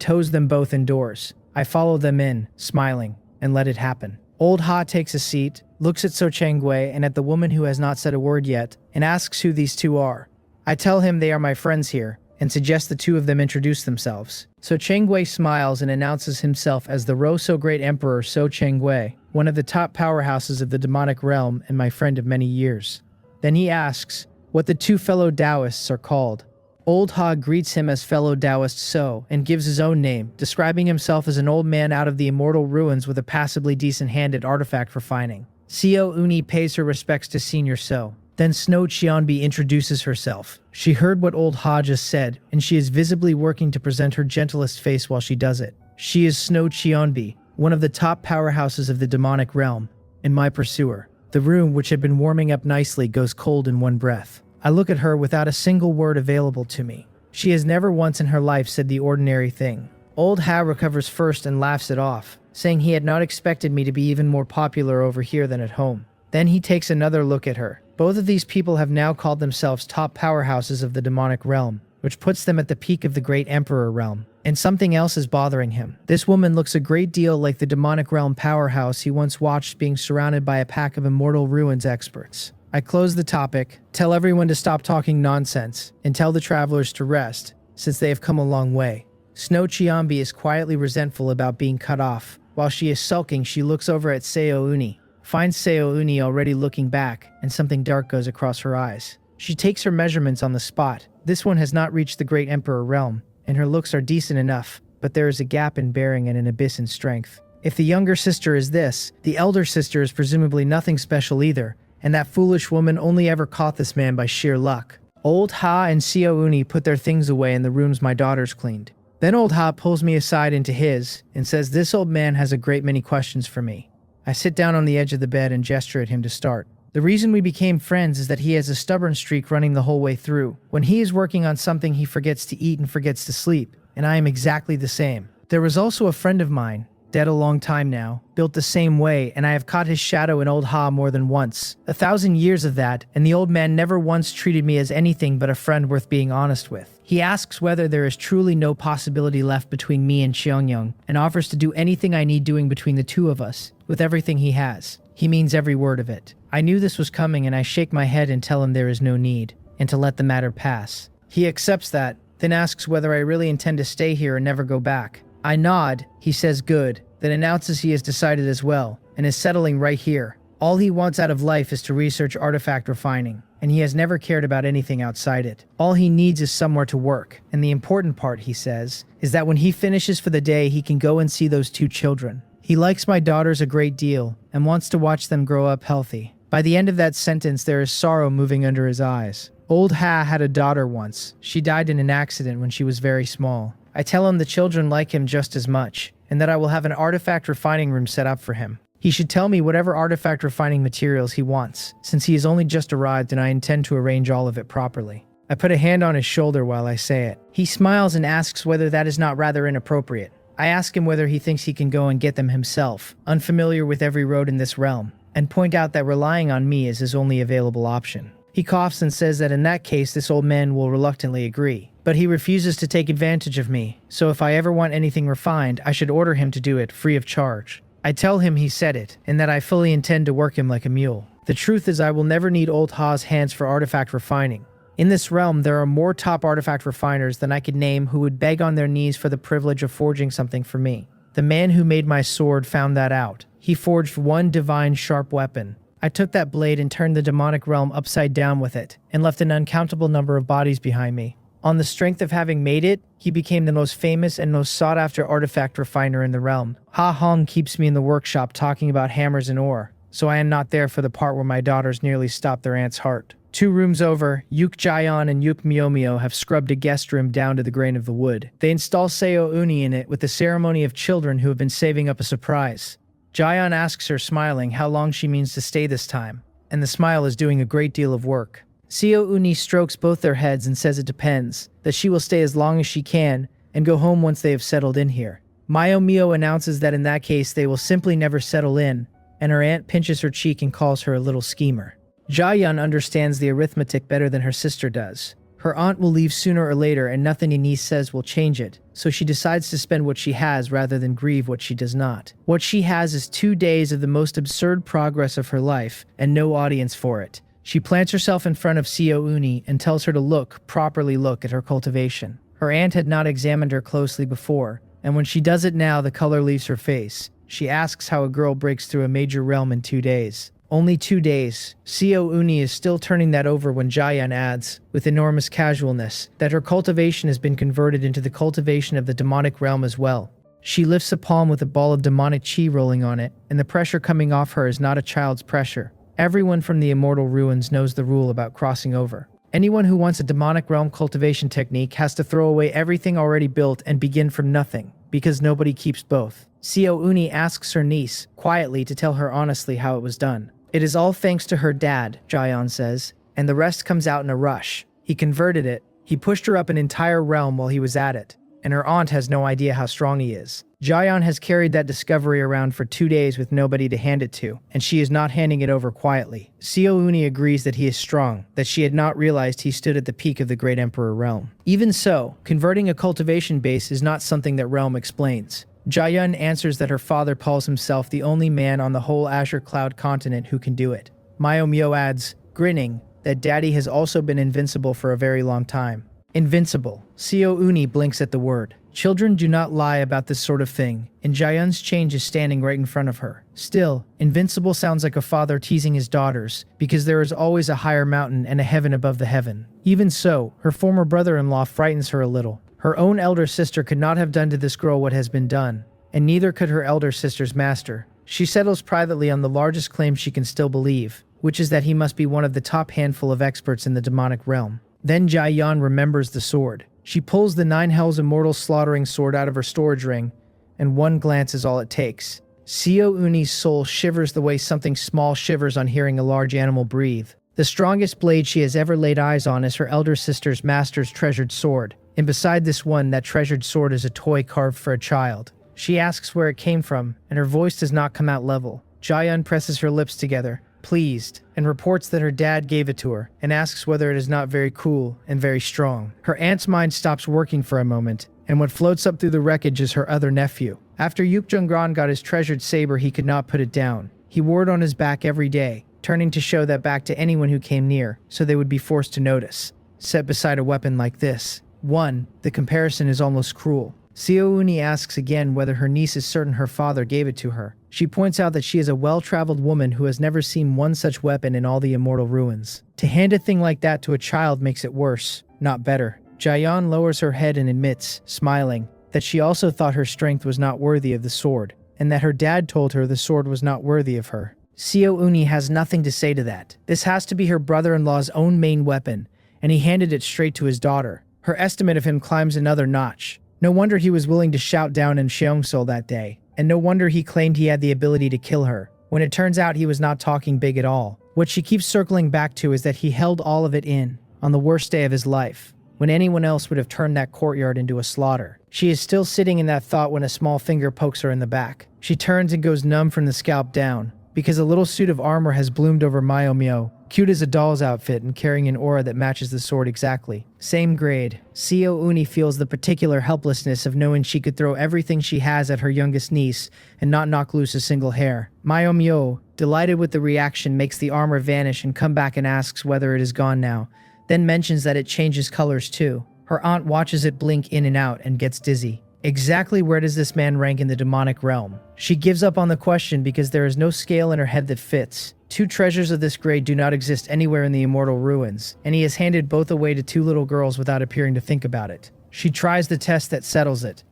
tows them both indoors. I follow them in, smiling, and let it happen. Old Ha takes a seat, looks at So Chang-gui and at the woman who has not said a word yet, and asks who these 2 are. I tell him they are my friends here, and suggest the 2 of them introduce themselves. So Chang-gui smiles and announces himself as the So Great Emperor So Chang-gui, one of the top powerhouses of the demonic realm and my friend of many years. Then he asks what the 2 fellow Taoists are called. Old Ha greets him as fellow Taoist So, and gives his own name, describing himself as an old man out of the immortal ruins with a passably decent hand at artifact refining. Seo Uni pays her respects to Senior So. Then Snow Cheonbi introduces herself. She heard what Old Ha just said, and she is visibly working to present her gentlest face while she does it. She is Snow Cheonbi, one of the top powerhouses of the demonic realm, and my pursuer. The room, which had been warming up nicely, goes cold in one breath. I look at her without a single word available to me. She has never once in her life said the ordinary thing. Old Ha recovers first and laughs it off, saying he had not expected me to be even more popular over here than at home. Then he takes another look at her. Both of these people have now called themselves top powerhouses of the demonic realm, which puts them at the peak of the Great Emperor realm. And something else is bothering him. This woman looks a great deal like the demonic realm powerhouse he once watched being surrounded by a pack of immortal ruins experts. I close the topic, tell everyone to stop talking nonsense, and tell the travelers to rest, since they have come a long way. Snow Chiambi is quietly resentful about being cut off. While she is sulking, she looks over at Seo Uni, finds Seo Uni already looking back, and something dark goes across her eyes. She takes her measurements on the spot. This one has not reached the Great Emperor realm, and her looks are decent enough, but there is a gap in bearing and an abyss in strength. If the younger sister is this, the elder sister is presumably nothing special either, and that foolish woman only ever caught this man by sheer luck. Old Ha and Seo Uni put their things away in the rooms my daughters cleaned. Then Old Ha pulls me aside into his and says this old man has a great many questions for me. I sit down on the edge of the bed and gesture at him to start. The reason we became friends is that he has a stubborn streak running the whole way through. When he is working on something, he forgets to eat and forgets to sleep, and I am exactly the same. There was also a friend of mine, dead a long time now, built the same way, and I have caught his shadow in Old Ha more than once. 1,000 years of that, and the old man never once treated me as anything but a friend worth being honest with. He asks whether there is truly no possibility left between me and Xiangyang, and offers to do anything I need doing between the two of us, with everything he has. He means every word of it. I knew this was coming, and I shake my head and tell him there is no need, and to let the matter pass. He accepts that, then asks whether I really intend to stay here and never go back. I nod, he says good, then announces he has decided as well, and is settling right here. All he wants out of life is to research artifact refining, and he has never cared about anything outside it. All he needs is somewhere to work, and the important part, he says, is that when he finishes for the day he can go and see those 2 children. He likes my daughters a great deal, and wants to watch them grow up healthy. By the end of that sentence, there is sorrow moving under his eyes. Old Ha had a daughter once. She died in an accident when she was very small. I tell him the children like him just as much, and that I will have an artifact refining room set up for him. He should tell me whatever artifact refining materials he wants, since he has only just arrived and I intend to arrange all of it properly. I put a hand on his shoulder while I say it. He smiles and asks whether that is not rather inappropriate. I ask him whether he thinks he can go and get them himself, unfamiliar with every road in this realm, and point out that relying on me is his only available option. He coughs and says that in that case this old man will reluctantly agree, but he refuses to take advantage of me, so if I ever want anything refined, I should order him to do it free of charge. I tell him he said it, and that I fully intend to work him like a mule. The truth is I will never need Old Ha's hands for artifact refining. In this realm, there are more top artifact refiners than I could name who would beg on their knees for the privilege of forging something for me. The man who made my sword found that out. He forged one divine sharp weapon. I took that blade and turned the demonic realm upside down with it, and left an uncountable number of bodies behind me. On the strength of having made it, he became the most famous and most sought-after artifact refiner in the realm. Ha Hong keeps me in the workshop talking about hammers and ore, so I am not there for the part where my daughters nearly stopped their aunt's heart. 2 rooms over, Yuk Jaeon and Yuk Miomio have scrubbed a guest room down to the grain of the wood. They install Seo Uni in it with the ceremony of children who have been saving up a surprise. Jaeon asks her, smiling, how long she means to stay this time, and the smile is doing a great deal of work. Seo Uni strokes both their heads and says it depends, that she will stay as long as she can, and go home once they have settled in here. Mio Mio announces that in that case they will simply never settle in, and her aunt pinches her cheek and calls her a little schemer. Jaeon understands the arithmetic better than her sister does. Her aunt will leave sooner or later and nothing Anise says will change it, so she decides to spend what she has rather than grieve what she does not. What she has is 2 days of the most absurd progress of her life, and no audience for it. She plants herself in front of Seo Uni and tells her to properly look at her cultivation. Her aunt had not examined her closely before, and when she does it now the color leaves her face. She asks how a girl breaks through a major realm in 2 days. Only 2 days. Seo Uni is still turning that over when Jaeon adds, with enormous casualness, that her cultivation has been converted into the cultivation of the demonic realm as well. She lifts a palm with a ball of demonic chi rolling on it, and the pressure coming off her is not a child's pressure. Everyone from the immortal ruins knows the rule about crossing over. Anyone who wants a demonic realm cultivation technique has to throw away everything already built and begin from nothing, because nobody keeps both. Seo Uni asks her niece, quietly, to tell her honestly how it was done. It is all thanks to her dad, Jaeon says, and the rest comes out in a rush. He converted it. He pushed her up an entire realm while he was at it. and her aunt has no idea how strong he is. Jaeyeon has carried that discovery around for 2 days with nobody to hand it to, and she is not handing it over quietly. Seo Uni agrees that he is strong, that she had not realized he stood at the peak of the Great Emperor realm. Even so, converting a cultivation base is not something that realm explains. Jaeyeon answers that her father calls himself the only man on the whole Azure Cloud continent who can do it. Myo adds, grinning, that daddy has also been invincible for a very long time. Invincible. Seo Uni blinks at the word. Children do not lie about this sort of thing, and Jaeyeon's change is standing right in front of her. Still, invincible sounds like a father teasing his daughters, because there is always a higher mountain and a heaven above the heaven. Even so, her former brother-in-law frightens her a little. Her own elder sister could not have done to this girl what has been done, and neither could her elder sister's master. She settles privately on the largest claim she can still believe, which is that he must be one of the top handful of experts in the demonic realm. Then Jaeyeon remembers the sword. She pulls the Nine Hells Immortal Slaughtering Sword out of her storage ring, and one glance is all it takes. Seo Uni's soul shivers the way something small shivers on hearing a large animal breathe. The strongest blade she has ever laid eyes on is her elder sister's master's treasured sword, and beside this one, that treasured sword is a toy carved for a child. She asks where it came from, and her voice does not come out level. Jaeyeon presses her lips together, pleased, and reports that her dad gave it to her, and asks whether it is not very cool and very strong. Her aunt's mind stops working for a moment, and what floats up through the wreckage is her other nephew. After Yuk Jung-gran got his treasured saber, he could not put it down. He wore it on his back every day, turning to show that back to anyone who came near, so they would be forced to notice. Set beside a weapon like this. The comparison is almost cruel. Seo Uni asks again whether her niece is certain her father gave it to her. She points out that she is a well-traveled woman who has never seen one such weapon in all the immortal ruins. To hand a thing like that to a child makes it worse, not better. Jaeyeon lowers her head and admits, smiling, that she also thought her strength was not worthy of the sword, and that her dad told her the sword was not worthy of her. Seo Uni has nothing to say to that. This has to be her brother-in-law's own main weapon, and he handed it straight to his daughter. Her estimate of him climbs another notch. No wonder he was willing to shout down in Cheongseol that day, and no wonder he claimed he had the ability to kill her, when it turns out he was not talking big at all. What she keeps circling back to is that he held all of it in, on the worst day of his life, when anyone else would have turned that courtyard into a slaughter. She is still sitting in that thought when a small finger pokes her in the back. She turns and goes numb from the scalp down, because a little suit of armor has bloomed over Myo, cute as a doll's outfit and carrying an aura that matches the sword exactly. Same grade. Seo Uni feels the particular helplessness of knowing she could throw everything she has at her youngest niece and not knock loose a single hair. Myo, delighted with the reaction, makes the armor vanish and come back and asks whether it is gone now, then mentions that it changes colors too. Her aunt watches it blink in and out and gets dizzy. Exactly where does this man rank in the demonic realm? She gives up on the question because there is no scale in her head that fits. 2 treasures of this grade do not exist anywhere in the immortal ruins, and he has handed both away to 2 little girls without appearing to think about it. She tries the test that settles it,